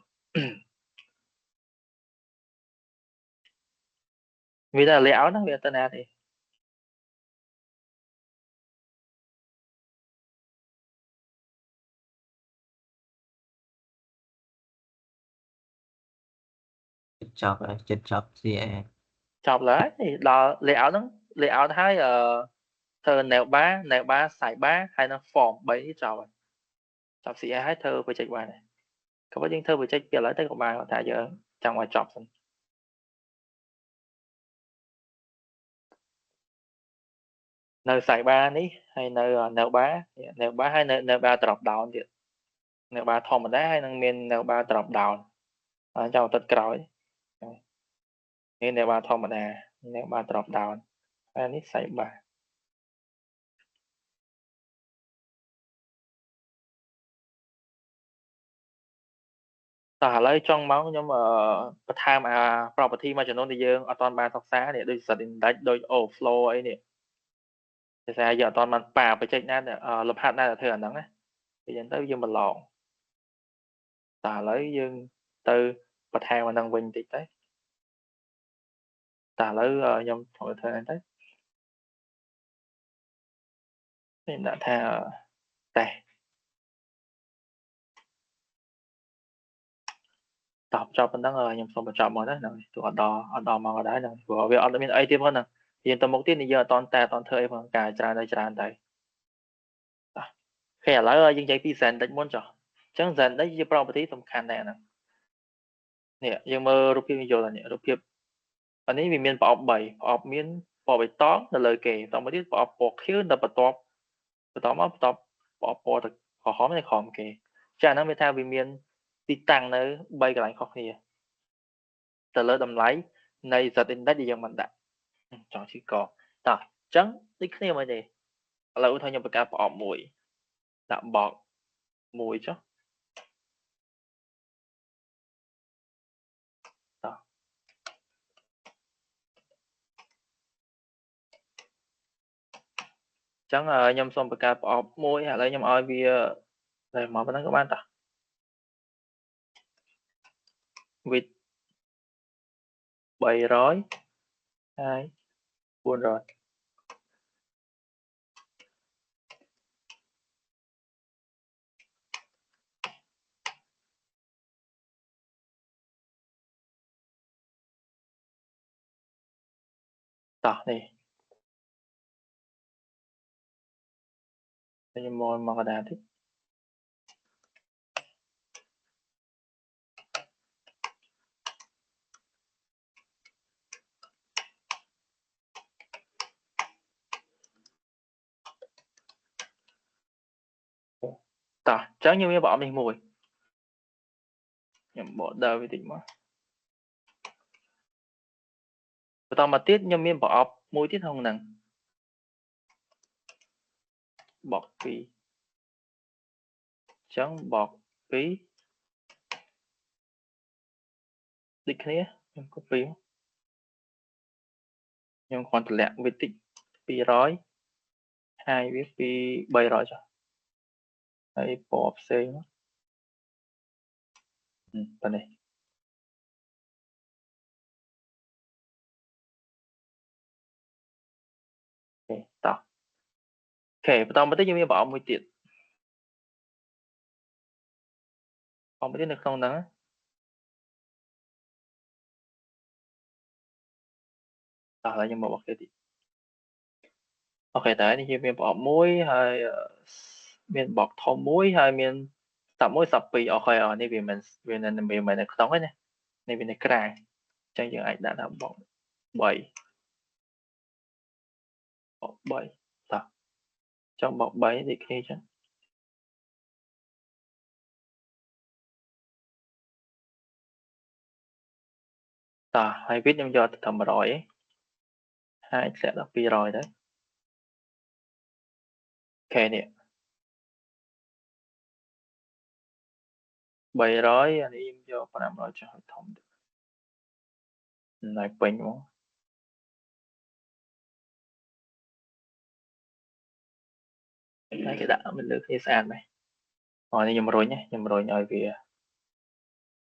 vì là léo nó vì tên thì chết chọc gì chọc lại thì đó layout nó thấy thơ nèo ba xài ba hay nó form bảy trò chọc sĩ hai thơ với chạy bài này có những thơ với chạy kia lại tới của bài thả giờ trong ngoài chọc nơi xài ba ní hay nơi nèo ba hay nơi ba drop down thì nèo ba thom mà đá hay năng miền nèo ba drop down trong tất cõi nên nèo ba thom mà đá nèo ba drop down hay ní xài ba ta lấy trong máu nhưng mà time property mà cho nó đi dương ở toàn ba thọc xá này đôi giật đánh đôi overflow ấy nè thì sao giờ toàn mình bà phải check nè lập hạt này là thừa nắng ấy thì dẫn tới dương mình lộn ta lấy dương từ bật hàng mà nâng bình thì đấy ta lấy nhầm thôi thời đấy nên đã tha đây tập cho bên đó nhầm xong một chọn mà đấy này tụi ở đò mà ở đấy này của việc ở bên ấy tiếp hơn nè hiện tầm một tiết thì giờ toàn ta toàn thời mà cả tràn đây tràn đây ឥឡូវយើងនិយាយពី Zen តិចមុនចុះអញ្ចឹង Zen នេះជា property សំខាន់ដែរហ្នឹងនេះយើងមើលរូបភាពយើងយល់នេះរូបភាពអានេះវាមានប្រអប់3ប្រអប់មានពណ៌បៃតងនៅលើគេបន្តមកទៀតប្រអប់ពណ៌ខៀវនៅបន្ទាប់ប្រអប់ពណ៌ក្រហមនៅក្រោមគេចាហ្នឹងវាថាវាមានទីតាំងនៅ3កន្លែងខុសគ្នាទៅលើតម្លៃនៃ Z index ដែលយើងបានដាក់ចង់ជិះកតោះអញ្ចឹងដូចគ្នាមើលទេឥឡូវឧទាហរណ៍ខ្ញុំបង្កើតប្រអប់មួយដាក់បកមួយចុះតោះអញ្ចឹងខ្ញុំសូមបង្កើតប្រអប់មួយឥឡូវខ្ញុំឲ្យវាតែមកប៉ុណ្ណឹងក៏បានតោះ width 300 2 400តោះនេះខ្ញុំមកកណ្ដាលតិចតោះអញ្ចឹងខ្ញុំមានប្រអប់នេះមួយខ្ញុំបកដើរវាតិចមកបន្តមកទៀតខ្ញុំមានប្រអប់មួយទៀតក្នុងហ្នឹងបក2អញ្ចឹងបក2ដូចគ្នាខ្ញុំ copy ខ្ញុំគ្រាន់តម្លាក់វាតិច200ហើយវាពី300ចុះហើយពណ៌ផ្សេងប៉ុណ្នេះអូតោះអូខេបន្តមកទៀតយើងមានប្រអប់មួយទៀតប្រអប់មួយទៀតនៅក្នុងហ្នឹងតោះឥឡូវខ្ញុំមកបកគេតិចអូខេតើនេះយើងមានប្រអប់មួយហើយមានបកធំមួយហើយមានសັບមួយសັບពីរអូខេនេះវាមិនមែននៅក្នុងទេណានេះវានៅក្រៅអញ្ចឹងយើងអាចដាក់ថាបក3បក3តោះចង់បក3ដូចគ្នាអញ្ចឹងតោះហើយwidthខ្ញុំយកទៅត្រឹម100ឯងហើយធ្លាក់ដល់200ទៅអូខេនេះ300អានេះខ្ញុំយក500ចុះឲ្យធំទៅណៃពេញមកហើយគេដាក់មិនលើគ្នាស្អាតដែរនេះខ្ញុំរុញឲ្យវា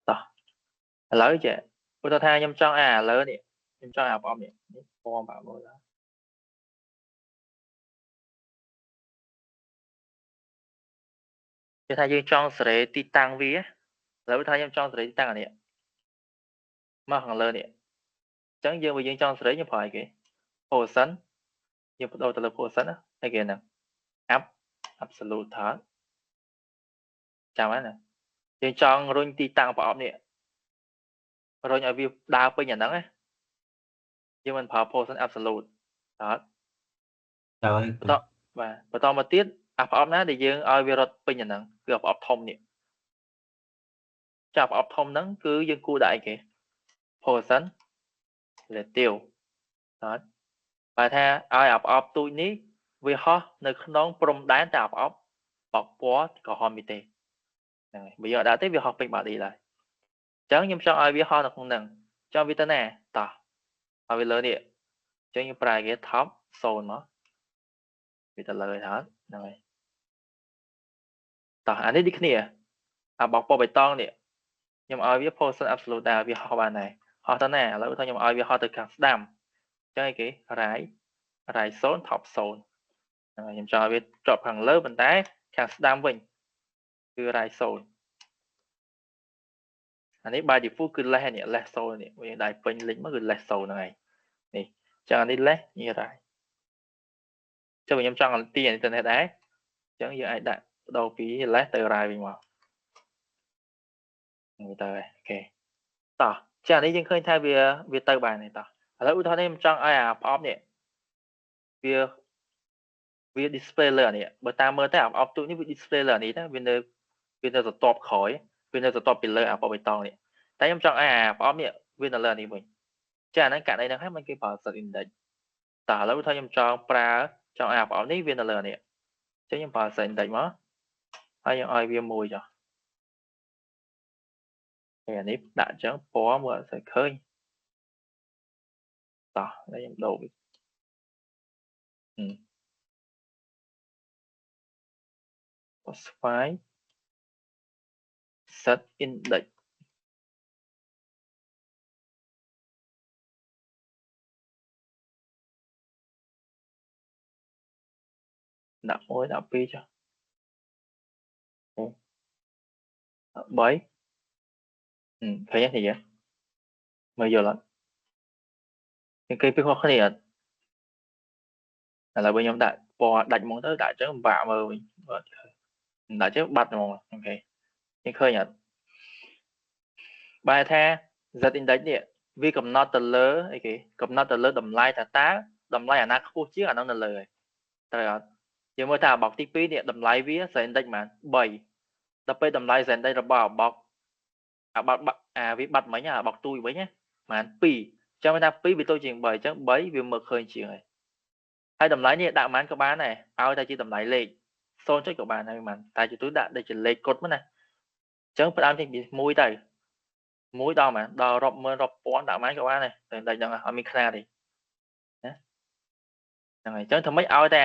តោះឥឡូវចេះឧទាហរណ៍ថាខ្ញុំចង់ឥឡូវនេះខ្ញុំចង់ប្រអប់នេះពណ៌បាក់មើលគេថាយើងចង់សេរីទីតាំងវាឥឡូវថាខ្ញុំចង់សេរីទីតាំងអានេះមកខាងលើនេះអញ្ចឹងយើងចង់សេរីខ្ញុំប្រើអីគេ position យើងបដូរទៅលើ position អីគេហ្នឹង absolute ថតចាំហ្នឹងយើងចង់រុញទីតាំងប្រអប់នេះរុញឲ្យវាដើរពេញអាហ្នឹងណាយើងមិនប្រើ position absolute ថតបន្តមកទៀតប្រអប់ណាដែលយើងឲ្យវារត់ពេញអាហ្នឹងគឺប្រអប់ធំនេះប្រអប់ធំហ្នឹងគឺយើងគួរដាក់អីគេ position relative ថតបើថាឲ្យប្រអប់ទូចនេះវាហោះនៅក្នុងព្រំដែនតែប្រអប់បកពណ៌ក្រហមនេះទេហ្នឹងហើយបើយកដាក់ទេវាហោះពេញបាត់នេះឡើយអញ្ចឹងខ្ញុំចង់ឲ្យវាហោះនៅក្នុងហ្នឹងចង់វាទៅណាតោះឲ្យវាលើនេះអញ្ចឹងខ្ញុំប្រើគេ top 0មកវាទៅលើហើយហ្នឹងហើយតោះអានេះដូចគ្នាបកពណ៌បៃតងនេះខ្ញុំឲ្យវា position absolute ដែរវាហោះបានដែរហោះទៅណាឥឡូវថាខ្ញុំឲ្យវាហោះទៅខាងស្ដាំអញ្ចឹងគេ right 0 top 0ខ្ញុំចង់ឲ្យវាជាប់ខាងលើប៉ុន្តែខាងស្ដាំវិញគឺ right 0អានេះ by default គឺ less នេះ less 0នេះយើងដាក់ពេញលេខមកគឺ less 0ហ្នឹងហើយនេះអញ្ចឹងអានេះ less នេះ right ចុះខ្ញុំចង់ទីអ៊ីនធឺណិតដែរអញ្ចឹងយើងអាចដាក់ đầu phí lát từ rai bình mà người ta ok tỏ chả này យើងឃើញថាវាទៅបានទេតោះឥឡូវឧទាហរណ៍នេះខ្ញុំចង់ឲ្យអា pop នេះវា display លើអានេះបើតាមមើលទៅអា pop ទូនេះវា display លើអានេះណាវានៅទៅតបក្រោយវានៅទៅតបពីលើអា pop បៃតងនេះតែខ្ញុំចង់ឲ្យអា pop នេះវានៅលើអានេះវិញចាអាហ្នឹងករណីហ្នឹងហើយមិនគេប្រើ set index តោះឥឡូវថាខ្ញុំចង់ឲ្យអា pop នេះវានៅលើអានេះអញ្ចឹងខ្ញុំប្រើ set index មកហើយខ្ញុំឲ្យវាមួយចុះអានេះដាក់អញ្ចឹងពណ៌មើលអត់សូវឃើញតោះខ្ញុំដូរវាស្វែង set index ដាក់1ដាក់2ចុះ3ឃើញទេមើលយល់អត់គេពីខុសគ្នាអត់ឥឡូវខ្ញុំដាក់ពណ៌ដាច់ហ្មងទៅដាក់អញ្ចឹងបាក់មើលវិញអត់ឃើញដាក់អញ្ចឹងបាត់ហ្មងអូខេខ្ញុំឃើញអត់បែរថា z index នេះវាកំណត់ទៅលើអីគេកំណត់ទៅលើតម្លៃថាតើតម្លៃអាណាខ្ពស់ជាងអានោះនៅលើហើយត្រូវអត់យើងមើលថាអាបុកទី2នេះតម្លៃវា z index ប៉ុន្មាន3ដល់ពេលតម្លៃ z index របស់អាបុកវាបាត់មិញអាបុកទូវិញណាប៉ុន្មាន2អញ្ចឹងថា2វាទៅជាង3អញ្ចឹង3វាមើលឃើញជាងហើយតម្លៃនេះដាក់ប៉ុន្មានក៏បានដែរឲ្យតែជាតម្លៃលេខ0ចុចក៏បានហើយប៉ុន្មានតែជាទូដាក់ដូចជាលេខគត់មកណាអញ្ចឹងផ្ដើមចេញពី1ទៅ1ដល់ប៉ុន្មានដល់រាប់ម៉ឺនរាប់ពាន់ដាក់ប៉ុន្មានក៏បានដែរតែតែដឹងអត់មានខ្នាតទេណាហ្នឹងហើយអញ្ចឹងធ្វើម៉េចឲ្យតែ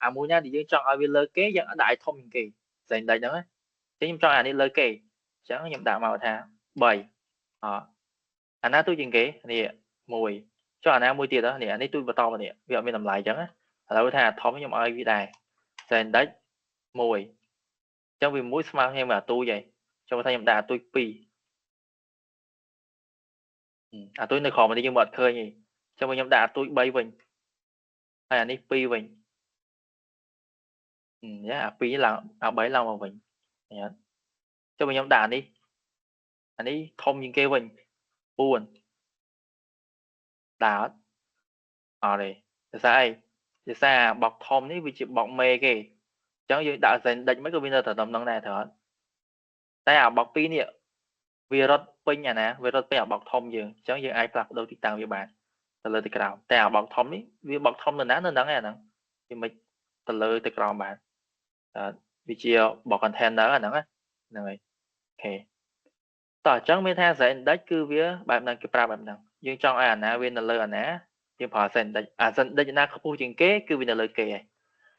អាមួយណាដែលយើងចង់ឲ្យវាលើគេយើងដាក់ឲ្យធំជាងគេផ្សេងតែហ្នឹងណាអញ្ចឹងខ្ញុំចង់អានេះលើគេអញ្ចឹងខ្ញុំដាក់មកថា3អាណាទូជាងគេនេះ1ចុះអាណាមួយទៀតនេះអានេះទូបន្តមកនេះវាអត់មានតម្លៃអញ្ចឹងណាឥឡូវថាធំខ្ញុំឲ្យវាដែរ index 1អញ្ចឹងវា1ស្មើគ្នាមួយអាទូចហើយចុះថាខ្ញុំដាក់អាទូច2អាទូចនៅក្រោមនេះយើងមើលអត់ឃើញទេអញ្ចឹងខ្ញុំដាក់អាទូច3វិញហើយអានេះ2វិញយ៉ាអា2ឡើងអា3ឡើងមកវិញឃើញអត់ចុះខ្ញុំដាក់អានេះធំជាងគេវិញ4ដាក់អត់អត់ទេភាសាអីភាសាបោកធំនេះវាជាបោកមេគេអញ្ចឹងយើងដាក់ index មិនក៏វានៅតែដំណឹងដែរត្រូវអត់តែអាបោក2នេះវារត់ពេញអាណាវារត់ពេញអាបោកធំយើងអញ្ចឹងយើងអាចផ្លាស់ប្ដូរទីតាំងវាបានទៅលើទៅក្រោមតែអាបោកធំនេះវាបោកធំនៅណានៅហ្នឹងឯហ្នឹងវាមិនទៅលើទៅក្រោមបានវាជាបោក container អាហ្នឹងហ្នឹងហើយអូខេតោះអញ្ចឹងមានថា index គឺវាបែបហ្នឹងគេប្រាប់បែបហ្នឹងយើងចង់ឲ្យអាណាវានៅលើអាណាយើងប្រើ index អា index ណាខ្ពស់ជាងគេគឺវានៅលើគេហើយ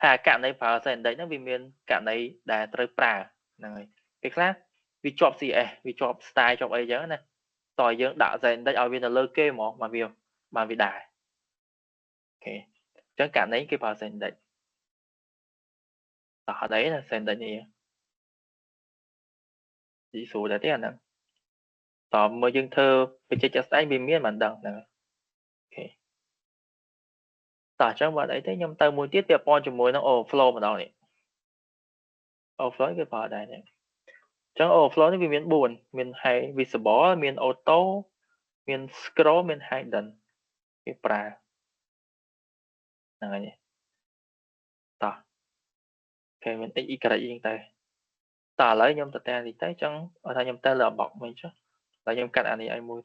ហើយករណីប្រើ index ហ្នឹងវាមានករណីដែលត្រូវប្រើហ្នឹងហើយពេលខ្លះវាជាប់ CS វាជាប់ style ជាប់អីចឹងណាតើយើងដាក់ index ឲ្យវានៅលើគេហ្មងបានវាដែរអូខេអញ្ចឹងករណីគេប្រើ index តោះអត់អីណា index នេះទីស្រួលដែរទេអាហ្នឹងតើមើលយើងធ្វើបច្ចេកទេសស្ដែងវាមានមិនដឹងហ្នឹងអូខេតោះអញ្ចឹងបាត់អីទេខ្ញុំទៅមួយទៀតពាក់ព័ន្ធជាមួយនឹង overflow ម្ដងនេះ overflow វាប្រើដែរនេះអញ្ចឹង overflow នេះវាមាន4មាន hide visible មាន auto មាន scroll មាន hidden គេប្រើហ្នឹងហើយតោះគេមាន x y អីចឹងទៅតើឥឡូវខ្ញុំទៅតែនេះទៅអញ្ចឹងឲ្យថាខ្ញុំទៅលើ box វិញចុះតែខ្ញុំកាត់អានេះឲ្យមួយ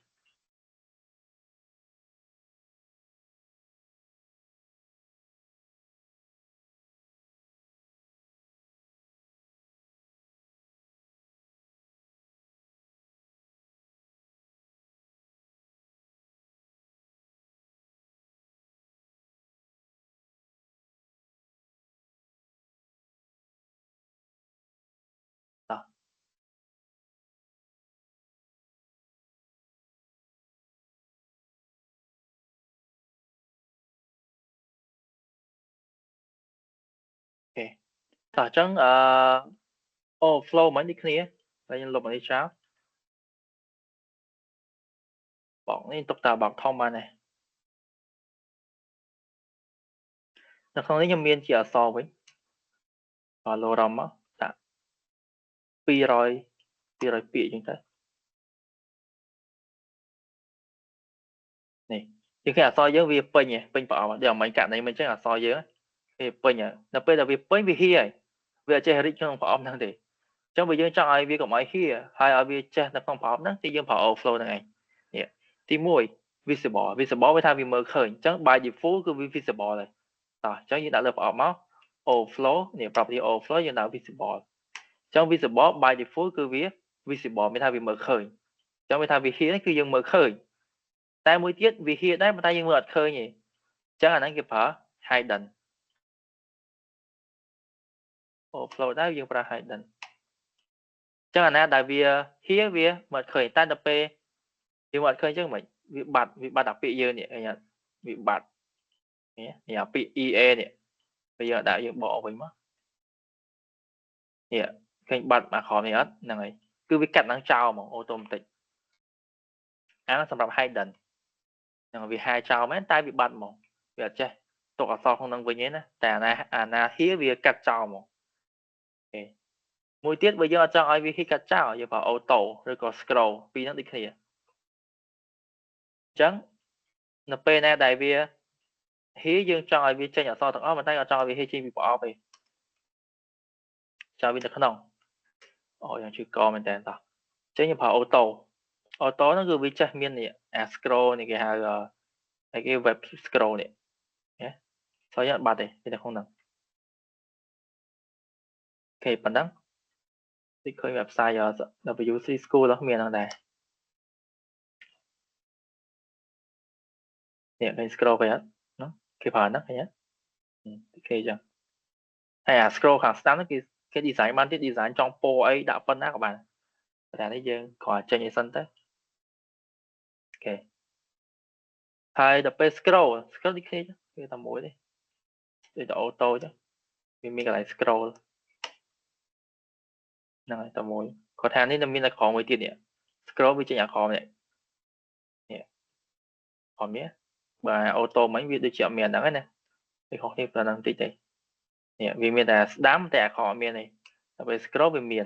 តោះអូខេតោះអញ្ចឹងoverflow មិនដូចគ្នាតែខ្ញុំលុបអានេះចោលbox នេះទុកតែ box ធំបានទេនៅក្នុងនេះខ្ញុំមានជាអក្សរវិញlorem មកដាក់ 200 ពាក្យចឹងទៅនេះជាងគេអក្សរយើងវាពេញប្រអប់ដូចមិនកាត់នេះមិនចឹងអក្សរយើងវាពេញដល់ពេលដែលវាពេញវាហៀវាអត់ចេះរីកក្នុងប្រអប់ហ្នឹងទេអញ្ចឹងបើយើងចង់ឲ្យវាកុំឲ្យហៀហើយឲ្យវាចេះនៅក្នុងប្រអប់ហ្នឹងទីយើងប្រើ overflow ហ្នឹងឯងនេះទី1 visible វាថាវាមើលឃើញអញ្ចឹង by default គឺវា visible ហើយតោះអញ្ចឹងយើងដាក់លើប្រអប់មក overflow នេះ property overflow យើងដាក់ visible អញ្ចឹង visible by default គឺវា visible មានថាវាមើលឃើញអញ្ចឹងវាថាវាហៀនេះគឺយើងមើលឃើញតែមួយទៀតវាហៀដែរប៉ុន្តែយើងមើលអត់ឃើញទេអញ្ចឹងអាហ្នឹងគេប្រើ hidden overflow ដែរយើងប្រើ hidden អញ្ចឹងអាណាដែលវាហៀវាមិនឃើញតែដល់ពេលយើងអត់ឃើញអញ្ចឹងមិនវាបាត់អាពាក្យយើងនេះឃើញអត់វាបាត់នេះអាពាក្យ EA នេះពេលយើងដាក់យើងបកវិញមកនេះឃើញបាត់អាក្រមនេះអត់ហ្នឹងហើយគឺវាកាត់ឡើងចោលហ្មងអូតូម៉ាទិកអានោះសម្រាប់ hidden ហ្នឹងវាហាយចោលមែនតែវាបាត់ហ្មងវាអត់ចេះទុកអក្សរក្នុងនឹងវិញទេណាតែអាណាហៀវាកាត់ចោលហ្មងអូមួយទៀតបើយើងអត់ចង់ឲ្យវាហៀកាត់ចោលយើងប្រើ auto ឬក៏ scroll ពីរហ្នឹងដូចគ្នាអញ្ចឹងនៅពេលណាដែលវាហៀយើងចង់ឲ្យវាចេញអក្សរទាំងអស់ប៉ុន្តែអត់ចង់ឲ្យវាហៀចេញពីប្រអប់ទេចង់វានៅក្នុងអូយ៉ាងជឿកមែនតើតោះអញ្ចឹងយើងប្រើ auto ហ្នឹងគឺវាចេះមាននេះអា scroll នេះគេហៅគេ web scroll នេះណាဆိုရင်បាត់ទេវានៅក្នុងហ្នឹងអូខេប៉ុណ្ណឹងទីឃើញ website WC School ហ្នឹងមានហ្នឹងដែរនេះឃើញ scroll ไปអត់ហ្នឹងគេប្រើហ្នឹងឃើញអត់អូខេអញ្ចឹងហើយអា scroll ខាងស្ដាំហ្នឹងគេ design បានទៀត design ចង់ពណ៌អីដាក់ប៉ុណ្ណាក៏បានតែនេះយើងគ្រាន់ចេញឲ្យសិនទៅអូខេហើយដល់ពេល scroll ដូចគ្នាវាតែមួយទេដូចតែ auto អញ្ចឹងវាមានកន្លែង scroll ហ្នឹងហើយតែមួយគាត់ថានេះនៅមានតែក្រោមមួយទៀតនេះ scroll វាចេញអាក្រោមនេះក្រោមនេះបើ auto មិញវាដូចជាអត់មានហ្នឹងណាវាខុសគ្នាប៉ុណ្ណឹងតិចទេនេះវាមានតែស្ដាំតែអាក្រោមអត់មានទេដល់ពេល scroll វាមាន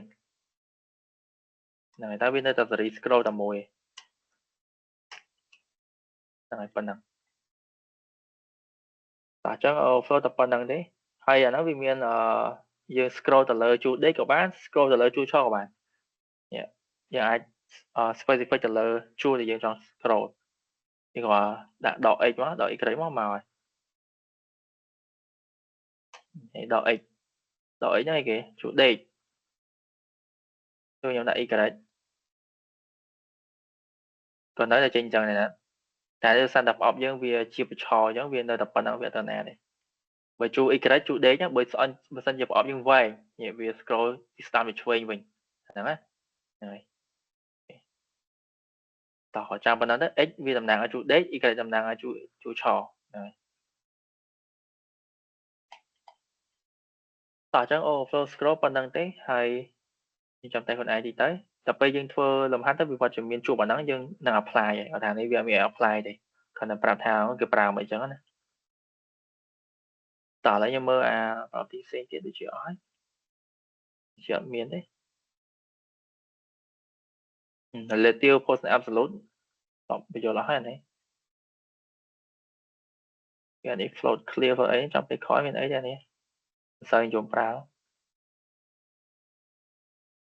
ហ្នឹងហើយតែវានៅតែសេរី scroll តែមួយហ្នឹងហើយប៉ុណ្ណឹងតោះអញ្ចឹង overflow តែប៉ុណ្្នឹងទេហើយអាហ្នឹងវាមានយើង scroll ទៅលើជួរដេកក៏បាន scroll ទៅលើជួរឆក៏បាននេះយើងអាចspecific ទៅលើជួរដែលយើងចង់ scroll យើងក៏ដាក់ដក x មកដក y មកហើយដក x ហ្នឹងឯគេជួរដេកខ្ញុំដាក់ y ក៏នៅតែចេញអញ្ចឹងដែរណាតែដោយសារតែប្រអប់យើងវាជាប្រឆអញ្ចឹងវានៅតែប៉ុណ្្នឹងវាអត់ទៅណាទេបើជួ y ជួដេកហ្នឹងបើស្អិនបើសិនជាប្រអប់យើងវែងវា scroll ពីស្ដាំទៅឆ្វេងវិញហ្នឹងណាហ្នឹងហើយតោះចាំប៉ុណ្ណឹងទៅ x វាតំណាងឲ្យជួដេក y តំណាងឲ្យជួឆហ្នឹងហើយតោះអញ្ចឹង overflow scroll ប៉ុណ្ណឹងទេហើយយើងចាំតែខ្លួនឯងតិចទៅដល់ពេលយើងធ្វើលំហាត់ទៅវាវត្តជំនាញជួបអាហ្នឹងយើងនឹង apply ហើយគាត់ថានេះវាមាន apply ទេគាត់នឹងប្រាប់ថាគេប្រើមិនអញ្ចឹងណាតោះឥឡូវខ្ញុំមើលអាប្រទីផ្សេងទៀតដូចជាអស់ហើយជាអត់មានទេ relative post absolute តបបញ្យល់អស់ហើយនេះវានេះ float clear អីចាំពេលក្រោយមានអីដែរនេះមិនសូវយល់ប្រើ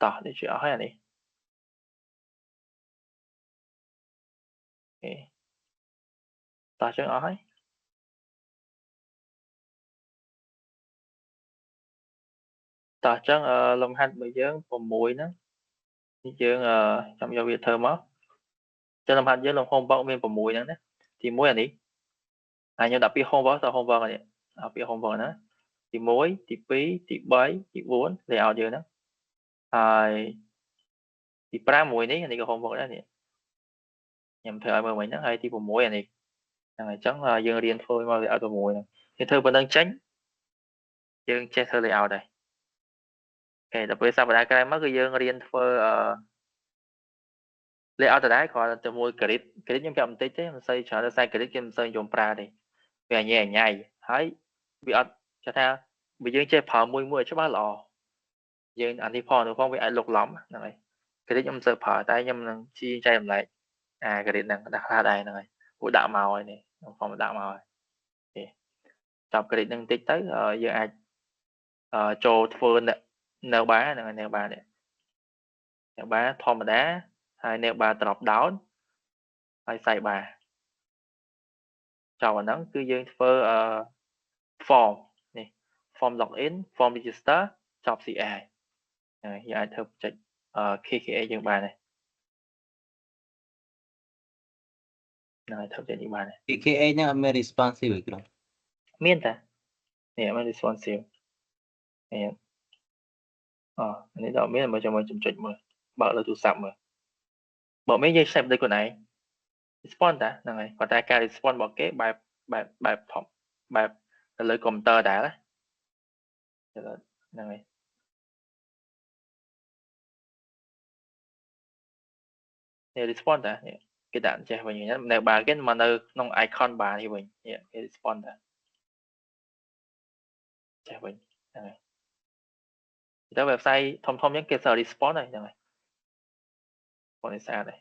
តោះដូចជាអស់ហើយនេះអូខេតោះចឹងអស់ហើយតោះចឹងលំហាត់របស់យើង6ហ្នឹងយើងចាំយកវាធ្វើមកចឹងលំហាត់យើងលំ homework មាន6ហ្នឹងណាទី1អានេះហើយខ្ញុំដាក់ពី homework ទៅ homework នេះពី homework ណាទី1ទី2ទី3ទី4 layout យើងហ្នឹងហើយទី5មួយនេះក៏ homework ដែរនេះខ្ញុំធ្វើឲ្យមើលមិញហ្នឹងហើយទី6អានេះហ្នឹងហើយអញ្ចឹងយើងរៀនធ្វើមក layout 6ហ្នឹងយើងធ្វើប៉ុណ្្នឹងចេញយើងចេះធ្វើ layout ដែរអូខេដល់ពេលសប្តាហ៍ក្រោយមកគឺយើងរៀនធ្វើlayout ដដែលគ្រាន់តែជាមួយ grid ខ្ញុំចាប់បន្តិចទេមិនសូវច្រើនដោយសារ grid គេមិនសូវនិយមប្រើទេវាអញ៉ៃហើយវាអត់ចេះថាបើយើងចេះប្រើមួយច្បាស់ល្អ យើងអានេះផងនោះផងវាអាចលុកឡំហ្នឹងហើយគ្រីតខ្ញុំសើប្រើតែខ្ញុំនឹងชี้ចែកម្លែកគ្រីតហ្នឹងដាក់ខ្លះដែរហ្នឹងហើយព្រោះដាក់មកហើយនេះខ្ញុំផងដាក់មកហើយចាប់គ្រីតហ្នឹងបន្តិចទៅយើងអាចចូលធ្វើនៅបាហ្នឹងហើយនៅបានេះនៅបាធម្មតាហើយនៅបា drop down ហើយ sidebar ចូលអាហ្នឹងគឺយើងធ្វើ form នេះ form login form register ចប់ CI ហើយយើងអាចធ្វើចុចKKA យើងបានដែរហ្នឹងហើយធ្វើចុចនេះបានដែរ KKA ហ្នឹងអត់មាន responsive ទេគ្រូ មានតានេះមាន responsive នេះនេះដល់មានមកចាំចុចមើលបើកលើទូរស័ព្ទមើលបើមានយើង save ដោយខ្លួនឯង respond តាហ្នឹងហើយគាត់តែការ respond របស់គេបែបធំបែបទៅលើ computer ដែរហ្នឹងហើយនេះ respond តាគេដាក់ចេះវិញនៅបារគេមកនៅក្នុង icon បារនេះវិញគេ respond តាចេះវិញហ្នឹងហើយទៅ website ធំៗអញ្ចឹងគេសើ respond ហើយហ្នឹងហើយបងនេះស្អាតហើយ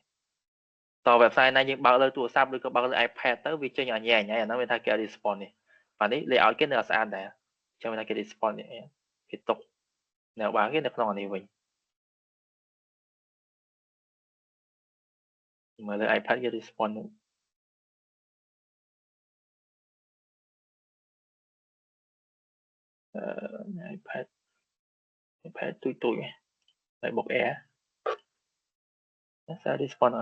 ត website ណាយើងបើកលើទូរស័ព្ទឬក៏បើកលើ iPad ទៅវាចេញអាញ៉ៃអាហ្នឹងវាថាគេ respond នេះបាទនេះ layout គេនៅស្អាតដែរអញ្ចឹងវាថាគេ respond នេះគេទុកនៅបារគេនៅក្នុងអានេះវិញមើលលើ iPad គេ respond នោះiPad ទូចហើយបុក Air សារ respond ត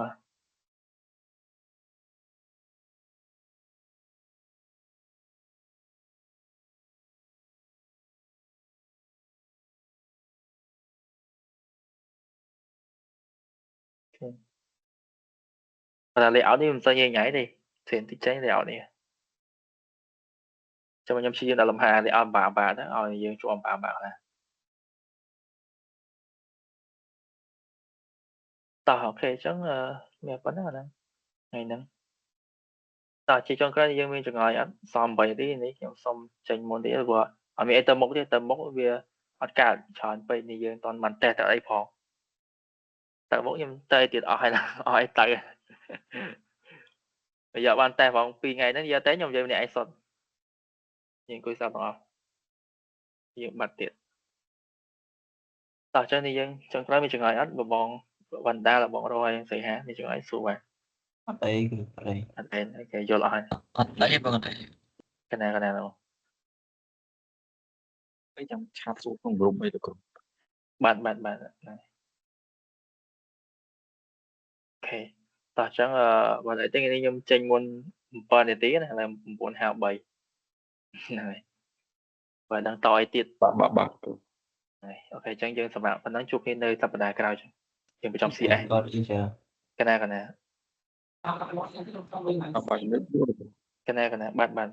ែ layout នេះមិនសូវញ៉ៃទេផ្សេងតិចចេញ layout នេះចាំខ្ញុំព្យាយាមដាក់លំហា layout បាទៅឲ្យយើងជួបបាណាតោះអូខេអញ្ចឹងមានប៉ុណ្ណឹងហ្នឹងថ្ងៃហ្នឹងតោះជាចុងក្រោយយើងមានចម្ងល់អត់សម8នាទីនេះខ្ញុំសុំចេញមុនទៀតព្រោះអត់មានអីទៅមុខទេទៅមុខវាអត់កើតច្រើនពេកនេះយើងតន់មិនតេស្តទៅអីផងទៅមុខខ្ញុំទៅទៀតអស់ហើយអស់អីទៅបើយកបានតេស្តផង2ថ្ងៃហ្នឹងយកតែខ្ញុំនិយាយម្នាក់ឯងសុទ្ធយើងអង្គុយសាប់ទាំងអស់យើងបាត់ទៀតតោះចឹងនេះយើងចុងក្រោយមានចម្ងល់អត់បងវណ្ណដាបងរយសីហាមានចម្ងល់សួរបាទអត់អីគ្រូអត់អី អត់ទេគេយល់អស់ហើយអត់អីបងអត់អីកណានោះ ពេលចាំឆាតសួរក្នុងក្រុមអីទៅគ្រូបាទអូខេតោះអញ្ចឹងបើតែទីនេះខ្ញុំចេញមុន7នាទីណាហើយ9:53ហ្នឹងហើយបើដឹងតអីទៀតបាទហើយអូខេអញ្ចឹងយើងសម្រាប់ប៉ុណ្ណឹងជួបគ្នានៅសប្តាហ៍ក្រោយយើងបញ្ចប់ CS គាត់អ៊ីចាកណាបាទបាទ